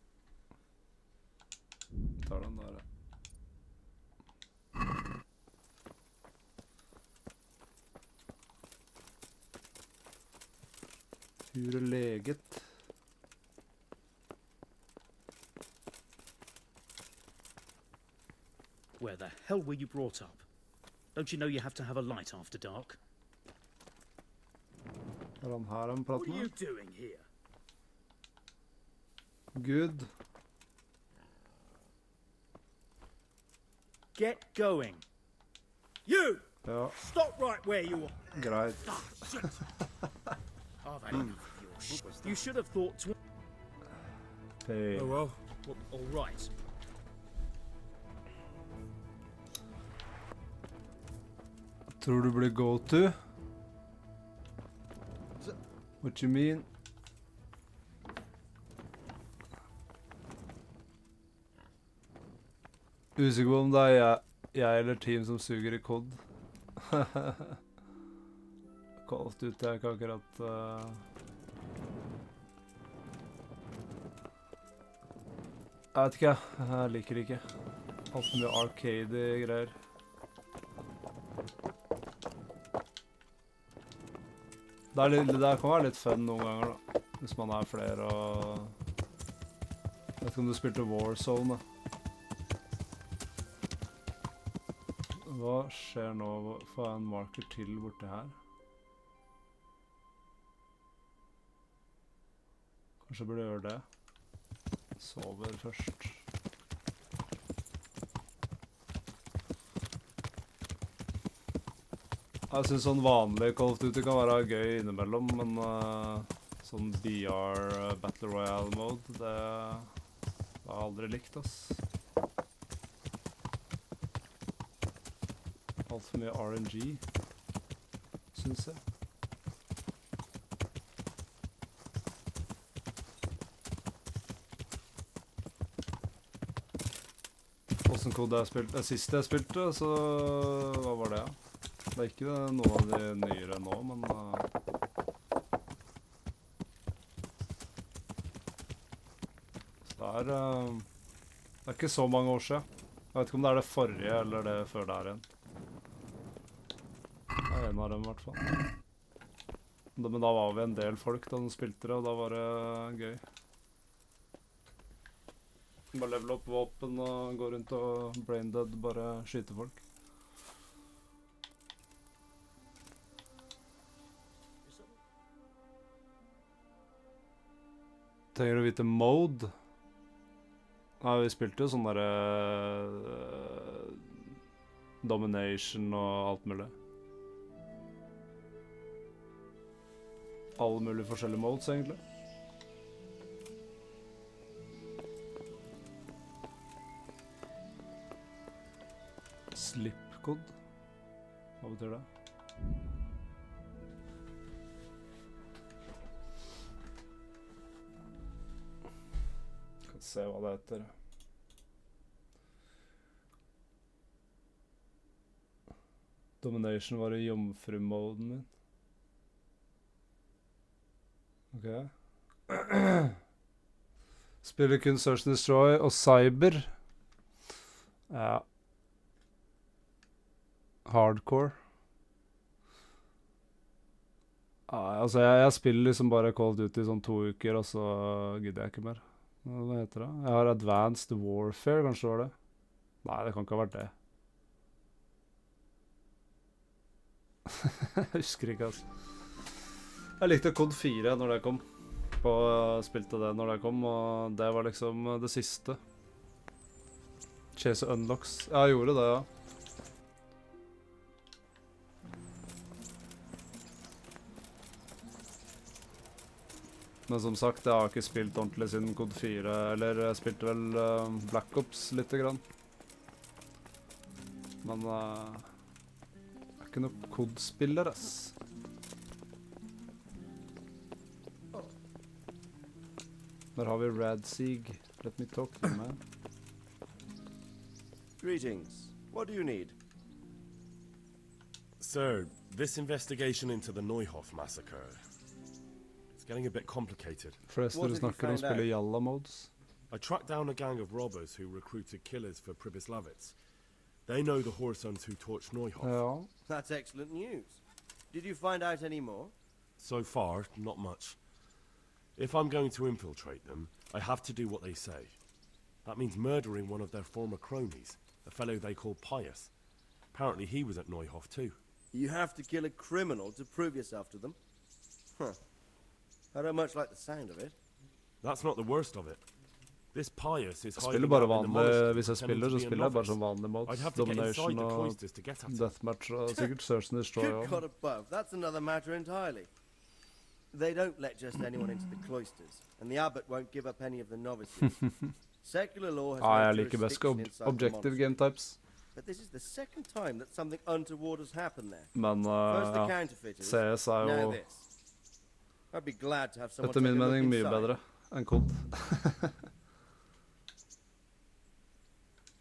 Tar den der, ja. Hure leget. Where the hell were you brought up? Don't you know you have to have a light after dark? Er han her han prater What are you med? doing here? Good. Get going. You! Ja, Stop right where you are. greit. Ah, shit. I've had enough of your shit. You should have thought twice. Hey. Oh well, all right. Tror du blir go-to? What you mean? Usikker på om det er jeg eller team som suger i kod. Call of Duty er ikke akkurat... Jeg vet ikke, jeg liker det ikke. Alt for mye arcade-greier. Det kan være litt fun noen ganger da, hvis man er flere og... Jeg vet ikke om du spilte Warzone da. Hva skjer nå? Får jeg en marker til borte her? Kanskje jeg burde gjøre det. Sover først. Jeg synes sånn vanlig Call of Duty kan være gøy innimellom, men sånn BR Battle Royale mode, det har jeg aldri likt, ass. Alt for mye RNG, synes jeg. Hvordan kode jeg spilte? Det siste jeg spilte, så hva var det, ja? Det er ikke noe av de nyere nå, men det ikke så mange år siden. Jeg vet ikke om det det forrige eller det før der igjen. Det en av dem i hvert fall. Men da var vi en del folk da de spilte det, og da var det gøy. Bare level opp våpen og gå rundt og braindead, bare skyte folk. Trenger du vite mode? Ja, vi spilte jo sånn der domination og alt mulig. Alle mulige forskjellige modes, egentlig. Slipcode? Hva betyr det? Skal se hva det heter. Domination var i jomfru-moden min. Ok. Spiller kun Search and Destroy og Cyber. Ja. Hardcore. Ja, altså jeg spiller liksom bare Call of Duty i sånn 2 uker, og så gidder jeg ikke mer. Hva heter det? Jeg har Advanced Warfare, kanskje det var det? Nei, det kan ikke ha vært det. Jeg husker ikke, altså. Jeg likte Code 4 når det kom. Spilte det når det kom, og det var liksom det siste. Chase Unlocks. Ja, jeg gjorde det, ja. Men som sagt, jeg har ikke spilt ordentlig siden Code 4, eller jeg spilte vel Black Ops litt grann. Men jeg er ikke noe Code-spiller, ass. Der har vi Radseeg. Let me talk to you, man. Greetings. What do you need? Sir, this investigation into the Neuhoff massacre... It's getting a bit complicated. Forresten, du snakker om spille Jalla modes. I tracked down a gang of robbers who recruited killers for Pribyslavitz. They know the Horsons who torched Neuhoff. Ja. That's excellent news. Did you find out any more? So far, not much. If I'm going to infiltrate them, I have to do what they say. That means murdering one of their former cronies, a fellow they call Pius. Apparently he was at Neuhoff too. You have to kill a criminal to prove yourself to them? Huh. I don't much like the sound of it. That's not the worst of it. This Pius is Jeg spiller bare vanlig, hvis jeg spiller, så spiller jeg bare som vanlig mods. Domination og Deathmatch og sikkert Search and Destroy. Good God above, that's another matter entirely. They don't let just anyone into the cloisters, and the abbot won't give up any of the novices. Secular law has Ja, no jeg liker best jurisdiction inside the objective monastery. game types. But this is the second time that something untoward has happened there. Men First the ja, counterfeiters, CS er now jo this. I'd be glad to have someone etter take min a look mening mye inside. bedre enn kod.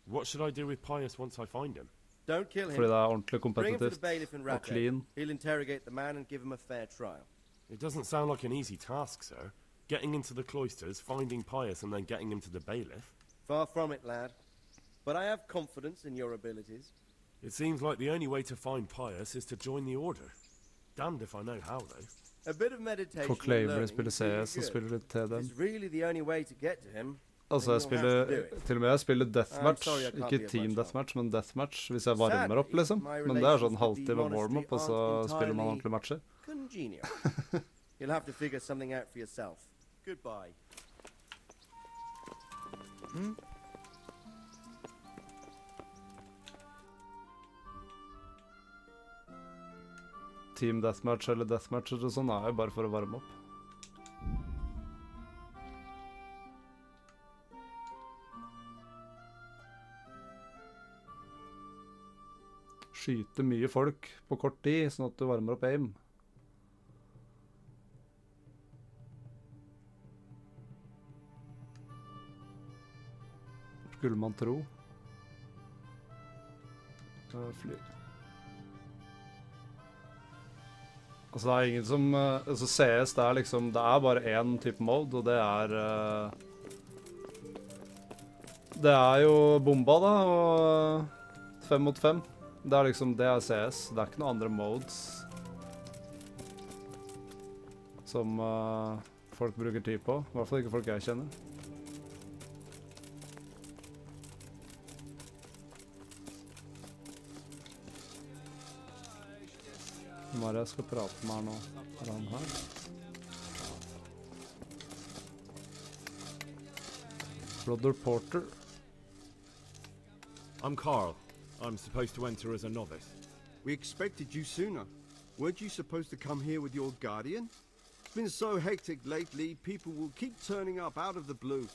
What should I do with Pius once I find him? Don't kill him. Fordi det er ordentlig Bring him to the kompetitivt bailiff in og Ratte. clean. He'll interrogate the man and give him a fair trial. It doesn't sound like an easy task, sir. Getting into the cloisters, finding Pius, and then getting him to the bailiff. Far from it, lad. But I have confidence in your abilities. It seems like the only way to find Pius is to join the order. Damned if I know how, though. A bit of meditation For and Claver learning spiller will do you CS og good. spiller litt TDM. It's really the only way to get to him. Altså jeg spiller, til og med jeg spiller deathmatch, sorry, I can't ikke be of team much deathmatch, men deathmatch hvis jeg varmer opp Sadly, liksom. my Men det er sånn relations with the halvtime warm-up, og så monastery spiller man aren't ordentlig matcher. Congenial. You'll have to figure something out for yourself. Goodbye. Team deathmatch eller deathmatcher og sånn er jo bare for å varme opp. Skyte mye folk på kort tid, sånn at du varmer opp aim. Skulle man tro. Fly. Altså det er ingen som, altså CS det er liksom, det er bare en type mode, og det er Det jo bomba da, og 5 mot 5. Det liksom, det CS. Det ikke noen andre modes som folk bruker tid på. I hvert fall ikke folk jeg kjenner. Hvem jeg skal prate med her nå? Han her? Brother Porter. I'm Carl. I'm supposed to enter as a novice. We expected you sooner. Weren't you supposed to come here with your guardian? It's been so hectic lately, people will keep turning up out of the blue.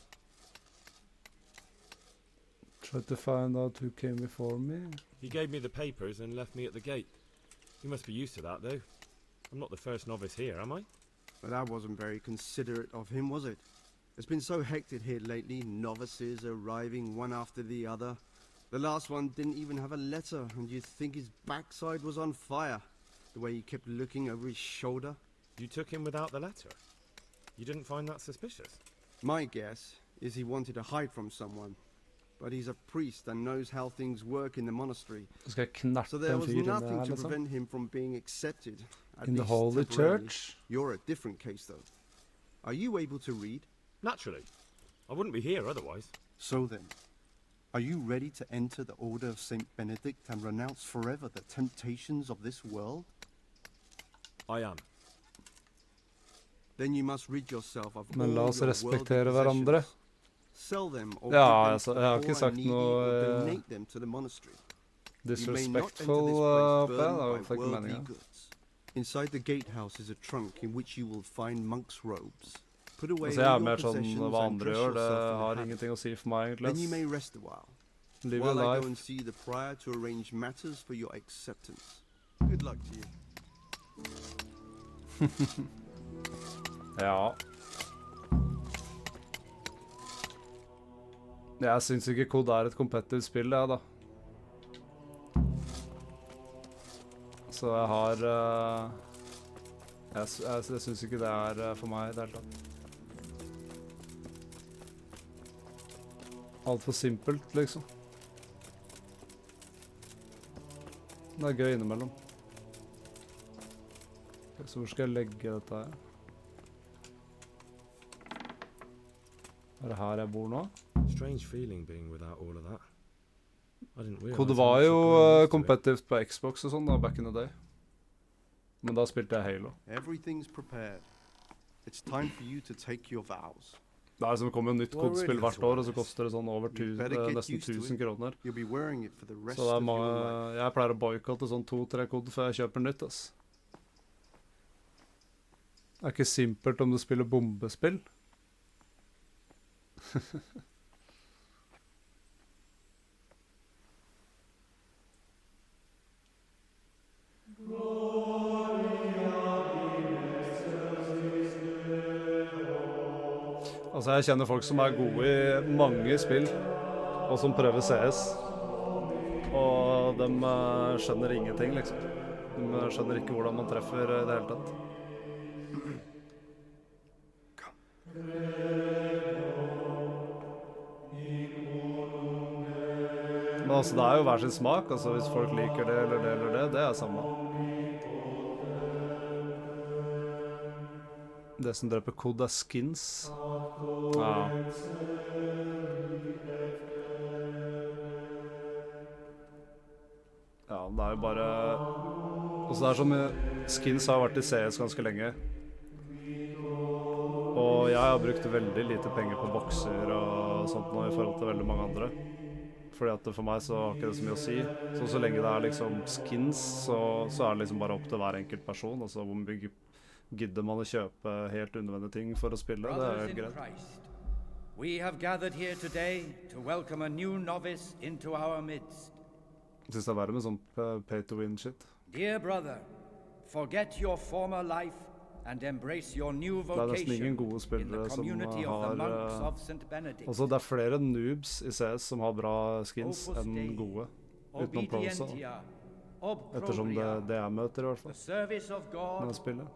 Tried to find out who came before me. He gave me the papers and left me at the gate. You must be used to that, though. I'm not the first novice here, am I? But that wasn't very considerate of him, was it? It's been so hectic here lately, novices arriving one after the other. The last one didn't even have a letter, and you'd think his backside was on fire, the way he kept looking over his shoulder. You took him without the letter? You didn't find that suspicious? My guess is he wanted to hide from someone. But he's a priest and knows how things work in the monastery. So there was nothing to prevent him from being accepted. In the Holy Church? You're a different case, though. Are you able to read? Naturally. I wouldn't be here otherwise. So then, are you ready to enter the Order of St. Benedict and renounce forever the temptations of this world? I am. Then you must rid yourself of Men la all oss your respektere worldly hverandre. possessions. Sell them or Ja, give them to jeg har the ikke poor sagt and needy noe or donate them to the monastery. disrespectful oppe. Det var ikke meningen. Inside the gatehouse is a trunk in which you will find monks' robes. Put away Altså, jeg all your mer sånn possessions hva and andre dress gjør. Det yourself to the har habit. ingenting å si for meg, Then you egentlig. may rest a while. Live While your I life. go and see the prior to arrange matters for your acceptance. Good luck to you. Ja. Jeg synes ikke COD et kompetitivt spill, jeg da. Så jeg har... jeg synes ikke det for meg i det hele tatt. Alt for simpelt, liksom. Det gøy innimellom. Ok, så hvor skal jeg legge dette her? Det her jeg bor nå? Strange feeling being without all of that. I didn't realize. COD var jo kompetitivt på Xbox og sånn da, back in the day. Men da spilte jeg Halo. Everything's prepared. It's time for you to take your vows. Det som kommer jo nytt COD-spill hvert år, og så koster det sånn over nesten 1000 kroner. You'll be wearing it for the rest Så det of mange, your life. jeg pleier å boykotte sånn 2-3 COD før jeg kjøper nytt, ass. Det ikke simpelt om du spiller bombespill. Altså, jeg kjenner folk som gode i mange spill, og som prøver CS. Og de skjønner ingenting, liksom. De skjønner ikke hvordan man treffer i det hele tatt. Men altså, det jo hver sin smak, altså hvis folk liker det eller det eller det samme. Det som dreper COD skins. Ja. Ja, det jo bare... Altså det som skins har vært i CS ganske lenge. Og jeg har brukt veldig lite penger på bokser og sånt nå i forhold til veldig mange andre. Fordi at for meg så har ikke det så mye å si. Så lenge det liksom skins, så det liksom bare opp til hver enkelt person. Altså hvor mye gidder man å kjøpe helt unødvendige ting for å spille, det helt greit. We have gathered here today to welcome a new novice into our midst. Jeg synes det verre med sånn pay-to-win-shit. Dear brother, forget your former life and embrace your new nesten vocation ingen gode in the spillere som community of the monks of St. Benedict. Altså det flere noobs i CS som har bra skins enn gode, utenom prosa. Ettersom det jeg møter i hvert fall, når jeg spiller.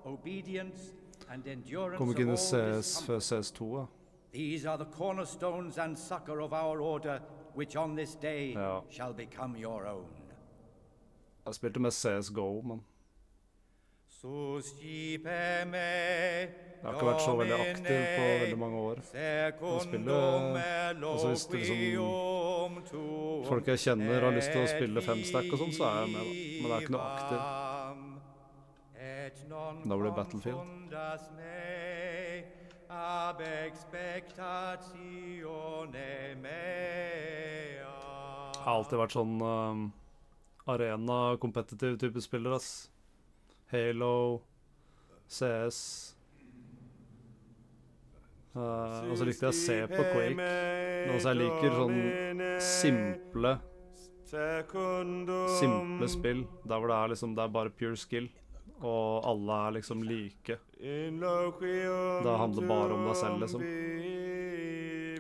Kommer ikke inn i CS før CS2, ja. These are the cornerstones and succor of our order, which on this day shall become your own. Jeg spilte med CSGO, men jeg har ikke vært så veldig aktiv på veldig mange år. Jeg spiller, altså hvis det liksom folk jeg kjenner har lyst til å spille 5-stack og sånn, så er jeg med da. Men det er ikke noe aktiv. Da blir det Battlefield. Jeg har alltid vært sånn arena-kompetitiv type spiller, ass. Halo, CS. Og så likte jeg å se på Quake. Men også jeg liker sånn simple spill. Der hvor det er liksom, det er bare pure skill. Og alle er liksom like. Det handler bare om deg selv, liksom.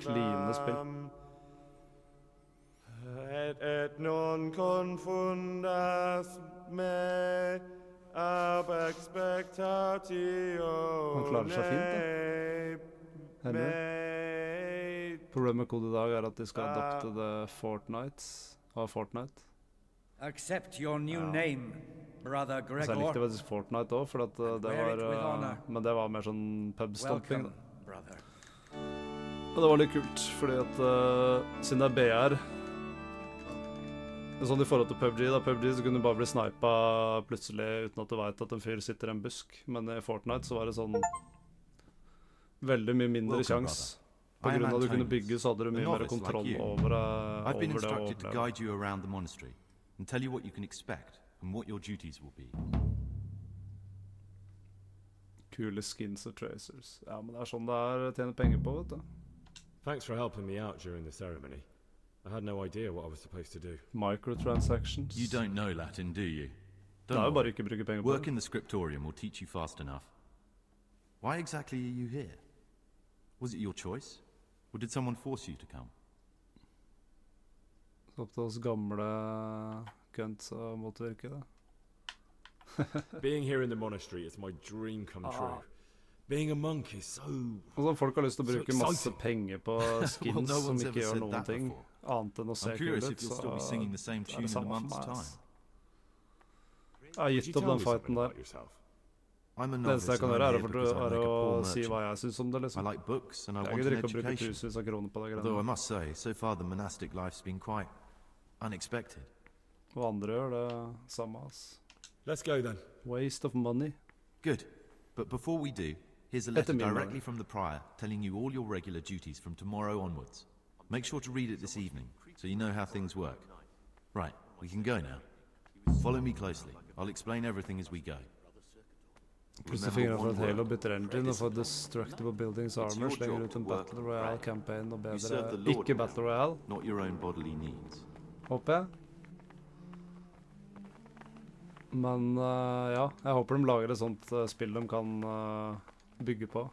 Kline spill. Et non confundas me ab expectatio. Han klarer seg fint, da. Henry. Problemet med kode i dag er at de skal adopte det Fortnite. Accept your new name, brother Gregor. Så jeg likte faktisk Fortnite også, for at det var, men det var mer sånn pubstomping. Og det var litt kult, fordi at siden det er BR, sånn i forhold til PUBG, så kunne du bare bli snipa plutselig uten at du vet at en fyr sitter i en busk. Men i Fortnite så var det sånn veldig mye mindre sjans. På grunn av at du kunne bygge, så hadde du mye mer kontroll over det å oppleve. And tell you what you can expect and what your duties will be. Kule skins og tracers. Ja, men det er sånn det er å tjene penger på, vet du. Thanks for helping me out during the ceremony. I had no idea what I was supposed to do. Microtransactions. You don't know Latin, do you? Det er jo bare ikke bruke penger på det. Work in the scriptorium will teach you fast enough. Why exactly are you here? Was it your choice? Or did someone force you to come? Opp til oss gamle kunst og motvirke, da. Being here in the monastery is my dream come true. Being a monk is so Altså, folk har lyst til å bruke masse penger på skins som ikke gjør noen ting, annet enn å se kul ut, så er det samme for meg, ass. Jeg har gitt opp den fighten der. Det eneste jeg kan gjøre er å si hva jeg synes om det, liksom. Jeg gidder ikke å bruke tusenvis av kroner på det greiene. Though I must say, so far the monastic life's been quite unexpected. Og andre gjør det samme, ass. Let's go then. Waste of money. Good. But before we do, here's a letter directly from the prior telling you all your regular duties from tomorrow onwards. Make sure to read it this evening, so you know how things work. Right, we can go now. Follow me closely. I'll explain everything as we go. Krysser fingrene for at Halo bytter engine og får Destructible Buildings Armor, slenger ut en Battle Royale campaign og bedre ikke Battle Royale. Not your own bodily needs. Håper jeg. Men ja, jeg håper de lager et sånt spill de kan bygge på.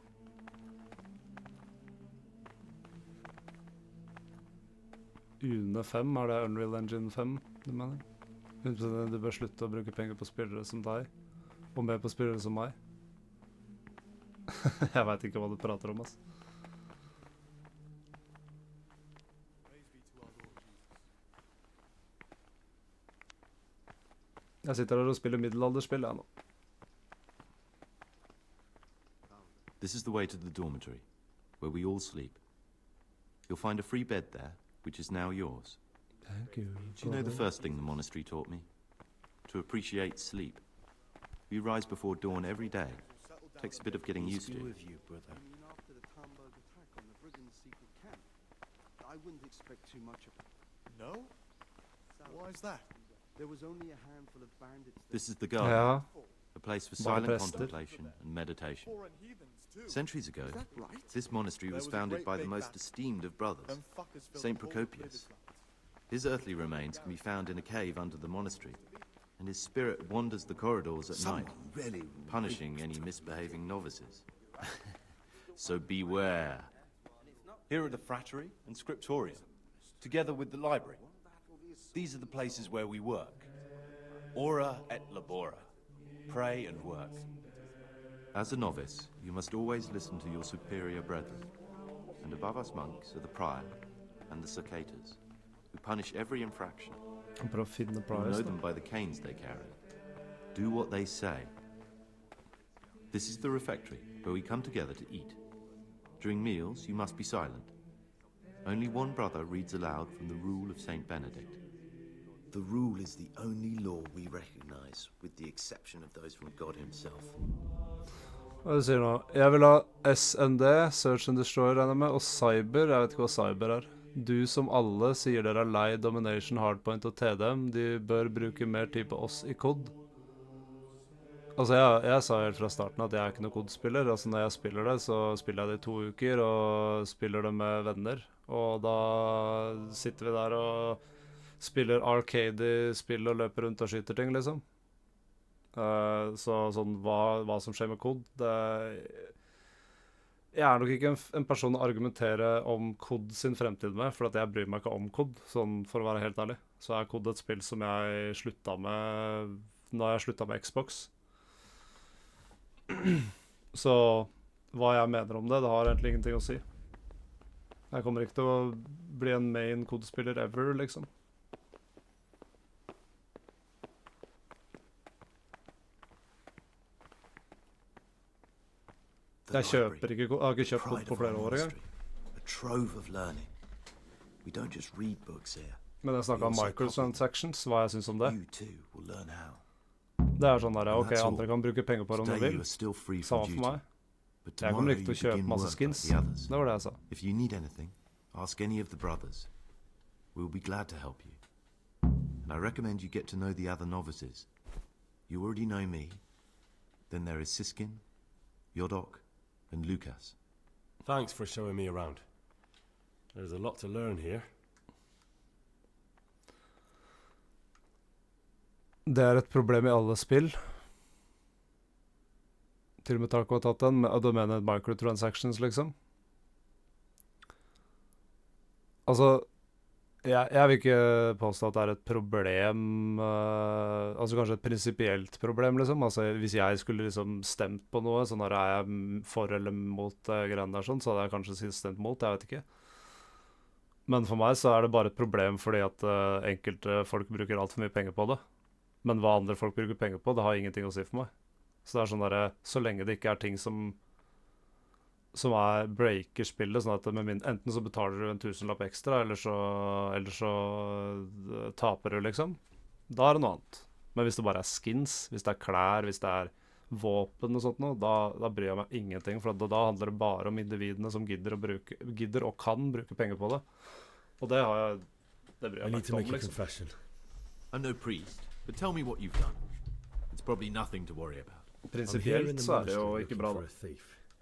UNE 5, er det Unreal Engine 5, du mener? Du bør slutte å bruke penger på spillere som deg. Og mer på spillere som meg. Jeg vet ikke hva du prater om, ass. Jeg sitter her og spiller middelalderspill, jeg nå. This is the way to the dormitory, where we all sleep. You'll find a free bed there, which is now yours. Thank you. Do you know the first thing the monastery taught me? To appreciate sleep. We rise before dawn every day. Takes a bit of getting used to. With you, brother. After the Tamburg attack on the brigands' secret camp, I wouldn't expect too much of it. No? Why is that? There was only a handful of bandits. This is the garden, a place for silent contemplation and meditation. Centuries ago, this monastery was founded by the most esteemed of brothers, Saint Procopius. His earthly remains can be found in a cave under the monastery, and his spirit wanders the corridors at night, punishing any misbehaving novices. So beware. Here are the frattery and scriptorium, together with the library. These are the places where we work. Ora et labora. Pray and work. As a novice, you must always listen to your superior brethren. And above us monks are the prior and the cicadas, who punish every infraction. You know them by the canes they carry. Do what they say. This is the refectory, where we come together to eat. During meals, you must be silent. Only one brother reads aloud from the Rule of Saint Benedict. The Rule is the only law we recognize, with the exception of those from God himself. Hva sier du nå? Jeg vil ha SND, Search and Destroy, regner jeg med, og Cyber, jeg vet ikke hva Cyber er. Du som alle sier dere er lei Domination, Hardpoint og TDM, de bør bruke mer tid på oss i kod. Altså, jeg sa helt fra starten at jeg er ikke noen kodespiller. Altså, når jeg spiller det, så spiller jeg det i 2 uker, og spiller det med venner. Og da sitter vi der og spiller arcade-spill og løper rundt og skyter ting, liksom. Så sånn, hva som skjer med kod, jeg er nok ikke en person å argumentere om kod sin fremtid med, for at jeg bryr meg ikke om kod, sånn for å være helt ærlig. Så er kod et spill som jeg slutta med når jeg slutta med Xbox. Så hva jeg mener om det har egentlig ingenting å si. Jeg kommer ikke til å bli en main kodespiller ever, liksom. Jeg kjøper ikke, har ikke kjøpt kod på flere år engang. A trove of learning. We don't just read books here. Men jeg snakket om microtransactions, hva jeg synes om det. You too will learn how. Det er sånn der, ok, andre kan bruke penger på det om de vil. Samme for meg. Jeg kommer ikke til å kjøpe masse skins. Det var det jeg sa. If you need anything, ask any of the brothers. We'll be glad to help you. And I recommend you get to know the other novices. You already know me. Then there is Siskin, Yodok, and Lucas. Thanks for showing me around. There's a lot to learn here. Det er et problem i alle spill. Til og med Taco har tatt den, og da mener jeg microtransactions, liksom. Altså, jeg vil ikke påstå at det er et problem, altså kanskje et prinsipielt problem, liksom. Altså, hvis jeg skulle liksom stemt på noe, sånn her er jeg for eller mot greiene der sånn, så hadde jeg kanskje stemt mot, jeg vet ikke. Men for meg så er det bare et problem fordi at enkelte folk bruker alt for mye penger på det. Men hva andre folk bruker penger på, det har ingenting å si for meg. Så det er sånn der, så lenge det ikke er ting som breaker spillet, sånn at enten så betaler du en 1000-lapp ekstra, eller så taper du, liksom. Da er det noe annet. Men hvis det bare er skins, hvis det er klær, hvis det er våpen og sånt noe, da bryr jeg meg ingenting, for da handler det bare om individene som gidder og kan bruke penger på det. Og det bryr jeg meg ikke om, liksom. I'm no priest. But tell me what you've done. It's probably nothing to worry about. Prinsipielt så er det jo ikke bra, da.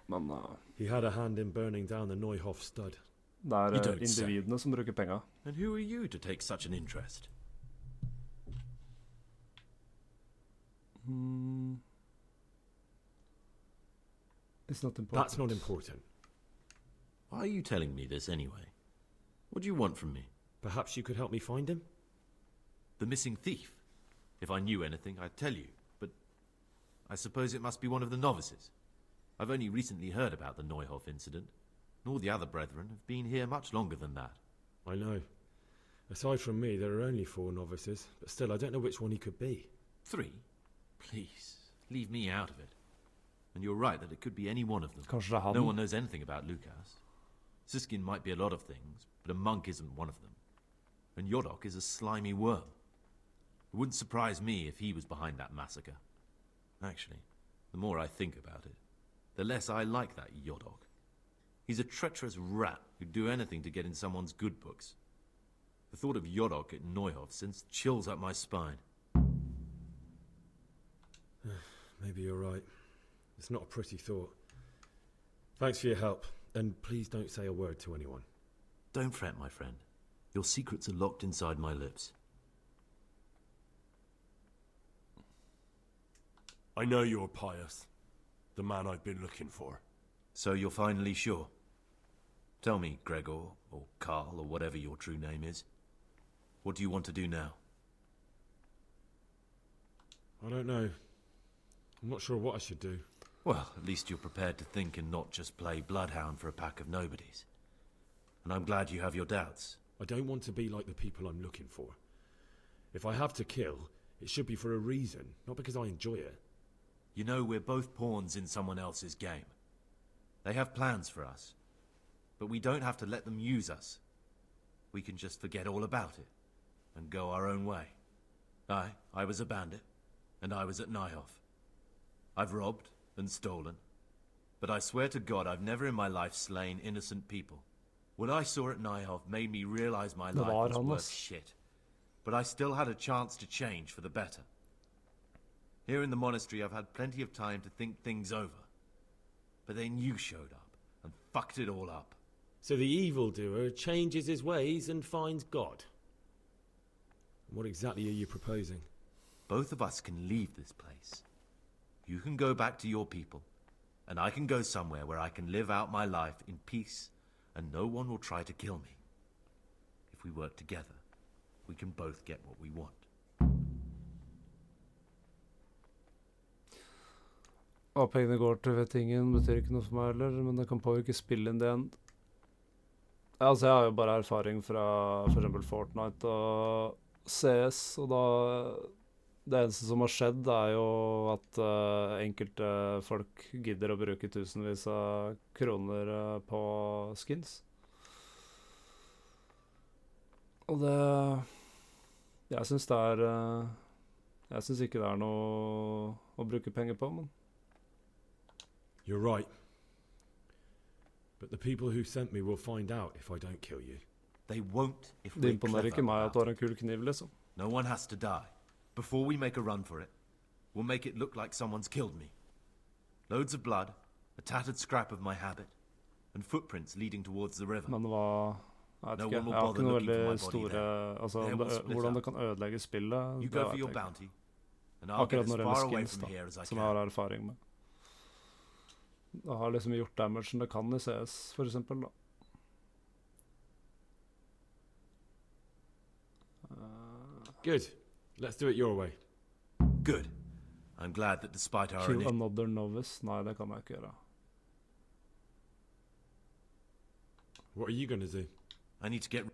Men he had a hand in burning down the Neuhof stud. Det er individene som bruker penger. And who are you to take such an interest? It's not important. That's not important. Why are you telling me this anyway? What do you want from me? Perhaps you could help me find him? The missing thief? If I knew anything, I'd tell you, but I suppose it must be one of the novices. I've only recently heard about the Neuhof incident, and all the other brethren have been here much longer than that. I know. Aside from me, there are only 4 novices, but still, I don't know which one he could be. 3? Please, leave me out of it. And you're right that it could be any one of them. No one knows anything about Lucas. Siskin might be a lot of things, but a monk isn't one of them. And Yodok is a slimy worm. It wouldn't surprise me if he was behind that massacre. Actually, the more I think about it, the less I like that Yodok. He's a treacherous rat who'd do anything to get in someone's good books. The thought of Yodok at Neuhof sends chills up my spine. Maybe you're right. It's not a pretty thought. Thanks for your help, and please don't say a word to anyone. Don't fret, my friend. Your secrets are locked inside my lips. I know you're pious. The man I've been looking for. So you're finally sure? Tell me, Gregor, or Carl, or whatever your true name is. What do you want to do now? I don't know. I'm not sure what I should do. Well, at least you're prepared to think and not just play bloodhound for a pack of nobodies. and I'm glad you have your doubts. I don't want to be like the people I'm looking for. If I have to kill, it should be for a reason, not because I enjoy it. You know, we're both pawns in someone else's game. They have plans for us, but we don't have to let them use us. We can just forget all about it and go our own way. I was a bandit, and I was at Nyhoff. I've robbed and stolen, but I swear to God I've never in my life slain innocent people. What I saw at Nyhoff made me realize my life was worth shit, but I still had a chance to change for the better. Here in the monastery I've had plenty of time to think things over, but then you showed up and fucked it all up. So the evildoer changes his ways and finds God. What exactly are you proposing? Both of us can leave this place. You can go back to your people, and I can go somewhere where I can live out my life in peace, and no one will try to kill me. If we work together, we can both get what we want. Hva pengene går til, vet ingen, betyr ikke noe for meg heller, men det kan påvirke spillet det igjen. Altså, jeg har jo bare erfaring fra for eksempel Fortnite og CS, og da det eneste som har skjedd er jo at enkelte folk gidder å bruke tusenvis av kroner på skins. Og det jeg synes det er jeg synes ikke det er noe å bruke penger på, men You're right. But the people who sent me will find out if I don't kill you. They won't if det we're imponerer ikke meg at du har en kul kniv, liksom. No one has to die. Before we make a run for it, we'll make it look like someone's killed me. Loads of blood, a tattered scrap of my habit, and footprints leading towards the river. Men hva jeg vet ikke, jeg har ikke noe veldig store altså, hvordan det kan ødelegge spillet, det vet jeg ikke. Akkurat når det gjelder skins da, som jeg har erfaring med. Det har liksom gjort damage det kan I CS, for eksempel, da. Good. Let's do it your way. Good. I'm glad that despite our Kill another novice? Nei, det kan jeg ikke gjøre. What are you gonna do? I need to get...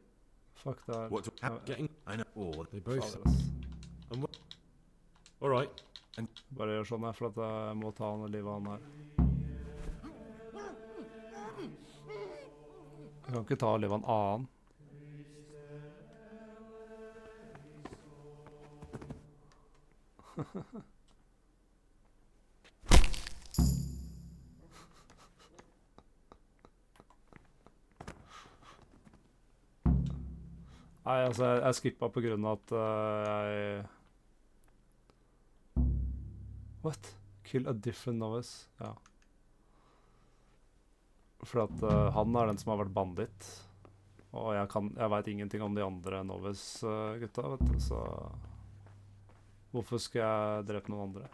Fuck that. What? Getting... I know. Oh, they both... All right. Bare gjør sånn her, for at jeg må ta han I livet han her. Jeg kan ikke ta livet av en annen. Nei, altså, jeg skippet på grunn av at jeg... What? Kill a different novice? Ja. For at han den som har vært bandit. Og jeg vet ingenting om de andre novice-gutta, vet du, så... Hvorfor skal jeg drepe noen andre?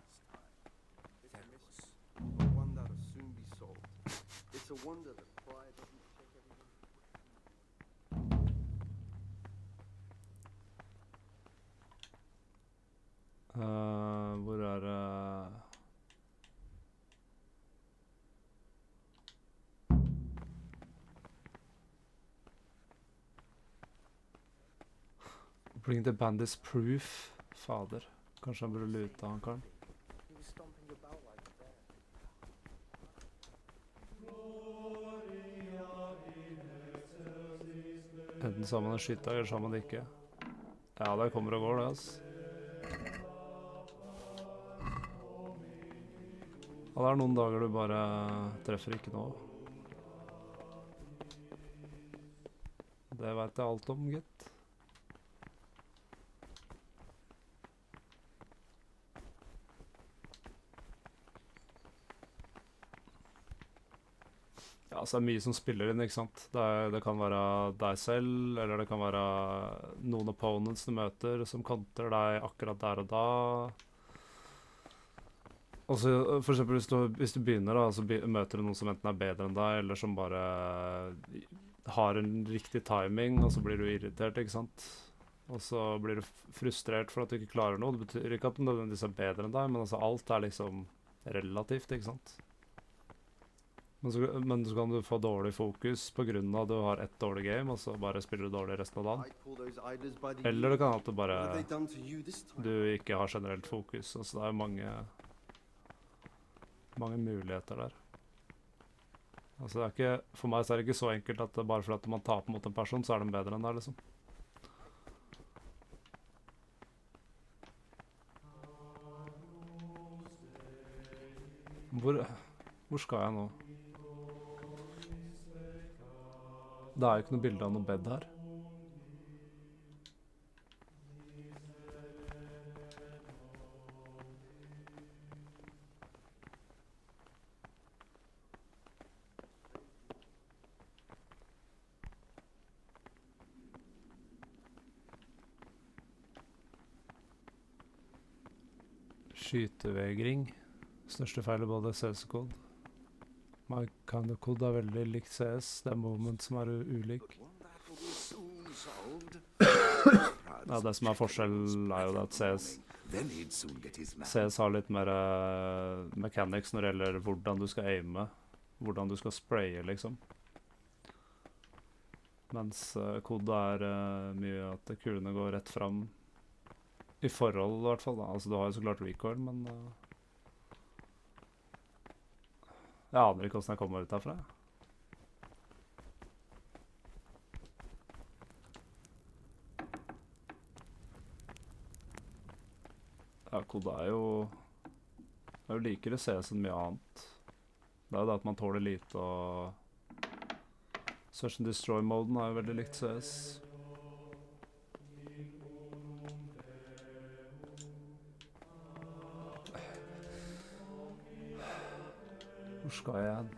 Hvor det? Bring the bandits proof. Fader. Kanskje han burde lute han karen. Enten sammen og skyter, eller sammen ikke. Ja, det kommer og går det, altså. Ja, det noen dager du bare treffer ikke noe. Det vet jeg alt om, gitt. Ja, så det mye som spiller inn, ikke sant? Det kan være deg selv, eller det kan være noen opponents du møter som konter deg akkurat der og da. Og så, for eksempel, hvis du begynner da, så møter du noen som enten bedre enn deg, eller som bare har en riktig timing, og så blir du irritert, ikke sant? Og så blir du frustrert for at du ikke klarer noe. Det betyr ikke at du nødvendigvis bedre enn deg, men altså alt liksom relativt, ikke sant? Men så kan du få dårlig fokus på grunn av at du har ett dårlig game, og så bare spiller du dårlig resten av dagen. Eller det kan at du bare du ikke har generelt fokus. Altså det er mange muligheter der. Altså det er ikke, for meg så er det ikke så enkelt at det bare fordi at man taper mot en person, så er den bedre enn deg, liksom. Hvor skal jeg nå? Det er jo ikke noe bilde av noe bed her. Skytevegring. Største feil i både CS og kode. My kind of code er veldig likt CS. Det er moment som er ulik. Ja, det som er forskjell er jo det at CS har litt mer mechanics når det gjelder hvordan du skal aime, hvordan du skal spraye, liksom. Mens kode er mye at kulene går rett fram. I forhold, i hvert fall, da. Altså, du har jo så klart recoil, men jeg aner ikke hvordan jeg kommer ut herfra. Ja, kode er jo likere CS enn mye annet. Det er jo det at man tåler lite, og Search and Destroy-moden er jo veldig likt CS. Hvor skal jeg hen?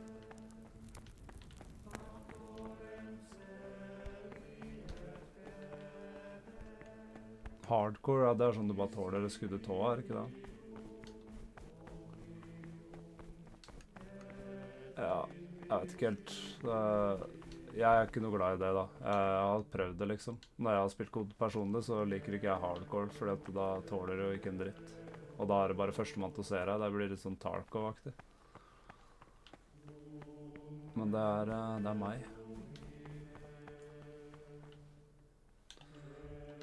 Hardcore, ja, det er sånn du bare tåler det skuddet tåa, er ikke det? Ja, jeg vet ikke helt. Jeg er ikke noe glad i det, da. Jeg har prøvd det, liksom. Når jeg har spilt kode personlig, så liker ikke jeg hardcore, fordi at da tåler det jo ikke en dritt. Og da er det bare førstemann til å se deg. Det blir litt sånn Tarkov-aktig. Men det er meg.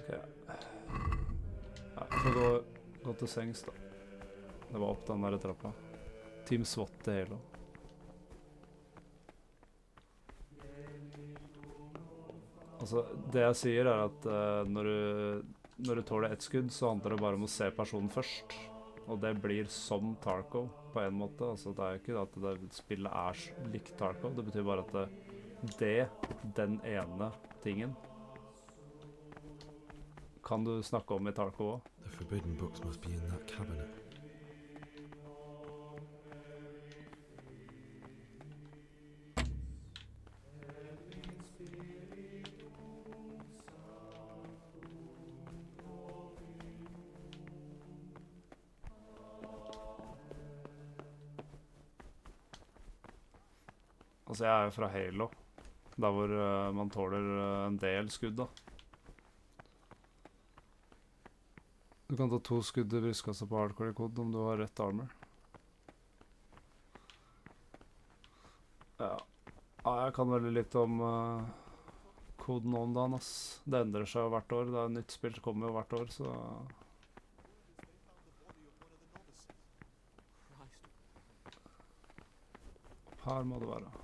Ok. Ja, jeg får gå til sengs, da. Det var opp den der trappa. Team SWAT til Halo. Altså, det jeg sier er at når du tåler ett skudd, så handler det bare om å se personen først. Og det blir som Tarkov på en måte. Altså, det er ikke at spillet er likt Tarkov. Det betyr bare at den ene tingen, kan du snakke om i Tarkov også. The forbidden books must be in that cabinet. Altså, jeg er jo fra Halo, der hvor man tåler en del skudd, da. Du kan ta 2 skudd i brystkassa på hardcore i kode om du har rett armor. Ja, jeg kan veldig litt om koden om dagen, ass. Det endrer seg jo hvert år. Det er et nytt spill som kommer jo hvert år, så her må det være.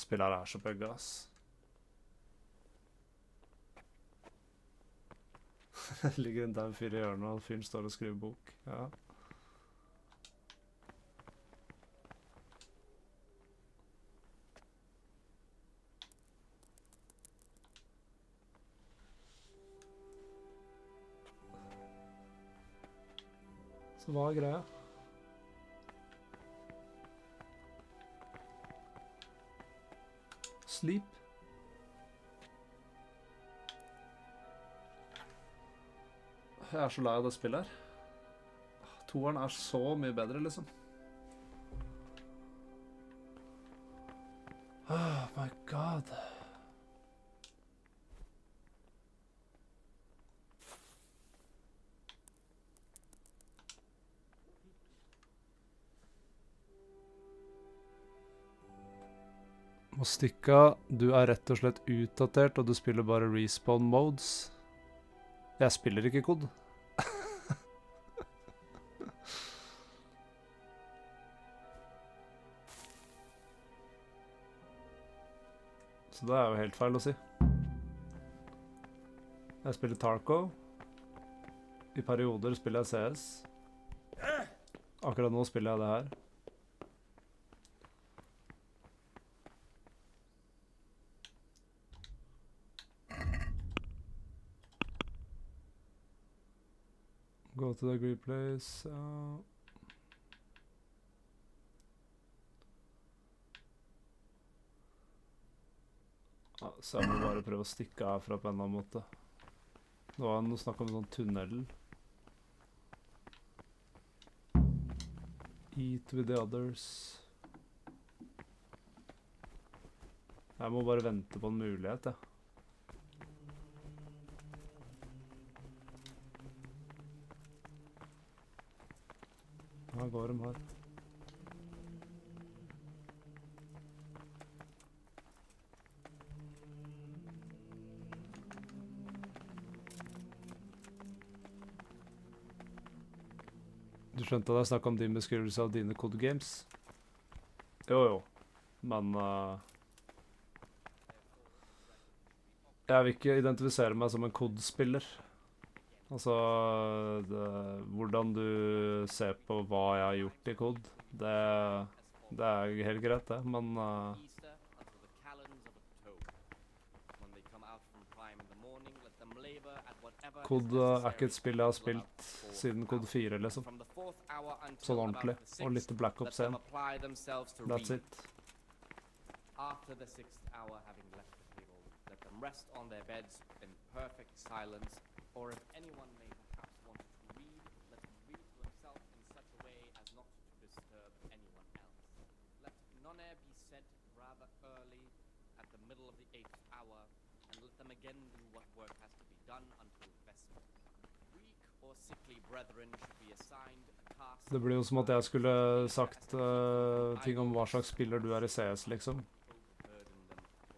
Spillet her er så bugga, ass. Det ligger en der 4 i hjørnet, og fyren står og skriver bok. Ja. Så hva er greia? Sleep. Jeg så lei av det spillet her. Toeren så mye bedre, liksom. Oh my god. Må stikke av. Du rett og slett utdatert, og du spiller bare respawn modes. Jeg spiller ikke kod. Så det jo helt feil å si. Jeg spiller Tarko. I perioder spiller jeg CS. Akkurat nå spiller jeg det her. Go to the agree place. Så jeg må bare prøve å stikke av fra på en eller annen måte. Det var noe snakk om sånn tunnel. Eat with the others. Jeg må bare vente på en mulighet, ja. Hva går de her? Du skjønte at jeg snakket om din beskrivelse av dine code games? Jo. Men jeg vil ikke identifisere meg som en kodespiller. Altså, hvordan du ser på hva jeg har gjort i kod, det helt greit det, men kod ikke et spill jeg har spilt siden kod 4, liksom. Sånn ordentlig, og litt Black Ops 1. That's it. After the 6th hour having left the table, let them rest on their beds in perfect silence. Or if anyone may perhaps want to read, let him read to himself in such a way as not to disturb anyone else. Let none be said rather early at the middle of the 8th hour, and let them again do what work has to be done until vesper. Weak or sickly brethren should be assigned a task. Det blir jo som at jeg skulle sagt ting om hva slags spiller du I CS, liksom.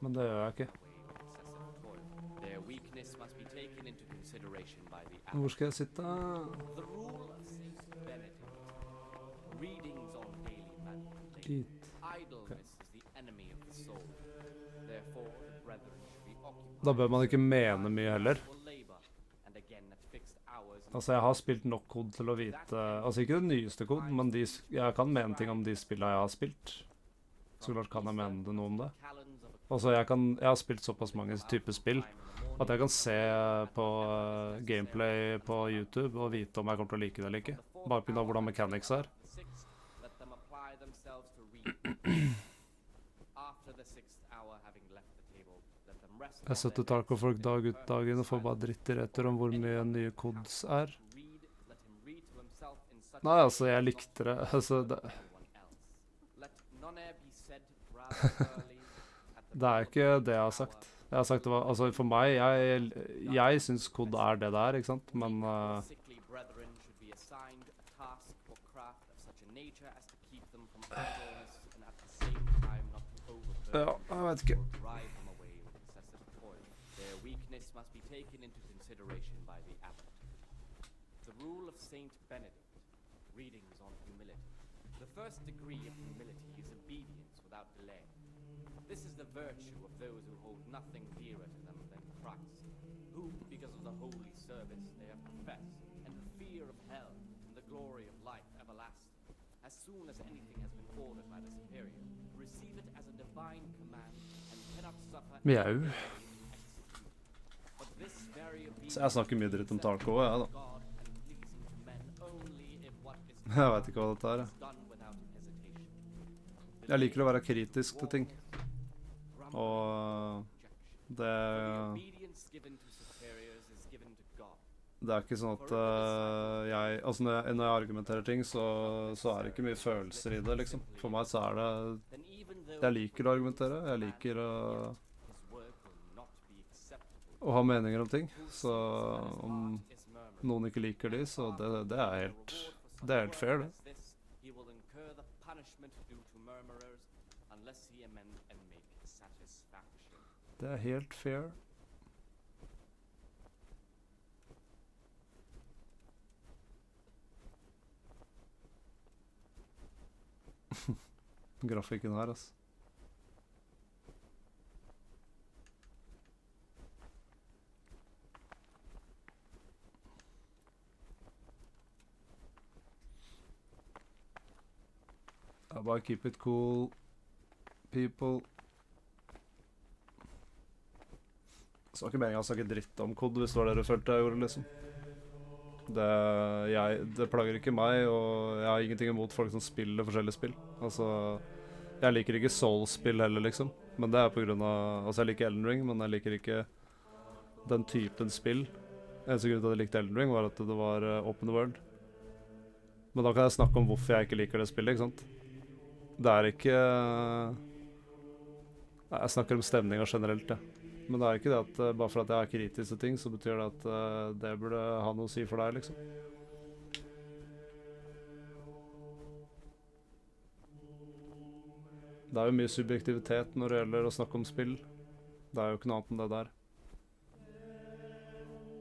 Men det gjør jeg ikke. Hvor skal jeg sitte? Dit. Da bør man ikke mene mye heller. Altså, jeg har spilt nok kod til å vite... Altså, ikke det nyeste kod, men jeg kan mene ting om de spillene jeg har spilt. Så klart kan jeg mene det noe om det. Altså, jeg har spilt såpass mange typer spill at jeg kan se på gameplay på YouTube og vite om jeg kommer til å like det eller ikke. Bare på grunn av hvordan mechanics Jeg setter Tarko-folk dag ut dagen og får bare dritt I retur om hvor mye nye kods Nei, altså, jeg likte det. Altså, det... Det ikke det jeg har sagt. Jeg har sagt det var, altså for meg, jeg synes kod det der, ikke sant? Men ja, jeg vet ikke. The first degree of humility is obedience without delay. This is the virtue of those who hold nothing dearer to them than Christ, who, because of the holy service they have professed, and the fear of hell and the glory of life everlasting, as soon as anything has been ordered by the superior, receive it as a divine command and cannot suffer Mjau. Så jeg snakker mye dritt om Tarko, ja da. Jeg vet ikke hva dette ja. Jeg liker å være kritisk til ting. Og det Det er ikke sånn at altså når jeg argumenterer ting, så er det ikke mye følelser i det, liksom. For meg så er det Jeg liker å argumentere, jeg liker å ha meninger om ting. Så om noen ikke liker de, så det er helt fair, det. Det er helt fair. Grafikken her, altså. Bare keep it cool, people. Så var ikke meningen å snakke dritt om kod, hvis det var det du følte jeg gjorde, liksom. Det plager ikke meg, og jeg har ingenting imot folk som spiller forskjellige spill. Altså, jeg liker ikke Soul-spill heller, liksom. Men det er på grunn av Altså, jeg liker Elden Ring, men jeg liker ikke den typen spill. Eneste grunn til at jeg likte Elden Ring var at det var open world. Men da kan jeg snakke om hvorfor jeg ikke liker det spillet, ikke sant? Det er ikke Jeg snakker om stemninga generelt, ja. Men det er ikke det at bare for at jeg er kritisk til ting, så betyr det at det burde ha noe å si for deg, liksom. Det er jo mye subjektivitet når det gjelder å snakke om spill. Det er jo ikke noe annet enn det der.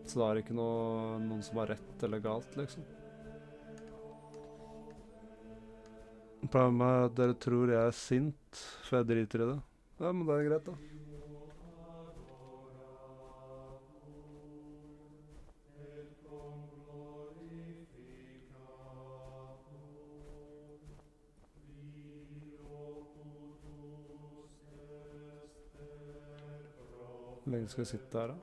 Så det er ikke noen som har rett eller galt, liksom. Problemet er at dere tror jeg er sint, for jeg driter i det. Ja, men det er greit, da. Hvor lenge skal jeg sitte her, da?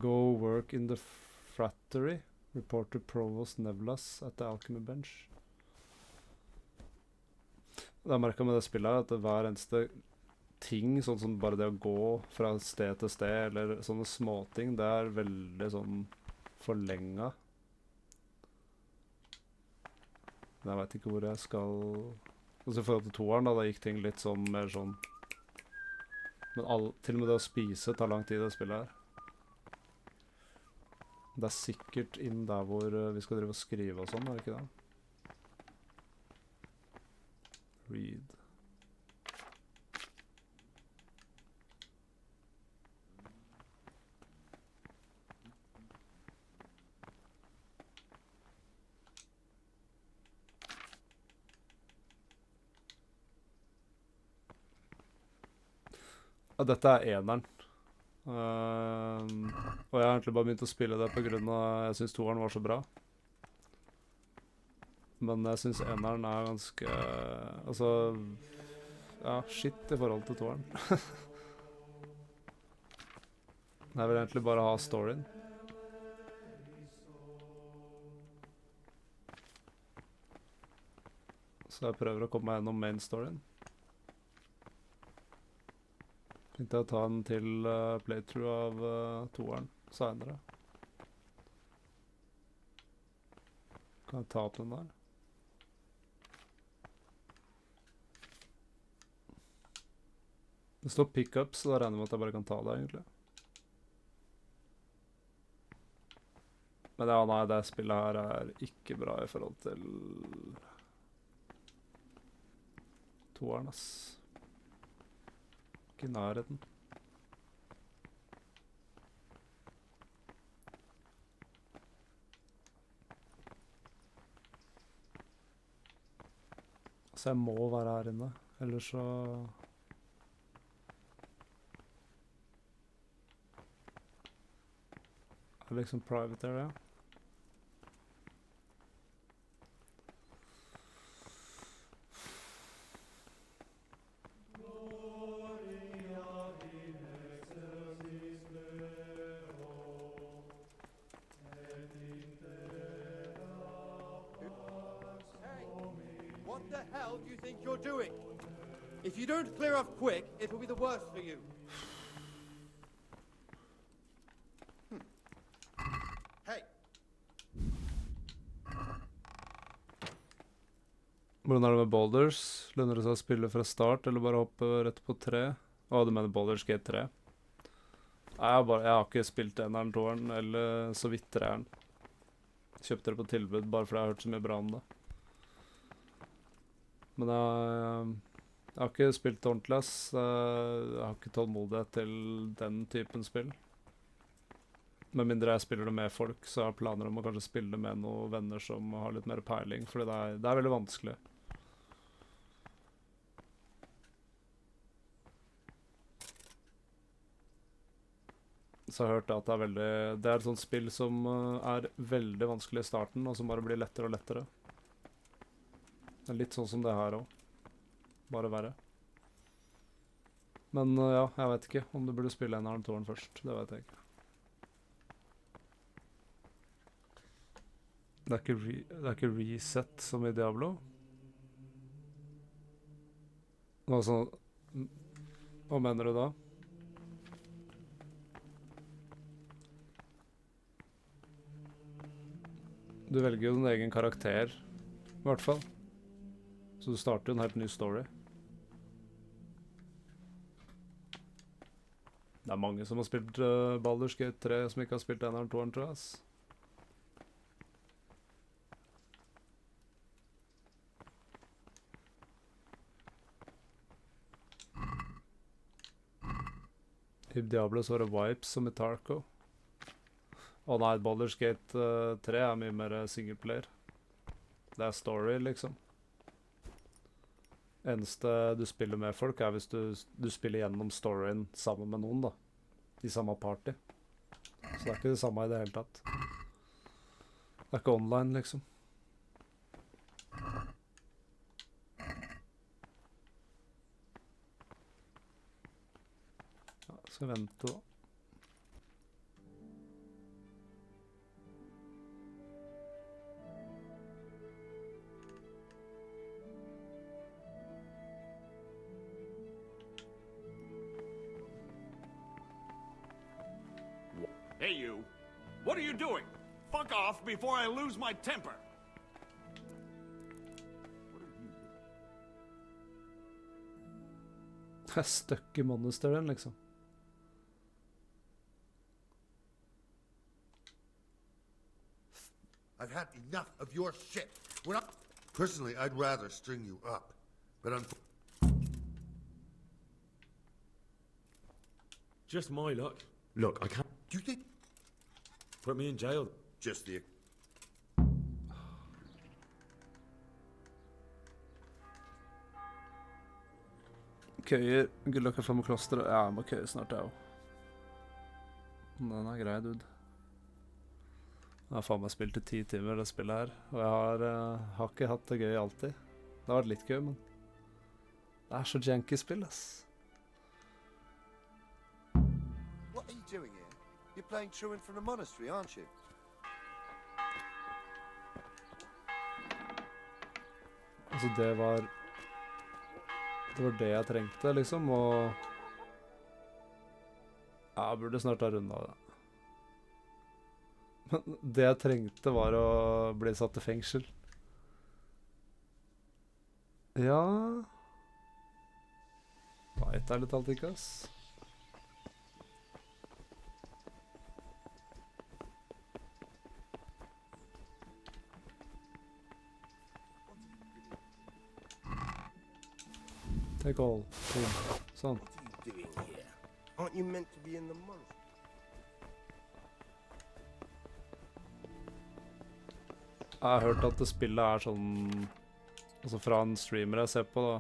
Go work in the frattery. Report to Provost Nevlas at the Alchemy Bench. Det jeg merket med det spillet er at hver eneste ting, sånn som bare det å gå fra sted til sted, eller sånne småting, det er veldig sånn forlenget. Men jeg vet ikke hvor jeg skal Altså i forhold til toeren da gikk ting litt sånn mer sånn Men til og med det å spise tar lang tid i det spillet her. Det er sikkert inn der hvor vi skal drive og skrive og sånn, er det ikke det? Read. Ja, dette er eneren. Og jeg har egentlig bare begynt å spille det på grunn av jeg synes toeren var så bra. Men jeg synes eneren er ganske altså ja, shit i forhold til toeren. Jeg vil egentlig bare ha storyen. Så jeg prøver å komme meg gjennom main storyen. Tenkte jeg å ta en til playthrough av toeren senere. Kan jeg ta opp den der? Det står pickup, så da regner jeg med at jeg bare kan ta det, egentlig. Men ja, nei, det spillet her er ikke bra i forhold til toeren, ass. Ikke i nærheten. Så jeg må være her inne, ellers så er det liksom private area. What the hell do you think you're doing? If you don't clear off quick, it will be the worse for you. Hey. Hvordan er det med boulders? Lønner det seg å spille fra start, eller bare hoppe rett på 3? Å, du mener Baldur's Gate 3? Nei, jeg har ikke spilt eneren, toeren, eller så vidt treeren. Kjøpte det på tilbud, bare fordi jeg har hørt så mye bra om det. Men jeg har ikke spilt ordentlig, ass. Jeg har ikke tålmodighet til den typen spill. Med mindre jeg spiller det med folk, så har jeg planer om å kanskje spille det med noen venner som har litt mer peiling, fordi det er veldig vanskelig. Så jeg har hørt at det er et sånt spill som er veldig vanskelig i starten, og som bare blir lettere og lettere. Det er litt sånn som det her også. Bare verre. Men ja, jeg vet ikke om du burde spille en eller toeren først. Det vet jeg ikke. Det er ikke reset som i Diablo. Hva mener du da? Du velger jo din egen karakter, i hvert fall. Så du starter jo en helt ny story. Det er mange som har spilt Baldur's Gate 3 som ikke har spilt eneren, toeren, tror jeg, ass. I Diablo så var det Vipes som i Tarko. Å nei, Baldur's Gate 3 er mye mer singleplayer. Det er story, liksom. Eneste du spiller med folk er hvis du spiller gjennom storyen sammen med noen, da. I samme party. Så det er ikke det samme i det hele tatt. Det er ikke online, liksom. Ja, skal vente da. Hey, you. What are you doing? Fuck off before I lose my temper. Jeg er stuck i monsteren, liksom. I've had enough of your shit. Personally, I'd rather string you up, but Just my luck. Look, I can't. Do you think? Put me in jail. Just the. Køyer. Gulløkker frem med klosteret. Ja, jeg må køye snart, jeg også. Den er grei, dude. Jeg har faen meg spilt i 10 timer det spillet her, og jeg har ikke hatt det gøy alltid. Det har vært litt gøy, men det er så janky spill, ass. What are you doing here? You're playing truant from the monastery, aren't you? Altså, det var det jeg trengte, liksom, og jeg burde snart ha rundet av det. Men det jeg trengte var å bli satt i fengsel. Ja... Vet jeg litt alt ikke, ass. Take all. Boom. Sånn. What are you doing here? Aren't you meant to be in the monastery? Jeg har hørt at det spillet er sånn... Altså fra en streamer jeg ser på da,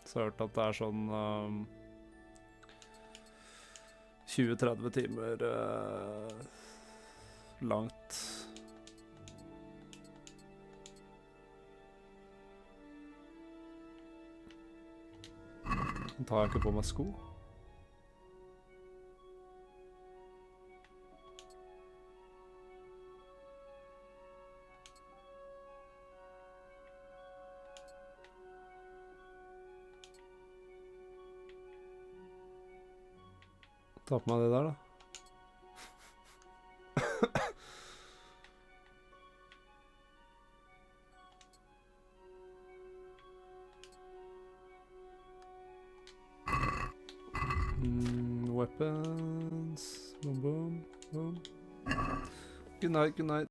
så har jeg hørt at det er sånn 20-30 timer langt. Tar jeg ikke på meg sko? Ta på meg det der, da. Weapons. Boom, boom, boom. Good night, good night.